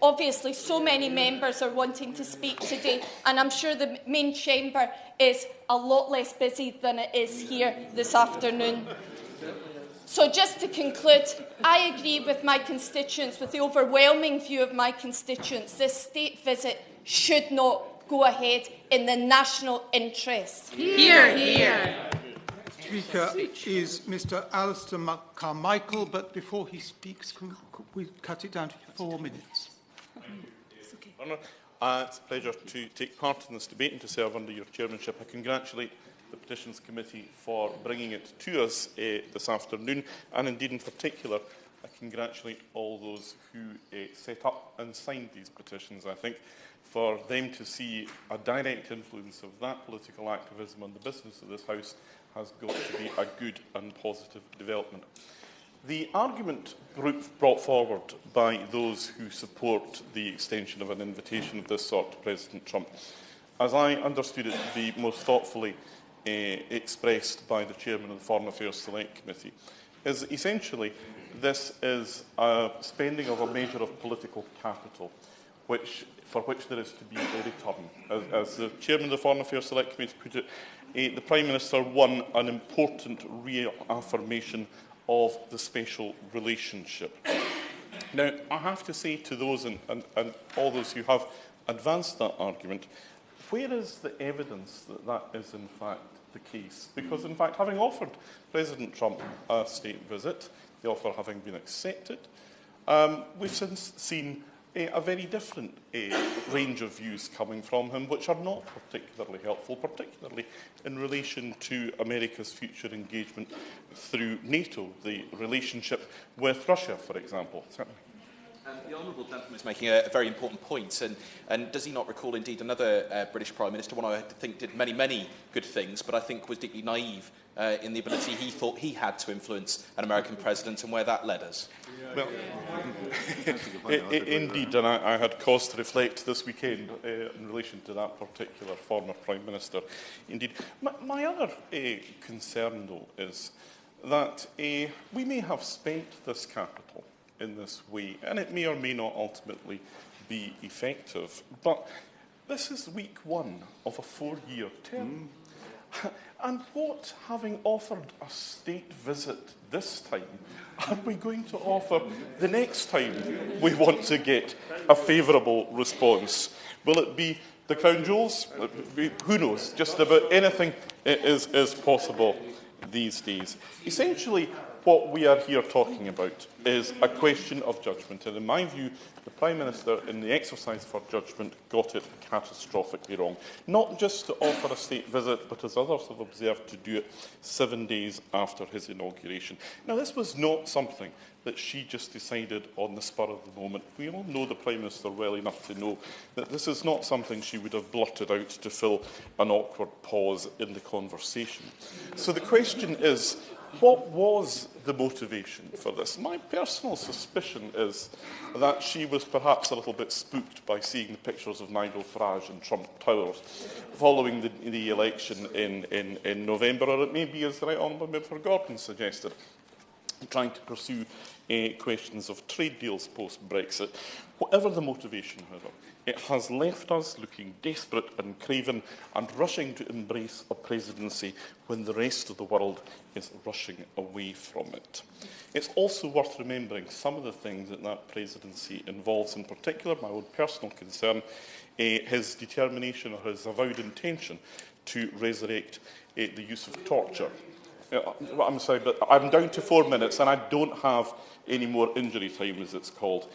Obviously, so many members are wanting to speak today, and I'm sure the main chamber is a lot less busy than it is here this afternoon. So just to conclude, I agree with my constituents, with the overwhelming view of my constituents. This state visit should not go ahead in the national interest. Hear, hear. Speaker is Mr. Alistair Carmichael, but before he speaks, could we cut it down to 4 minutes? Honour, it's a pleasure to take part in this debate and to serve under your chairmanship. I congratulate the Petitions Committee for bringing it to us this afternoon, and indeed in particular I congratulate all those who set up and signed these petitions. I think for them to see a direct influence of that political activism on the business of this House has got to be a good and positive development. The argument brought forward by those who support the extension of an invitation of this sort to President Trump, as I understood it to be most thoughtfully expressed by the Chairman of the Foreign Affairs Select Committee, is essentially this is a spending of a measure of political capital, for which there is to be a return. As the Chairman of the Foreign Affairs Select Committee put it, the Prime Minister won an important reaffirmation of the special relationship. Now, I have to say to those and all those who have advanced that argument, where is the evidence that that is in fact the case? Because, in fact, having offered President Trump a state visit, the offer having been accepted, we've since seen a very different range of views coming from him, which are not particularly helpful, particularly in relation to America's future engagement through NATO, the relationship with Russia, for example. Certainly. The honourable gentleman is making a very important point, and does he not recall indeed another British Prime Minister, one I think did many good things, but I think was deeply naive in the ability he thought he had to influence an American president, and where that led us? Well, indeed, and I had cause to reflect this weekend in relation to that particular former Prime Minister. Indeed. My other concern, though, is that we may have spent this capital in this way, and it may or may not ultimately be effective, but this is week one of a 4-year term. And what, having offered a state visit this time, are we going to offer the next time we want to get a favourable response? Will it be the crown jewels? Who knows? Just about anything is possible these days. Essentially, what we are here talking about is a question of judgment, and in my view, the Prime Minister, in the exercise for judgment, got it catastrophically wrong. Not just to offer a state visit, but as others have observed, to do it 7 days after his inauguration. Now, this was not something that she just decided on the spur of the moment. We all know the Prime Minister well enough to know that this is not something she would have blurted out to fill an awkward pause in the conversation. So the question is, what was the motivation for this? My personal suspicion is that she was perhaps a little bit spooked by seeing the pictures of Nigel Farage in Trump Towers following the election in November, or it may be, as the Right Honourable Member Gordon suggested, trying to pursue questions of trade deals post-Brexit. Whatever the motivation, however, it has left us looking desperate and craven and rushing to embrace a presidency when the rest of the world is rushing away from it. It's also worth remembering some of the things that that presidency involves, in particular, my own personal concern, his determination or his avowed intention to resurrect the use of torture. I'm sorry, but I'm down to 4 minutes and I don't have any more injury time, as it's called.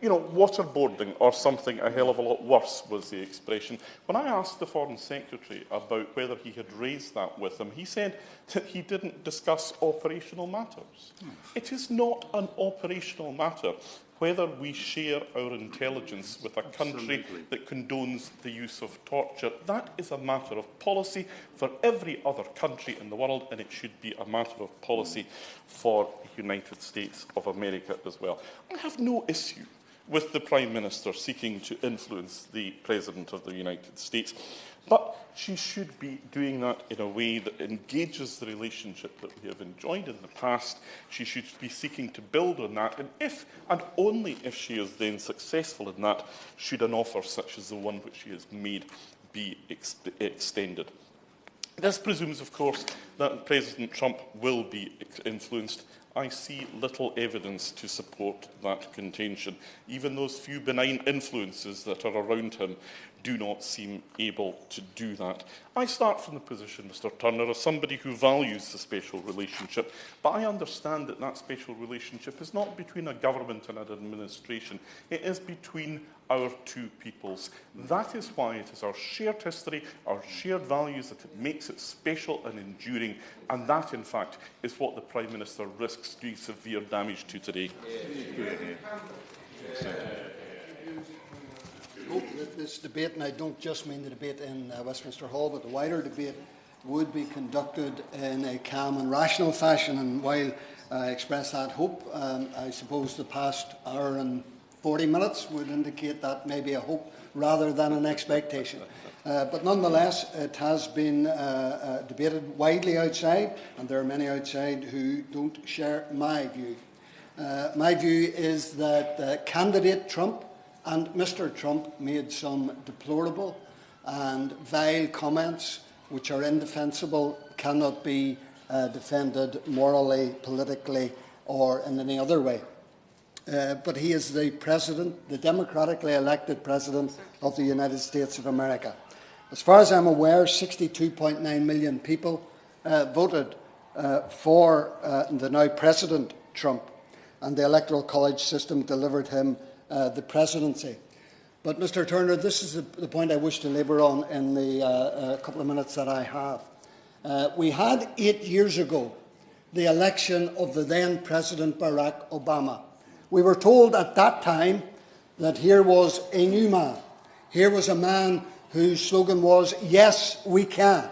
You know, waterboarding or something a hell of a lot worse was the expression. When I asked the Foreign Secretary about whether he had raised that with him, he said that he didn't discuss operational matters. It is not an operational matter whether we share our intelligence with a country that condones the use of torture. That is a matter of policy for every other country in the world, and it should be a matter of policy for the United States of America as well. I have no issue with the Prime Minister seeking to influence the President of the United States, but she should be doing that in a way that engages the relationship that we have enjoyed in the past. She should be seeking to build on that, and if and only if she is then successful in that, should an offer such as the one which she has made be extended. This presumes, of course, that President Trump will be influenced. I see little evidence to support that contention. Even those few benign influences that are around him do not seem able to do that. I start from the position, Mr Turner, as somebody who values the special relationship, but I understand that that special relationship is not between a government and an administration. It is between our two peoples. That is why it is our shared history, our shared values, that it makes it special and enduring, and that, in fact, is what the Prime Minister risks doing severe damage to today. This debate, and I don't just mean the debate in Westminster Hall, but the wider debate, would be conducted in a calm and rational fashion. And while I express that hope, I suppose the past hour and 40 minutes would indicate that maybe a hope rather than an expectation. But nonetheless, it has been debated widely outside, and there are many outside who don't share my view. My view is that candidate Trump and Mr. Trump made some deplorable and vile comments which are indefensible, cannot be defended morally, politically, or in any other way. But he is the President, the democratically elected President of the United States of America. As far as I'm aware, 62.9 million people voted for the now President Trump, and the Electoral College system delivered him the presidency. But, Mr. Turner, this is the point I wish to labour on in the couple of minutes that I have. We had 8 years ago the election of the then President Barack Obama. We were told at that time that here was a new man. Here was a man whose slogan was, "Yes, we can,"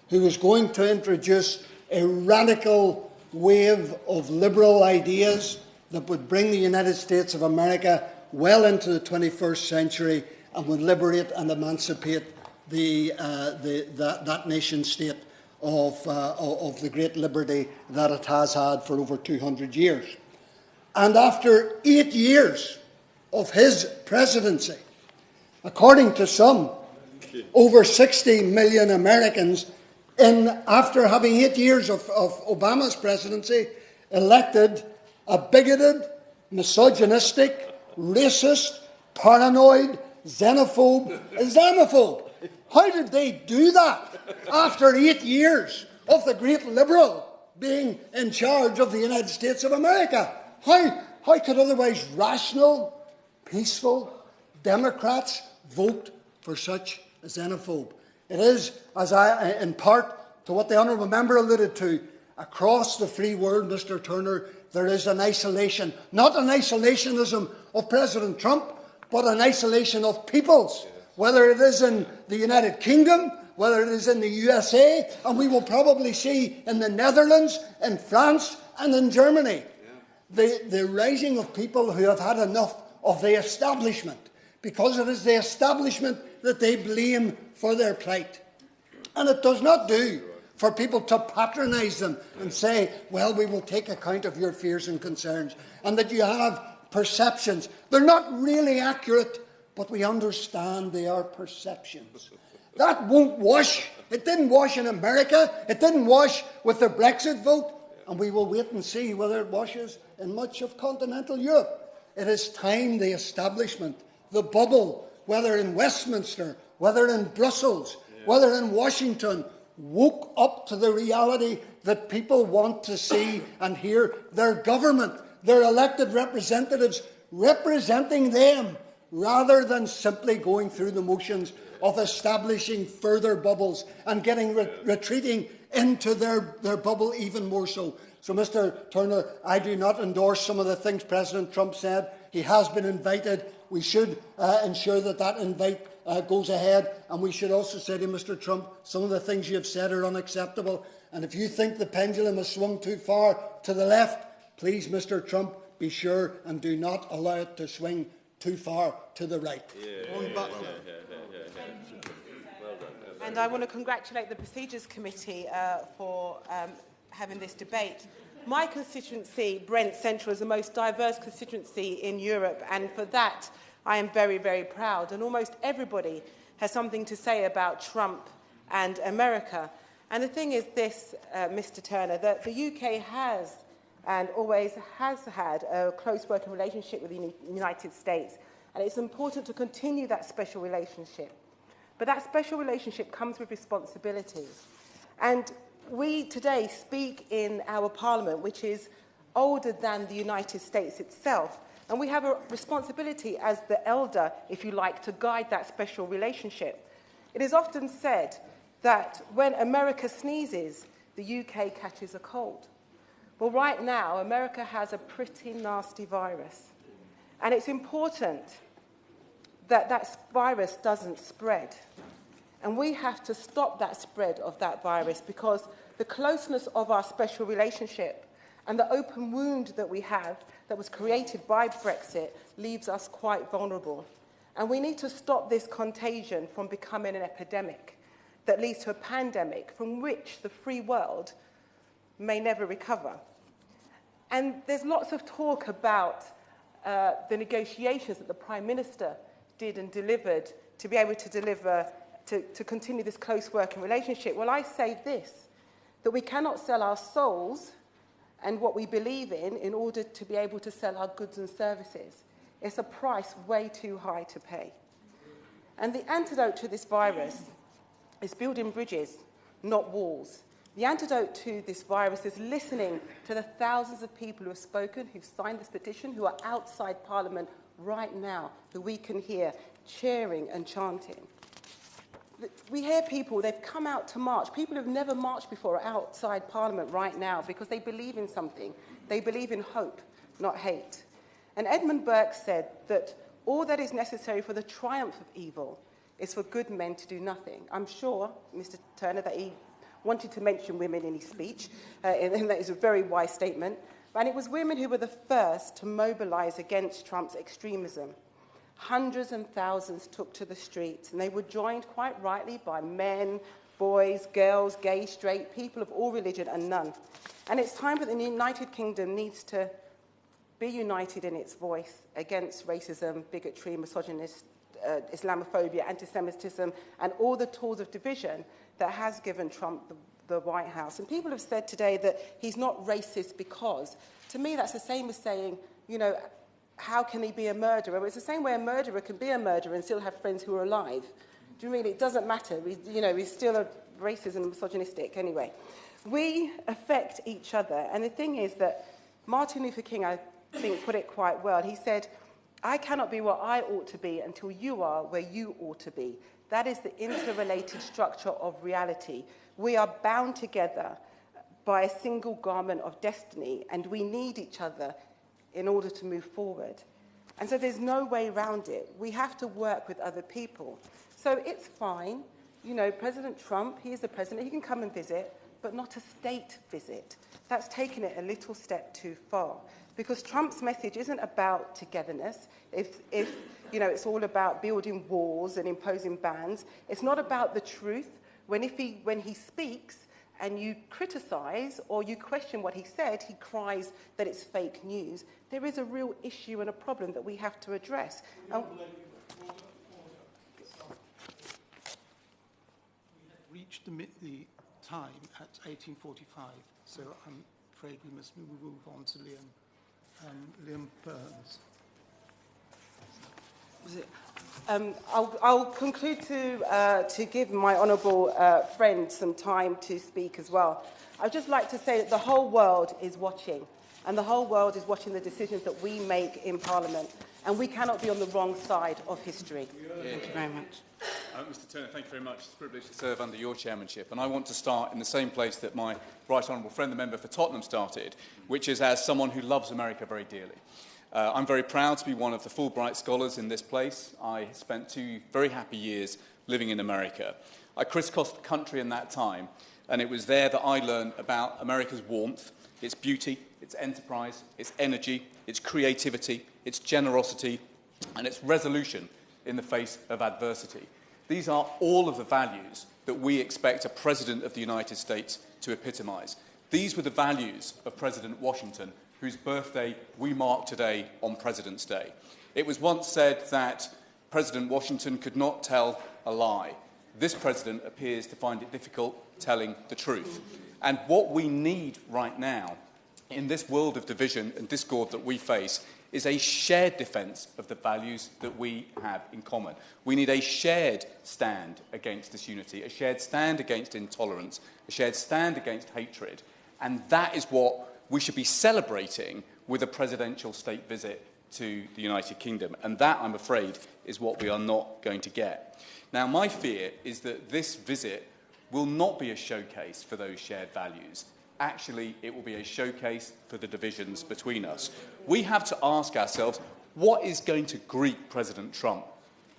who was going to introduce a radical wave of liberal ideas that would bring the United States of America well into the 21st century and would liberate and emancipate that nation-state of the great liberty that it has had for over 200 years. And after 8 years of his presidency, according to some, over 60 million Americans, after having 8 years of Obama's presidency, elected a bigoted, misogynistic, racist, paranoid, xenophobe, Islamophobe. How did they do that after 8 years of the great liberal being in charge of the United States of America? How could otherwise rational, peaceful Democrats vote for such a xenophobe? It is, in part to what the honourable member alluded to, across the free world, Mr. Turner, there is an isolation, not an isolationism of President Trump, but an isolation of peoples, whether it is in the United Kingdom, whether it is in the USA, and we will probably see in the Netherlands, in France, and in Germany. The rising of people who have had enough of the establishment, because it is the establishment that they blame for their plight. And it does not do for people to patronise them and say, well, we will take account of your fears and concerns, and that you have perceptions. They're not really accurate, but we understand they are perceptions. That won't wash. It didn't wash in America. It didn't wash with the Brexit vote. And we will wait and see whether it washes in much of continental Europe. It is time the establishment, the bubble, whether in Westminster, whether in Brussels, whether in Washington, woke up to the reality that people want to see and hear their government, their elected representatives, representing them, rather than simply going through the motions of establishing further bubbles and retreating into their bubble even more so. So, Mr. Turner, I do not endorse some of the things President Trump said. He has been invited. We should ensure that invite goes ahead. And we should also say to Mr. Trump, some of the things you have said are unacceptable. And if you think the pendulum has swung too far to the left, please, Mr. Trump, be sure and do not allow it to swing too far to the right. And I want to congratulate the Procedures Committee for having this debate. My constituency, Brent Central, is the most diverse constituency in Europe, and for that I am very, very proud. And almost everybody has something to say about Trump and America. And the thing is this, Mr. Turner, that the UK has and always has had a close working relationship with the United States, and it's important to continue that special relationship. But that special relationship comes with responsibilities. And we today speak in our Parliament, which is older than the United States itself. And we have a responsibility as the elder, if you like, to guide that special relationship. It is often said that when America sneezes, the UK catches a cold. Well, right now, America has a pretty nasty virus. And it's important that that virus doesn't spread. And we have to stop that spread of that virus, because the closeness of our special relationship and the open wound that we have that was created by Brexit leaves us quite vulnerable. And we need to stop this contagion from becoming an epidemic that leads to a pandemic from which the free world may never recover. And there's lots of talk about the negotiations that the Prime Minister did and delivered to be able to deliver, to continue this close working relationship. Well, I say this, that we cannot sell our souls and what we believe in order to be able to sell our goods and services. It's a price way too high to pay. And the antidote to this virus is building bridges, not walls. The antidote to this virus is listening to the thousands of people who have spoken, who've signed this petition, who are outside Parliament right now, who we can hear cheering and chanting. We hear people, they've come out to march. People who've never marched before are outside Parliament right now because they believe in something. They believe in hope, not hate. And Edmund Burke said that all that is necessary for the triumph of evil is for good men to do nothing. I'm sure, Mr. Turner, that he wanted to mention women in his speech, and that is a very wise statement. And it was women who were the first to mobilise against Trump's extremism. Hundreds and thousands took to the streets, and they were joined quite rightly by men, boys, girls, gay, straight, people of all religion and none. And it's time that the United Kingdom needs to be united in its voice against racism, bigotry, misogynist, Islamophobia, anti-Semitism, and all the tools of division that has given Trump the White House. And people have said today that he's not racist because. To me, that's the same as saying, you know, how can he be a murderer? Well, it's the same way a murderer can be a murderer and still have friends who are alive. Do you mean it doesn't matter? He's still a racist and misogynistic anyway. We affect each other. And the thing is that Martin Luther King, I think, put it quite well. He said, I cannot be what I ought to be until you are where you ought to be. That is the interrelated structure of reality. We are bound together by a single garment of destiny, and we need each other in order to move forward. And so there's no way around it. We have to work with other people. So it's fine. You know, President Trump, he is the president. He can come and visit, but not a state visit. That's taken it a little step too far. Because Trump's message isn't about togetherness. If it's all about building walls and imposing bans. It's not about the truth. When he speaks and you criticise or you question what he said, he cries that it's fake news. There is a real issue and a problem that we have to address. We have reached the time at 18:45, so I'm afraid we must move on to Liam Burns. I'll conclude to give my honourable friend some time to speak as well. I'd just like to say that the whole world is watching, and the whole world is watching the decisions that we make in Parliament, and we cannot be on the wrong side of history. Thank you very much. Mr Turner, thank you very much. It's a privilege to serve under your chairmanship. And I want to start in the same place that my right honourable friend, the member for Tottenham, started, which is as someone who loves America very dearly. I'm very proud to be one of the Fulbright scholars in this place. I spent 2 very happy years living in America. I crisscrossed the country in that time, and it was there that I learned about America's warmth, its beauty, its enterprise, its energy, its creativity, its generosity, and its resolution in the face of adversity. These are all of the values that we expect a President of the United States to epitomise. These were the values of President Washington, whose birthday we mark today on President's Day. It was once said that President Washington could not tell a lie. This president appears to find it difficult telling the truth. And what we need right now, in this world of division and discord that we face, is a shared defence of the values that we have in common. We need a shared stand against disunity, a shared stand against intolerance, a shared stand against hatred. And that is what we should be celebrating with a presidential state visit to the United Kingdom. And that, I'm afraid, is what we are not going to get. Now, my fear is that this visit will not be a showcase for those shared values. Actually, it will be a showcase for the divisions between us. We have to ask ourselves, what is going to greet President Trump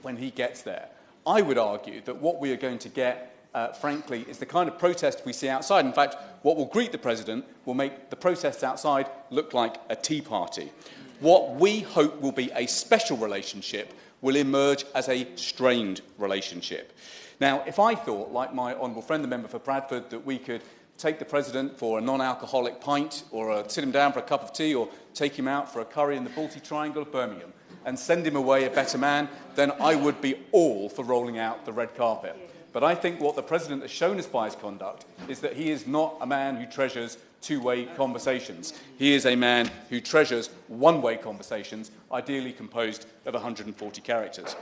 when he gets there? I would argue that what we are going to get, frankly, is the kind of protest we see outside. In fact, what will greet the president will make the protests outside look like a tea party. What we hope will be a special relationship will emerge as a strained relationship. Now, if I thought, like my honourable friend, the member for Bradford, that we could take the President for a non-alcoholic pint, or sit him down for a cup of tea, or take him out for a curry in the Balti Triangle of Birmingham, and send him away a better man, then I would be all for rolling out the red carpet. But I think what the President has shown us by his conduct is that he is not a man who treasures two-way conversations. He is a man who treasures one-way conversations, ideally composed of 140 characters.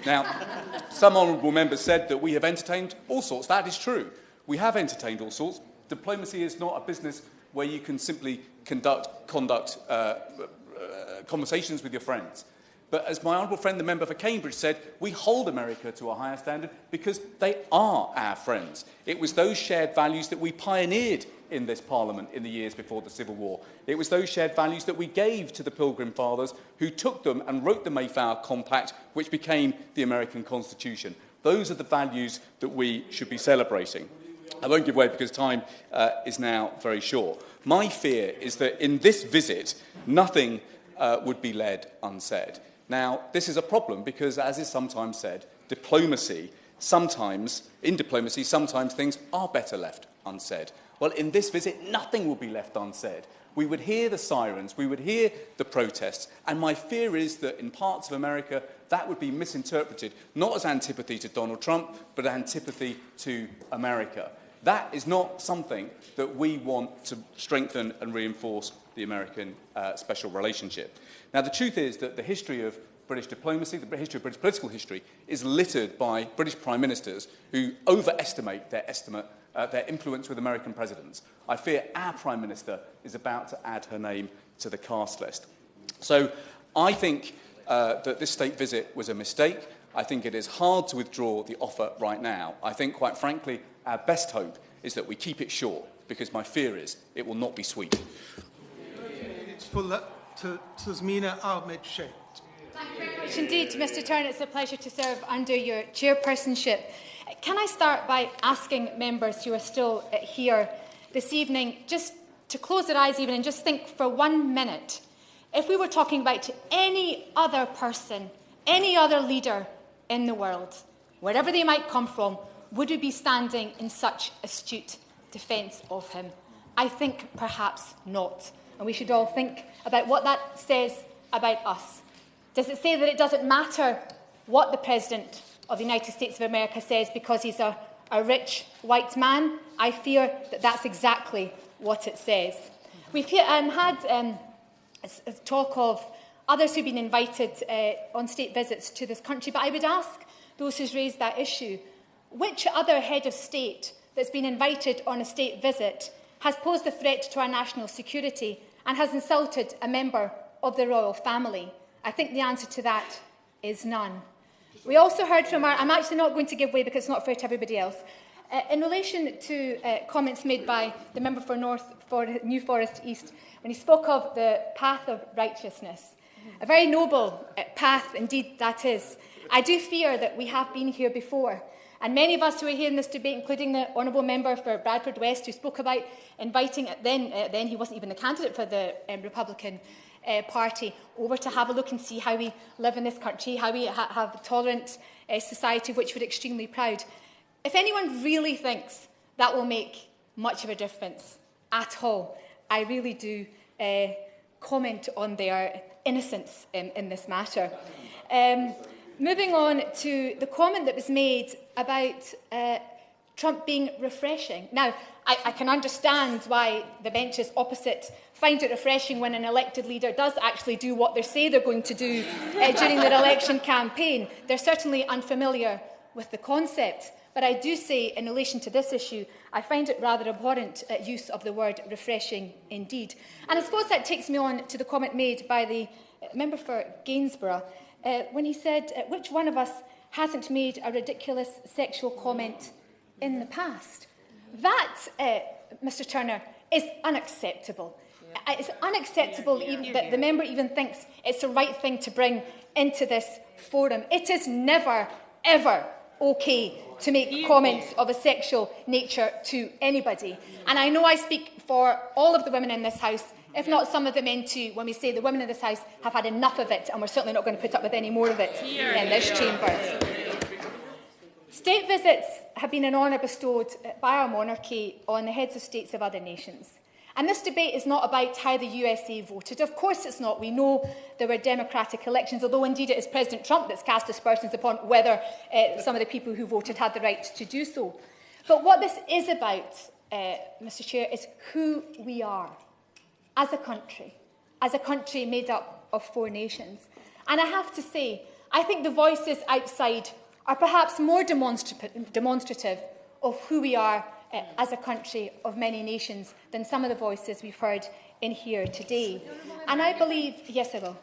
Now, some honourable members said that we have entertained all sorts. That is true. We have entertained all sorts. Diplomacy is not a business where you can simply conduct conversations with your friends. But as my honourable friend, the member for Cambridge, said, we hold America to a higher standard because they are our friends. It was those shared values that we pioneered in this Parliament in the years before the Civil War. It was those shared values that we gave to the Pilgrim Fathers, who took them and wrote the Mayflower Compact, which became the American Constitution. Those are the values that we should be celebrating. I won't give way because time is now very short. My fear is that in this visit, nothing would be left unsaid. Now, this is a problem because, as is sometimes said, in diplomacy, sometimes things are better left unsaid. Well, in this visit, nothing will be left unsaid. We would hear the sirens, we would hear the protests, and my fear is that in parts of America, that would be misinterpreted, not as antipathy to Donald Trump, but antipathy to America. That is not something that we want to strengthen and reinforce the American special relationship. Now, the truth is that the history of British diplomacy, the history of British political history, is littered by British prime ministers who overestimate their influence with American presidents. I fear our Prime Minister is about to add her name to the cast list. So I think that this state visit was a mistake. I think it is hard to withdraw the offer right now. I think, quite frankly, our best hope is that we keep it short, because my fear is it will not be sweet. It's full to Tasmina Ahmed Sheikh. Thank you very much indeed, Mr Turner. It's a pleasure to serve under your chairpersonship. Can I start by asking members who are still here this evening just to close their eyes even and just think for 1 minute, if we were talking about any other person, any other leader in the world, wherever they might come from, would we be standing in such astute defence of him? I think perhaps not. And we should all think about what that says about us. Does it say that it doesn't matter what the President of the United States of America says because he's a rich white man? I fear that that's exactly what it says. We've had talk of others who've been invited on state visits to this country, but I would ask those who've raised that issue, which other head of state that's been invited on a state visit has posed a threat to our national security and has insulted a member of the royal family? I think the answer to that is none. We also heard from I'm actually not going to give way because it's not fair to everybody else. In relation to comments made by the member for New Forest East, when he spoke of the path of righteousness, a very noble path indeed that is. I do fear that we have been here before, and many of us who are here in this debate, including the honourable member for Bradford West, who spoke about inviting, then he wasn't even the candidate for the Republican Party, over to have a look and see how we live in this country, how we have a tolerant society, which we're extremely proud. If anyone really thinks that will make much of a difference at all, I really do comment on their innocence in this matter. Moving on to the comment that was made about Trump being refreshing. Now, I can understand why the benches opposite find it refreshing when an elected leader does actually do what they say they're going to do during their election campaign. They're certainly unfamiliar with the concept. But I do say, in relation to this issue, I find it rather abhorrent use of the word refreshing indeed. And I suppose that takes me on to the comment made by the member for Gainsborough, when he said, which one of us hasn't made a ridiculous sexual comment in the past? That, Mr Turner, is unacceptable. It's unacceptable even that the member even thinks it's the right thing to bring into this forum. It is never, ever okay to make comments of a sexual nature to anybody. And I know I speak for all of the women in this House, if not some of the men too, when we say the women in this House have had enough of it, and we're certainly not going to put up with any more of it in this chamber. State visits have been an honour bestowed by our monarchy on the heads of states of other nations. And this debate is not about how the USA voted. Of course it's not. We know there were democratic elections, although indeed it is President Trump that's cast aspersions upon whether some of the people who voted had the right to do so. But what this is about, Mr. Chair, is who we are as a country made up of 4 nations. And I have to say, I think the voices outside are perhaps more demonstrative of who we are as a country of many nations than some of the voices we've heard in here today. And I believe... Yes, I will.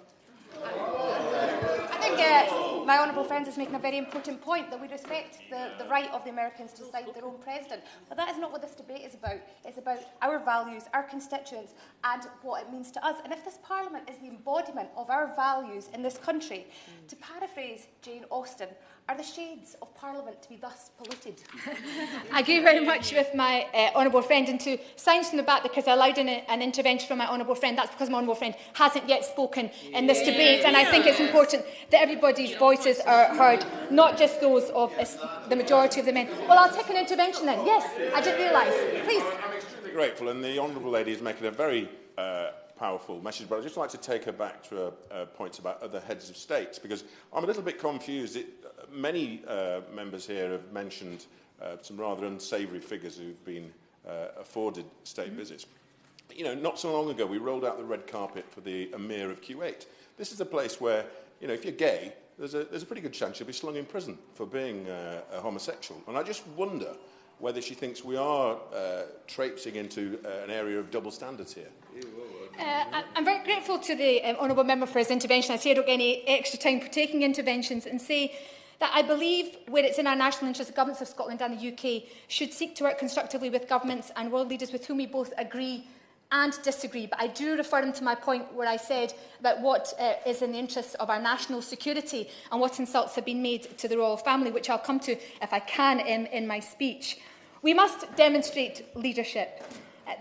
I think my honourable friend is making a very important point, that we respect the right of the Americans to decide their own president. But that is not what this debate is about. It's about our values, our constituents, and what it means to us. And if this Parliament is the embodiment of our values in this country, to paraphrase Jane Austen, are the shades of Parliament to be thus polluted? I agree very much with my honourable friend, and to signs from the back because I allowed an intervention from my honourable friend. That's because my honourable friend hasn't yet spoken in this debate, and I think it's important that everybody's voices are heard, not just those of the majority of the men. Well, I'll take an intervention then. Yes, I didn't realise. Please. I'm extremely grateful, and the honourable lady is making a very powerful message, but I'd just like to take her back to points about other heads of states, because I'm a little bit confused. Many members here have mentioned some rather unsavoury figures who've been afforded state visits. You know, not so long ago, we rolled out the red carpet for the Emir of Kuwait. This is a place where, you know, if you're gay, there's a pretty good chance you'll be slung in prison for being a homosexual. And I just wonder whether she thinks we are traipsing into an area of double standards here. I'm very grateful to the honourable member for his intervention. I say I don't get any extra time for taking interventions, and say that I believe where it's in our national interest, the governments of Scotland and the UK should seek to work constructively with governments and world leaders with whom we both agree and disagree. But I do refer them to my point where I said about what is in the interests of our national security and what insults have been made to the royal family, which I'll come to, if I can, in my speech. We must demonstrate leadership.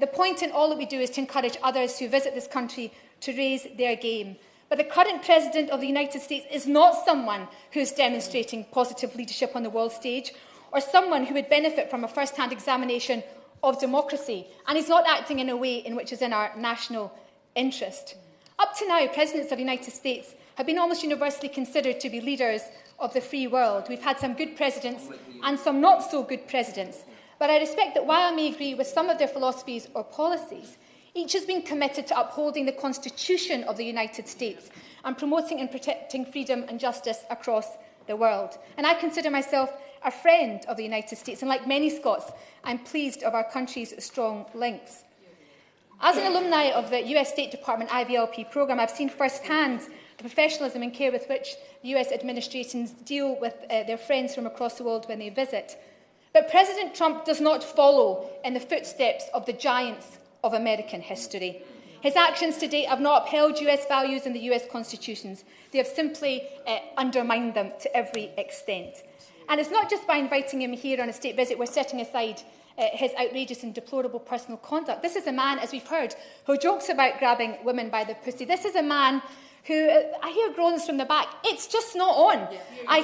The point in all that we do is to encourage others who visit this country to raise their game. But the current President of the United States is not someone who is demonstrating positive leadership on the world stage, or someone who would benefit from a first-hand examination of democracy, and he's not acting in a way in which is in our national interest. Up to now, Presidents of the United States have been almost universally considered to be leaders of the free world. We've had some good presidents and some not so good presidents. But I respect that while I may agree with some of their philosophies or policies, each has been committed to upholding the Constitution of the United States and promoting and protecting freedom and justice across the world. And I consider myself a friend of the United States, and like many Scots, I'm pleased of our country's strong links. As an alumni of the US State Department IVLP programme, I've seen firsthand the professionalism and care with which the US administrations deal with their friends from across the world when they visit. But President Trump does not follow in the footsteps of the giants of American history. His actions to date have not upheld US values and the US constitutions. They have simply undermined them to every extent. And it's not just by inviting him here on a state visit we're setting aside his outrageous and deplorable personal conduct. This is a man, as we've heard, who jokes about grabbing women by the pussy. This is a man who, I hear groans from the back, it's just not on.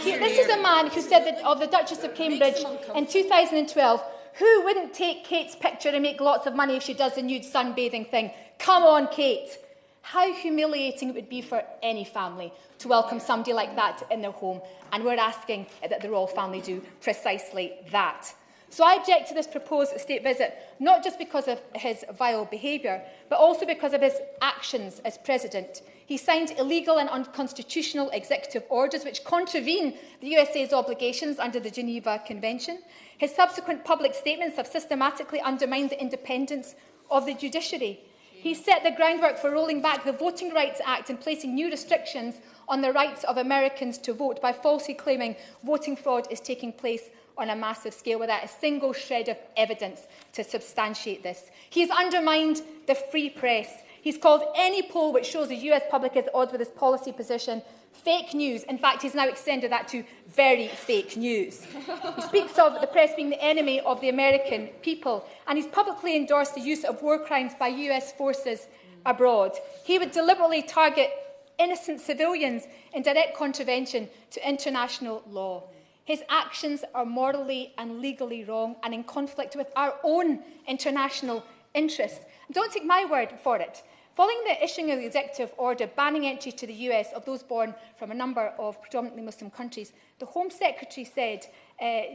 This is a man who said that of the Duchess of Cambridge in 2012, who wouldn't take Kate's picture and make lots of money if she does the nude sunbathing thing? Come on, Kate. How humiliating it would be for any family to welcome somebody like that in their home. And we're asking that the royal family do precisely that. So I object to this proposed state visit, not just because of his vile behaviour, but also because of his actions as president. He signed illegal and unconstitutional executive orders which contravene the USA's obligations under the Geneva Convention. His subsequent public statements have systematically undermined the independence of the judiciary. He set the groundwork for rolling back the Voting Rights Act and placing new restrictions on the rights of Americans to vote by falsely claiming voting fraud is taking place on a massive scale without a single shred of evidence to substantiate this. He has undermined the free press. He's called any poll which shows the US public is at odds with his policy position fake news. In fact, he's now extended that to very fake news. He speaks of the press being the enemy of the American people, and he's publicly endorsed the use of war crimes by US forces abroad. He would deliberately target innocent civilians in direct contravention to international law. His actions are morally and legally wrong and in conflict with our own international interests. Don't take my word for it. Following the issuing of the executive order banning entry to the US of those born from a number of predominantly Muslim countries, the Home Secretary said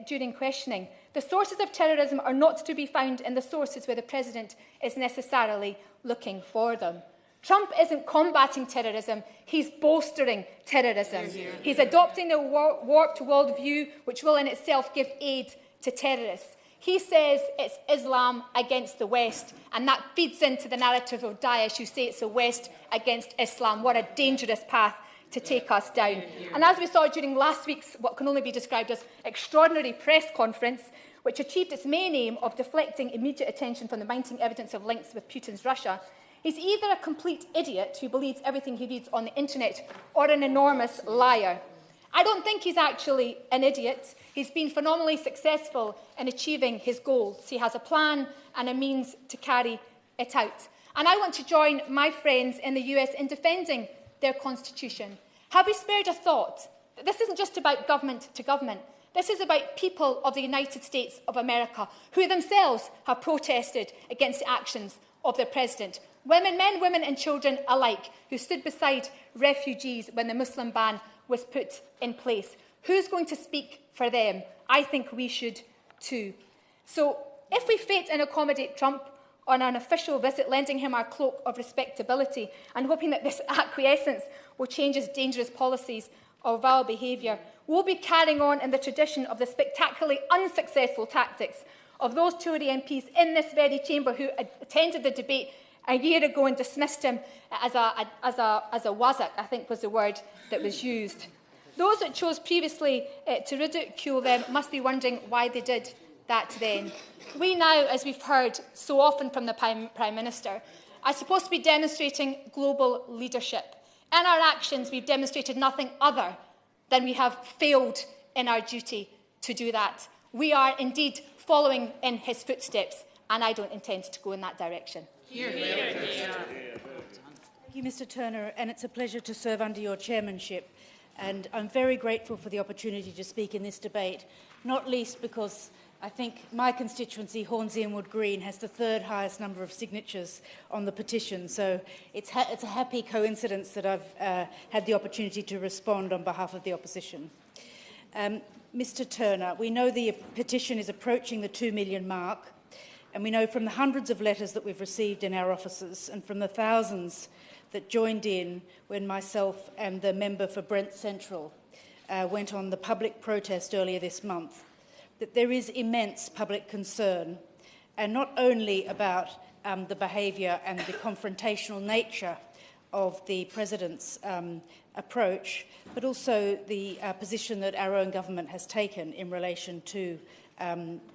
during questioning, the sources of terrorism are not to be found in the sources where the President is necessarily looking for them. Trump isn't combating terrorism, he's bolstering terrorism. He's adopting a warped worldview which will in itself give aid to terrorists. He says it's Islam against the West, and that feeds into the narrative of Daesh, who say it's the West against Islam. What a dangerous path to take us down. And as we saw during last week's, what can only be described as extraordinary press conference, which achieved its main aim of deflecting immediate attention from the mounting evidence of links with Putin's Russia, he's either a complete idiot who believes everything he reads on the internet or an enormous liar. I don't think he's actually an idiot. He's been phenomenally successful in achieving his goals. He has a plan and a means to carry it out. And I want to join my friends in the US in defending their constitution. Have we spared a thought? This isn't just about government to government. This is about people of the United States of America who themselves have protested against the actions of their president. Women, men, women and children alike who stood beside refugees when the Muslim ban was put in place. Who's going to speak for them? I think we should too. So if we fate and accommodate Trump on an official visit, lending him our cloak of respectability and hoping that this acquiescence will change his dangerous policies or vile behaviour, we'll be carrying on in the tradition of the spectacularly unsuccessful tactics of those Tory MPs in this very chamber who attended the debate a year ago and dismissed him as a wazak, I think was the word that was used. Those that chose previously to ridicule them must be wondering why they did that then. We now, as we've heard so often from the Prime Minister, are supposed to be demonstrating global leadership. In our actions, we've demonstrated nothing other than we have failed in our duty to do that. We are indeed following in his footsteps, and I don't intend to go in that direction. Thank you, Mr. Turner, and it's a pleasure to serve under your chairmanship. And I'm very grateful for the opportunity to speak in this debate, not least because I think my constituency, Hornsey and Wood Green, has the third highest number of signatures on the petition. So it's a happy coincidence that I've had the opportunity to respond on behalf of the opposition. Mr. Turner, we know the petition is approaching the 2 million mark, and we know from the hundreds of letters that we've received in our offices and from the thousands that joined in when myself and the member for Brent Central went on the public protest earlier this month, that there is immense public concern, and not only about the behaviour and the confrontational nature of the President's approach, but also the position that our own government has taken in relation to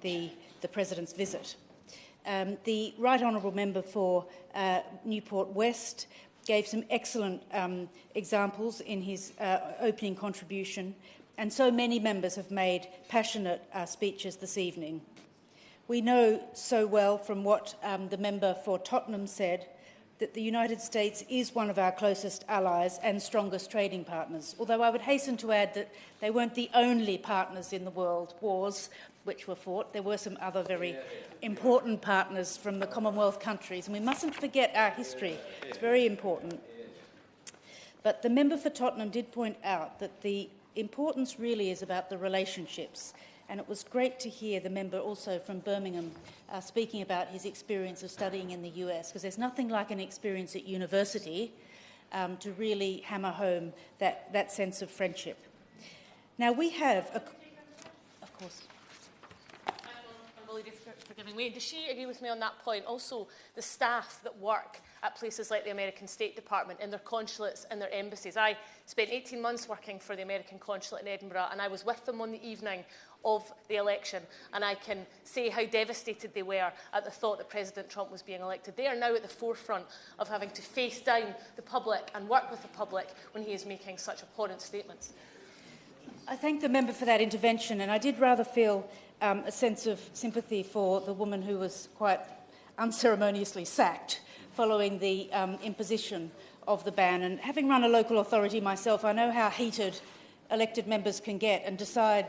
the President's visit. The Right Honourable Member for Newport West gave some excellent examples in his opening contribution, and so many members have made passionate speeches this evening. We know so well from what the member for Tottenham said that the United States is one of our closest allies and strongest trading partners, although I would hasten to add that they weren't the only partners in the world wars which were fought. There were some other very important partners from the Commonwealth countries, and we mustn't forget our history. It's very important. But the member for Tottenham did point out that the importance really is about the relationships, and it was great to hear the member also from Birmingham speaking about his experience of studying in the US, because there's nothing like an experience at university to really hammer home that sense of friendship. Now, we have, of course. For giving way. Does she agree with me on that point? Also, the staff that work at places like the American State Department, in their consulates and their embassies. I spent 18 months working for the American consulate in Edinburgh, and I was with them on the evening of the election, and I can say how devastated they were at the thought that President Trump was being elected. They are now at the forefront of having to face down the public and work with the public when he is making such abhorrent statements. I thank the member for that intervention, and I did rather feel a sense of sympathy for the woman who was quite unceremoniously sacked following the imposition of the ban. And having run a local authority myself, I know how heated elected members can get and decide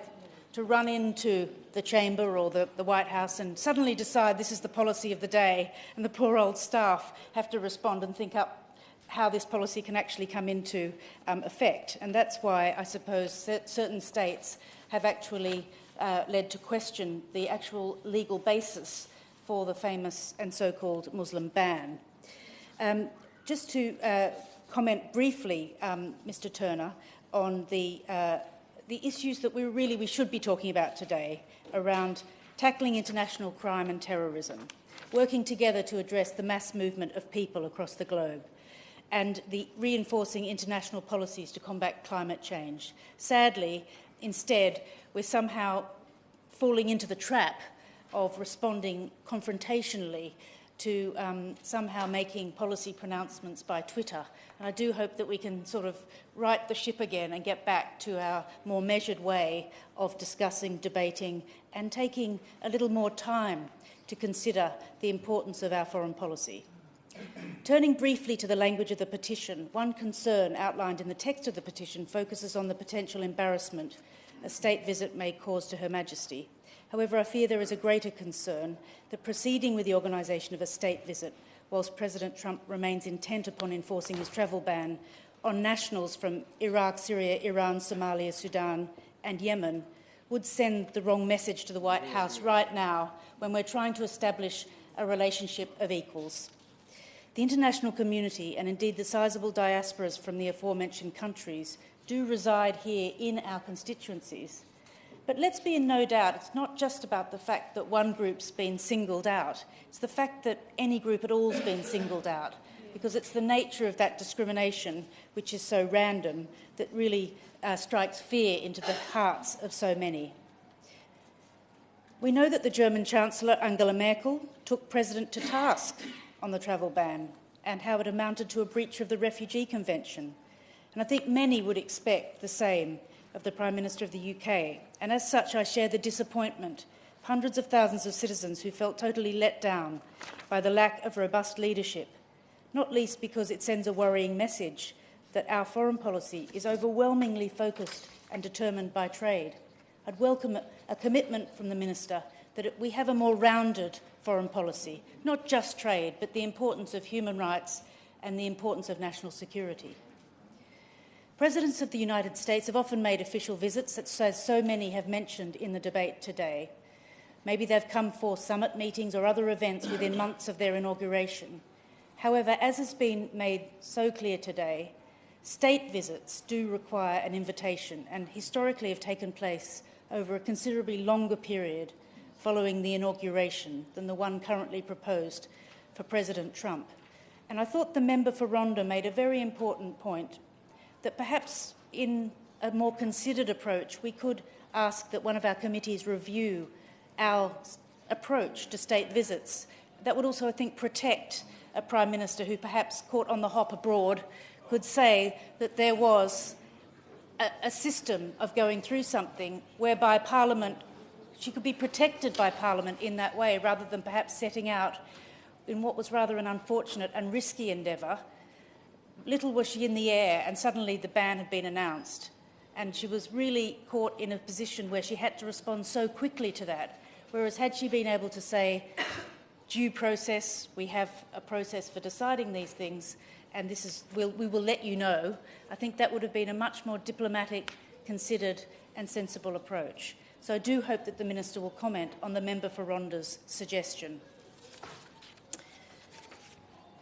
to run into the chamber or the White House and suddenly decide this is the policy of the day, and the poor old staff have to respond and think up how this policy can actually come into effect. And that's why I suppose certain states have actually led to question the actual legal basis for the famous and so-called Muslim ban. Just to comment briefly, Mr. Turner, on the issues that we should be talking about today around tackling international crime and terrorism, working together to address the mass movement of people across the globe, and the reinforcing international policies to combat climate change. Sadly, instead, we're somehow falling into the trap of responding confrontationally to somehow making policy pronouncements by Twitter. And I do hope that we can sort of right the ship again and get back to our more measured way of discussing, debating, and taking a little more time to consider the importance of our foreign policy. Turning briefly to the language of the petition, one concern outlined in the text of the petition focuses on the potential embarrassment a state visit may cause to Her Majesty. However, I fear there is a greater concern that proceeding with the organisation of a state visit, whilst President Trump remains intent upon enforcing his travel ban on nationals from Iraq, Syria, Iran, Somalia, Sudan and Yemen, would send the wrong message to the White House right now when we're trying to establish a relationship of equals. The international community, and indeed the sizable diasporas from the aforementioned countries, do reside here in our constituencies. But let's be in no doubt, it's not just about the fact that one group's been singled out. It's the fact that any group at all has been singled out, because it's the nature of that discrimination, which is so random, that really strikes fear into the hearts of so many. We know that the German Chancellor, Angela Merkel, took President to task on the travel ban and how it amounted to a breach of the Refugee Convention. And I think many would expect the same of the Prime Minister of the UK. And as such, I share the disappointment of hundreds of thousands of citizens who felt totally let down by the lack of robust leadership, not least because it sends a worrying message that our foreign policy is overwhelmingly focused and determined by trade. I'd welcome a commitment from the Minister that we have a more rounded foreign policy, not just trade, but the importance of human rights and the importance of national security. Presidents of the United States have often made official visits, as so many have mentioned in the debate today. Maybe they've come for summit meetings or other events within months of their inauguration. However, as has been made so clear today, state visits do require an invitation and historically have taken place over a considerably longer period following the inauguration than the one currently proposed for President Trump. And I thought the member for Rhondda made a very important point, that perhaps in a more considered approach we could ask that one of our committees review our approach to state visits. That would also, I think, protect a Prime Minister who, perhaps caught on the hop abroad, could say that there was a system of going through something whereby Parliament, she could be protected by Parliament in that way, rather than perhaps setting out in what was rather an unfortunate and risky endeavour. Little was she in the air, and suddenly the ban had been announced. And she was really caught in a position where she had to respond so quickly to that. Whereas had she been able to say, due process, we have a process for deciding these things, and this is, we will let you know, I think that would have been a much more diplomatic, considered and sensible approach. So I do hope that the Minister will comment on the member for Rhondda's suggestion.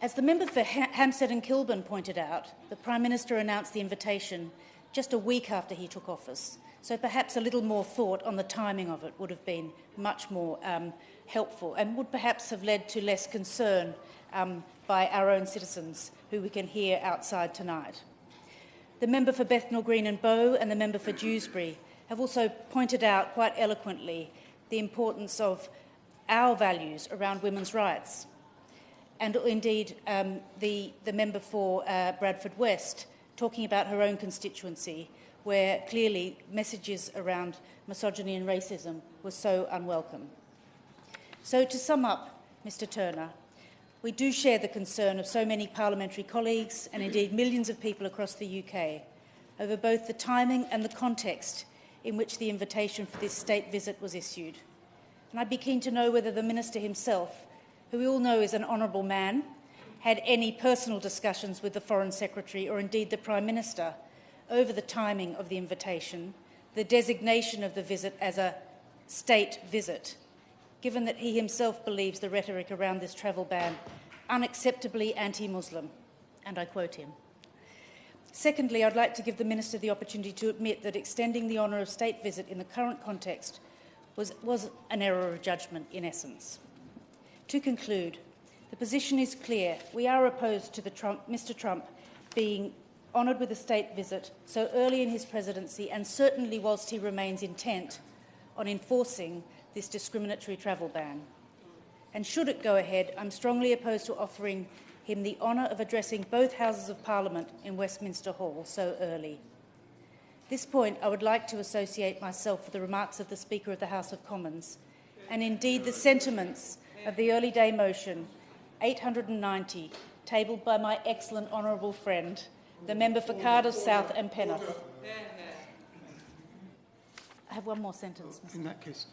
As the member for Hampstead and Kilburn pointed out, the Prime Minister announced the invitation just a week after he took office, so perhaps a little more thought on the timing of it would have been much more helpful and would perhaps have led to less concern by our own citizens who we can hear outside tonight. The member for Bethnal Green and Bow and the member for Dewsbury have also pointed out quite eloquently the importance of our values around women's rights. And indeed, the member for Bradford West talking about her own constituency, where clearly messages around misogyny and racism were so unwelcome. So to sum up, Mr Turner, we do share the concern of so many parliamentary colleagues and indeed millions of people across the UK over both the timing and the context in which the invitation for this state visit was issued. And I'd be keen to know whether the Minister himself, who we all know is an honourable man, had any personal discussions with the Foreign Secretary or indeed the Prime Minister over the timing of the invitation, the designation of the visit as a state visit, given that he himself believes the rhetoric around this travel ban unacceptably anti-Muslim, and I quote him. Secondly, I'd like to give the Minister the opportunity to admit that extending the honour of state visit in the current context was an error of judgment in essence. To conclude, the position is clear. We are opposed to Mr Trump being honoured with a state visit so early in his presidency, and certainly whilst he remains intent on enforcing this discriminatory travel ban. And should it go ahead, I'm strongly opposed to offering him the honour of addressing both Houses of Parliament in Westminster Hall so early. At this point, I would like to associate myself with the remarks of the Speaker of the House of Commons, and indeed the sentiments of the early day motion 890, tabled by my excellent honourable friend, the member for Cardiff South and Penrith. I have one more sentence, Mr. In that case,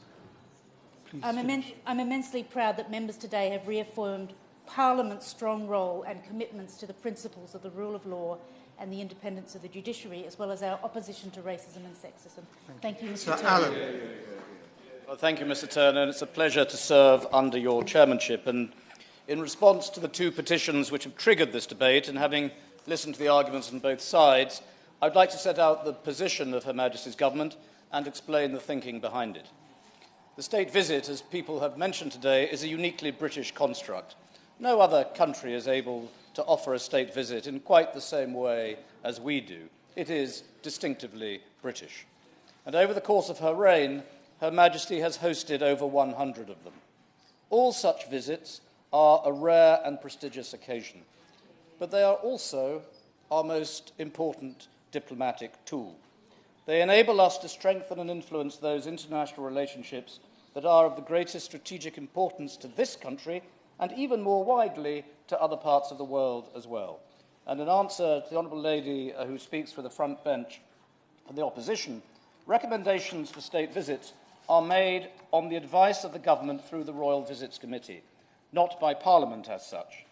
please. I'm immensely proud that members today have reaffirmed Parliament's strong role and commitments to the principles of the rule of law and the independence of the judiciary, as well as our opposition to racism and sexism. Thank you, Mr. Turner. Well, thank you, Mr. Turner. It's a pleasure to serve under your chairmanship. And in response to the two petitions which have triggered this debate, and having listened to the arguments on both sides, I'd like to set out the position of Her Majesty's government and explain the thinking behind it. The state visit, as people have mentioned today, is a uniquely British construct. No other country is able to offer a state visit in quite the same way as we do. It is distinctively British. And over the course of her reign, Her Majesty has hosted over 100 of them. All such visits are a rare and prestigious occasion, but they are also our most important diplomatic tool. They enable us to strengthen and influence those international relationships that are of the greatest strategic importance to this country and even more widely to other parts of the world as well. And in answer to the Honourable Lady who speaks for the front bench for the opposition, recommendations for state visits are made on the advice of the government through the Royal Visits Committee, not by Parliament as such.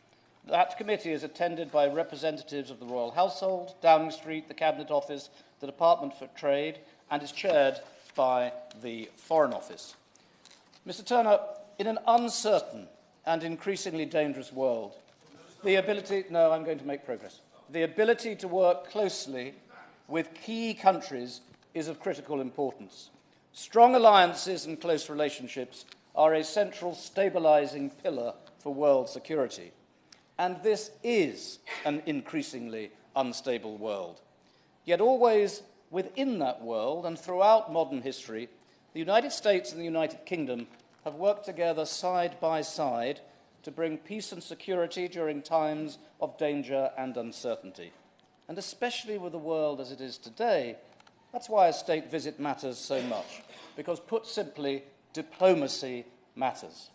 That committee is attended by representatives of the Royal Household, Downing Street, the Cabinet Office, the Department for Trade, and is chaired by the Foreign Office. Mr. Turner, in an uncertain and increasingly dangerous world, the ability to work closely with key countries is of critical importance. Strong alliances and close relationships are a central stabilising pillar for world security. And this is an increasingly unstable world. Yet always within that world and throughout modern history, the United States and the United Kingdom have worked together side by side to bring peace and security during times of danger and uncertainty. And especially with the world as it is today, that's why a state visit matters so much, because put simply, diplomacy matters.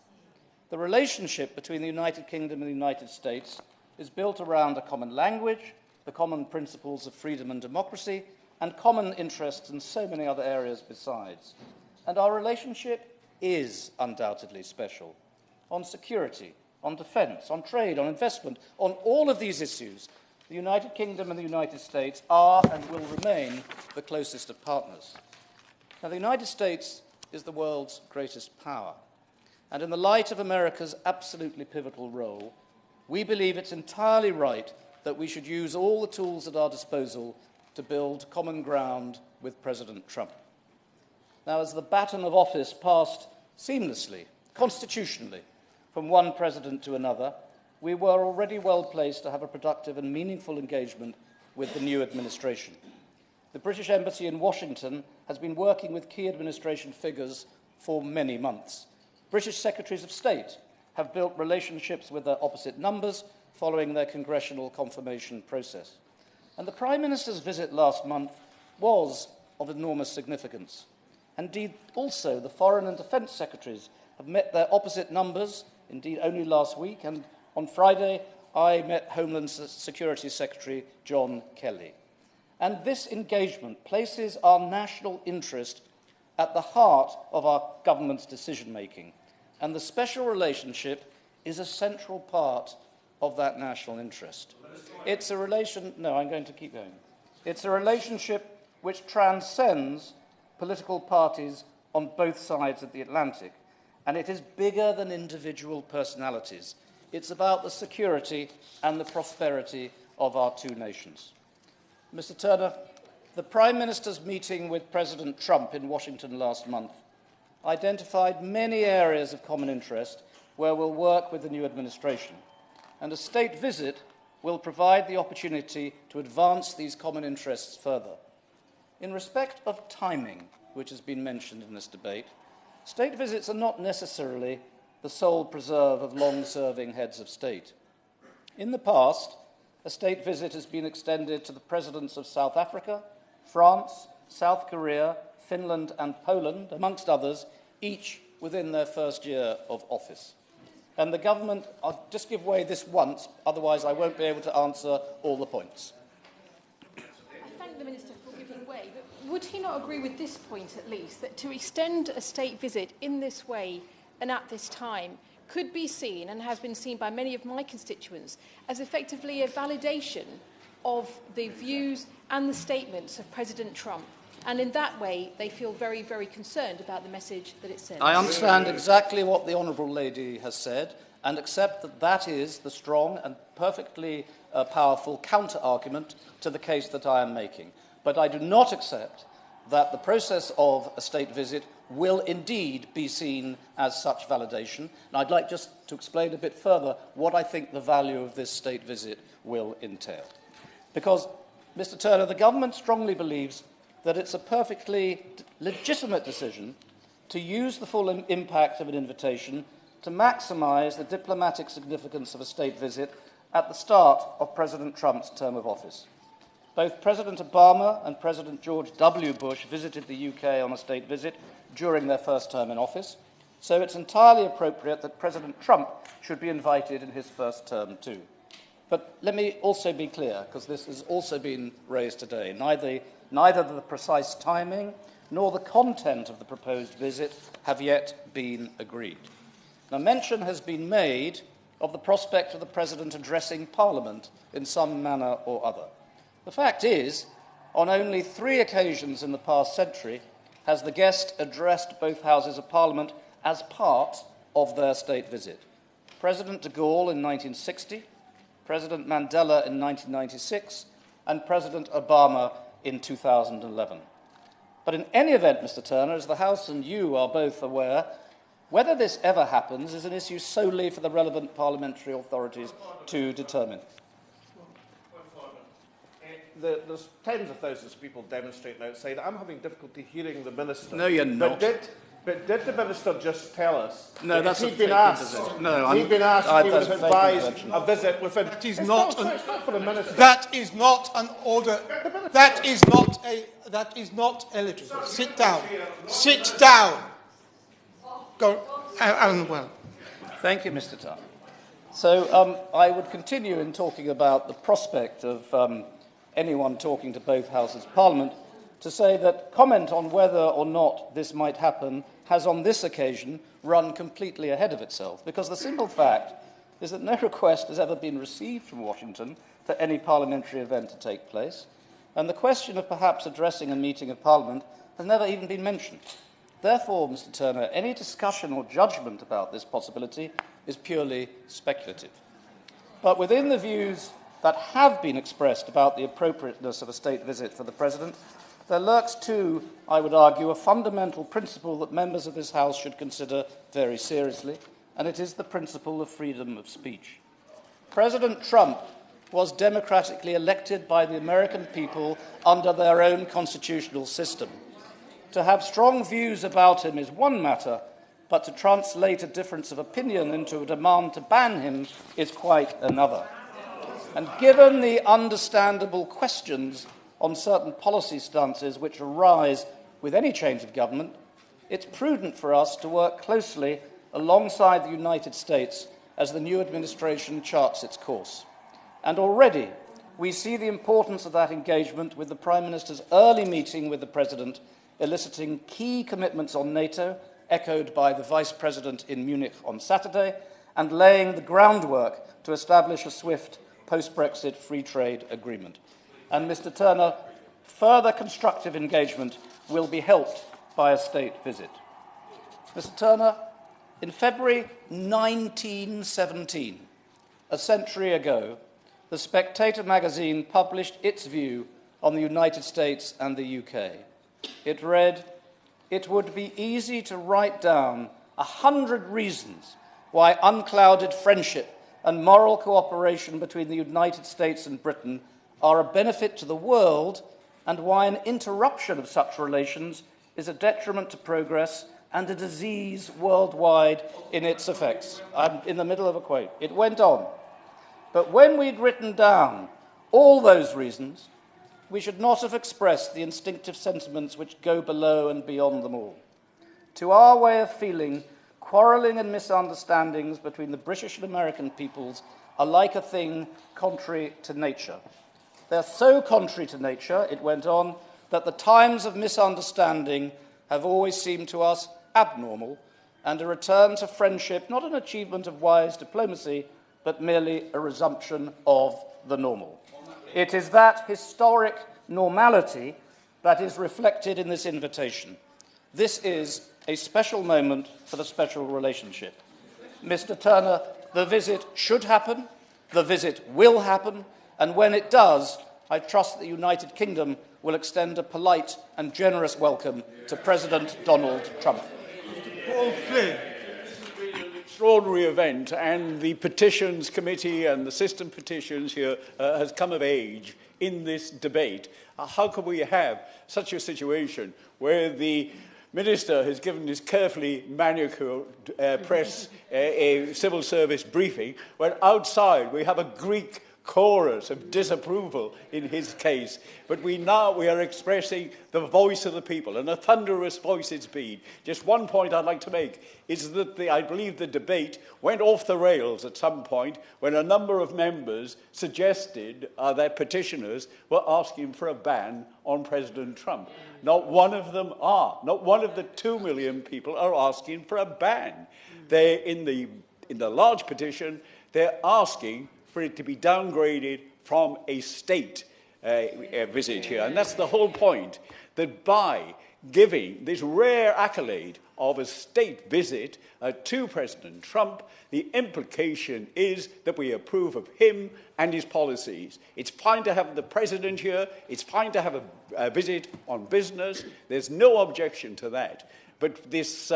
The relationship between the United Kingdom and the United States is built around a common language, the common principles of freedom and democracy, and common interests in so many other areas besides. And our relationship is undoubtedly special. On security, on defence, on trade, on investment, on all of these issues, the United Kingdom and the United States are and will remain the closest of partners. Now, the United States is the world's greatest power. And in the light of America's absolutely pivotal role, we believe it's entirely right that we should use all the tools at our disposal to build common ground with President Trump. Now, as the baton of office passed seamlessly, constitutionally, from one president to another, we were already well placed to have a productive and meaningful engagement with the new administration. The British Embassy in Washington has been working with key administration figures for many months. British Secretaries of State have built relationships with their opposite numbers following their congressional confirmation process. And the Prime Minister's visit last month was of enormous significance. Indeed, also, the Foreign and Defence Secretaries have met their opposite numbers, indeed only last week, and on Friday I met Homeland Security Secretary John Kelly. And this engagement places our national interest at the heart of our government's decision-making. And the special relationship is a central part of that national interest. It's a relation... No, I'm going to keep going. It's a relationship which transcends political parties on both sides of the Atlantic. And it is bigger than individual personalities. It's about the security and the prosperity of our two nations. Mr. Turner, the Prime Minister's meeting with President Trump in Washington last month identified many areas of common interest where we'll work with the new administration. And a state visit will provide the opportunity to advance these common interests further. In respect of timing, which has been mentioned in this debate, state visits are not necessarily the sole preserve of long-serving heads of state. In the past, a state visit has been extended to the presidents of South Africa, France, South Korea, Finland and Poland, amongst others, each within their first year of office. And the government, I'll just give way this once, otherwise I won't be able to answer all the points. I thank the Minister for giving way, but would he not agree with this point at least, that to extend a state visit in this way and at this time could be seen, and has been seen by many of my constituents, as effectively a validation of the views and the statements of President Trump? And in that way, they feel very, very concerned about the message that it sends. I understand exactly what the Honourable Lady has said and accept that that is the strong and perfectly powerful counter-argument to the case that I am making. But I do not accept that the process of a state visit will indeed be seen as such validation. And I'd like just to explain a bit further what I think the value of this state visit will entail. Because, Mr. Turner, the government strongly believes that it's a perfectly legitimate decision to use the full impact of an invitation to maximise the diplomatic significance of a state visit at the start of President Trump's term of office. Both President Obama and President George W. Bush visited the UK on a state visit during their first term in office, so it's entirely appropriate that President Trump should be invited in his first term too. But let me also be clear, because this has also been raised today, neither the precise timing nor the content of the proposed visit have yet been agreed. Now, mention has been made of the prospect of the President addressing Parliament in some manner or other. The fact is, on only 3 occasions in the past century has the guest addressed both Houses of Parliament as part of their state visit. President de Gaulle in 1960, President Mandela in 1996, and President Obama in 2011. But in any event, Mr. Turner, as the House and you are both aware, whether this ever happens is an issue solely for the relevant parliamentary authorities to determine. There's tens of thousands of people demonstrating outside. I'm having difficulty hearing the Minister. No, you're not. But did the Minister just tell us no, that's he'd been asked? No, he'd been asked if he would advise a visit within... That is not an... for the Minister. That is not an order. That is not eligible. Sit down. Sit down. Go, Alan Well. Thank you, Mr. Turner. So I would continue in talking about the prospect of anyone talking to both Houses of Parliament to say that comment on whether or not this might happen has on this occasion run completely ahead of itself, because the simple fact is that no request has ever been received from Washington for any parliamentary event to take place, and the question of perhaps addressing a meeting of Parliament has never even been mentioned. Therefore, Mr. Turner, any discussion or judgment about this possibility is purely speculative. But within the views that have been expressed about the appropriateness of a state visit for the President, there lurks too, I would argue, a fundamental principle that members of this House should consider very seriously, and it is the principle of freedom of speech. President Trump was democratically elected by the American people under their own constitutional system. To have strong views about him is one matter, but to translate a difference of opinion into a demand to ban him is quite another. And given the understandable questions on certain policy stances which arise with any change of government, it's prudent for us to work closely alongside the United States as the new administration charts its course. And already, We see the importance of that engagement with the Prime Minister's early meeting with the President, eliciting key commitments on NATO, echoed by the Vice President in Munich on Saturday, and laying the groundwork to establish a swift post-Brexit free trade agreement. And, Mr. Turner, further constructive engagement will be helped by a state visit. Mr. Turner, in February 1917, a century ago, The Spectator magazine published its view on the United States and the UK. It read, "It would be easy to write down 100 reasons why unclouded friendship and moral cooperation between the United States and Britain are a benefit to the world, and why an interruption of such relations is a detriment to progress and a disease worldwide in its effects." I'm in the middle of a quote. It went on. But when we'd written down all those reasons, we should not have expressed the instinctive sentiments which go below and beyond them all. To our way of feeling, quarrelling and misunderstandings between the British and American peoples are like a thing contrary to nature. They're so contrary to nature, it went on, that the times of misunderstanding have always seemed to us abnormal, and a return to friendship not an achievement of wise diplomacy, but merely a resumption of the normal. It is that historic normality that is reflected in this invitation. This is a special moment for the special relationship. Mr. Turner, the visit should happen, the visit will happen, and when it does, I trust the United Kingdom will extend a polite and generous welcome to President Donald Trump. Paul Flynn. Extraordinary event, and the Petitions Committee and the system petitions here has come of age in this debate. How can we have such a situation where the Minister has given his carefully manicured press a civil service briefing, when outside we have a Greek chorus of disapproval in his case, but we are expressing the voice of the people, and a thunderous voice it's been. Just one point I'd like to make is that I believe the debate went off the rails at some point when a number of members suggested that petitioners were asking for a ban on President Trump. Not one of them are. Not one of the 2 million people are asking for a ban. They're in the large petition, they're asking for it to be downgraded from a state visit here. And that's the whole point, that by giving this rare accolade of a state visit to President Trump, the implication is that we approve of him and his policies. It's fine to have the president here. It's fine to have a visit on business. There's no objection to that. But this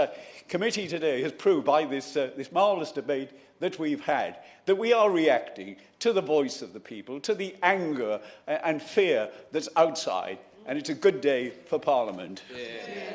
committee today has proved by this marvellous debate that we've had, that we are reacting to the voice of the people, to the anger and fear that's outside, and it's a good day for Parliament. Yeah.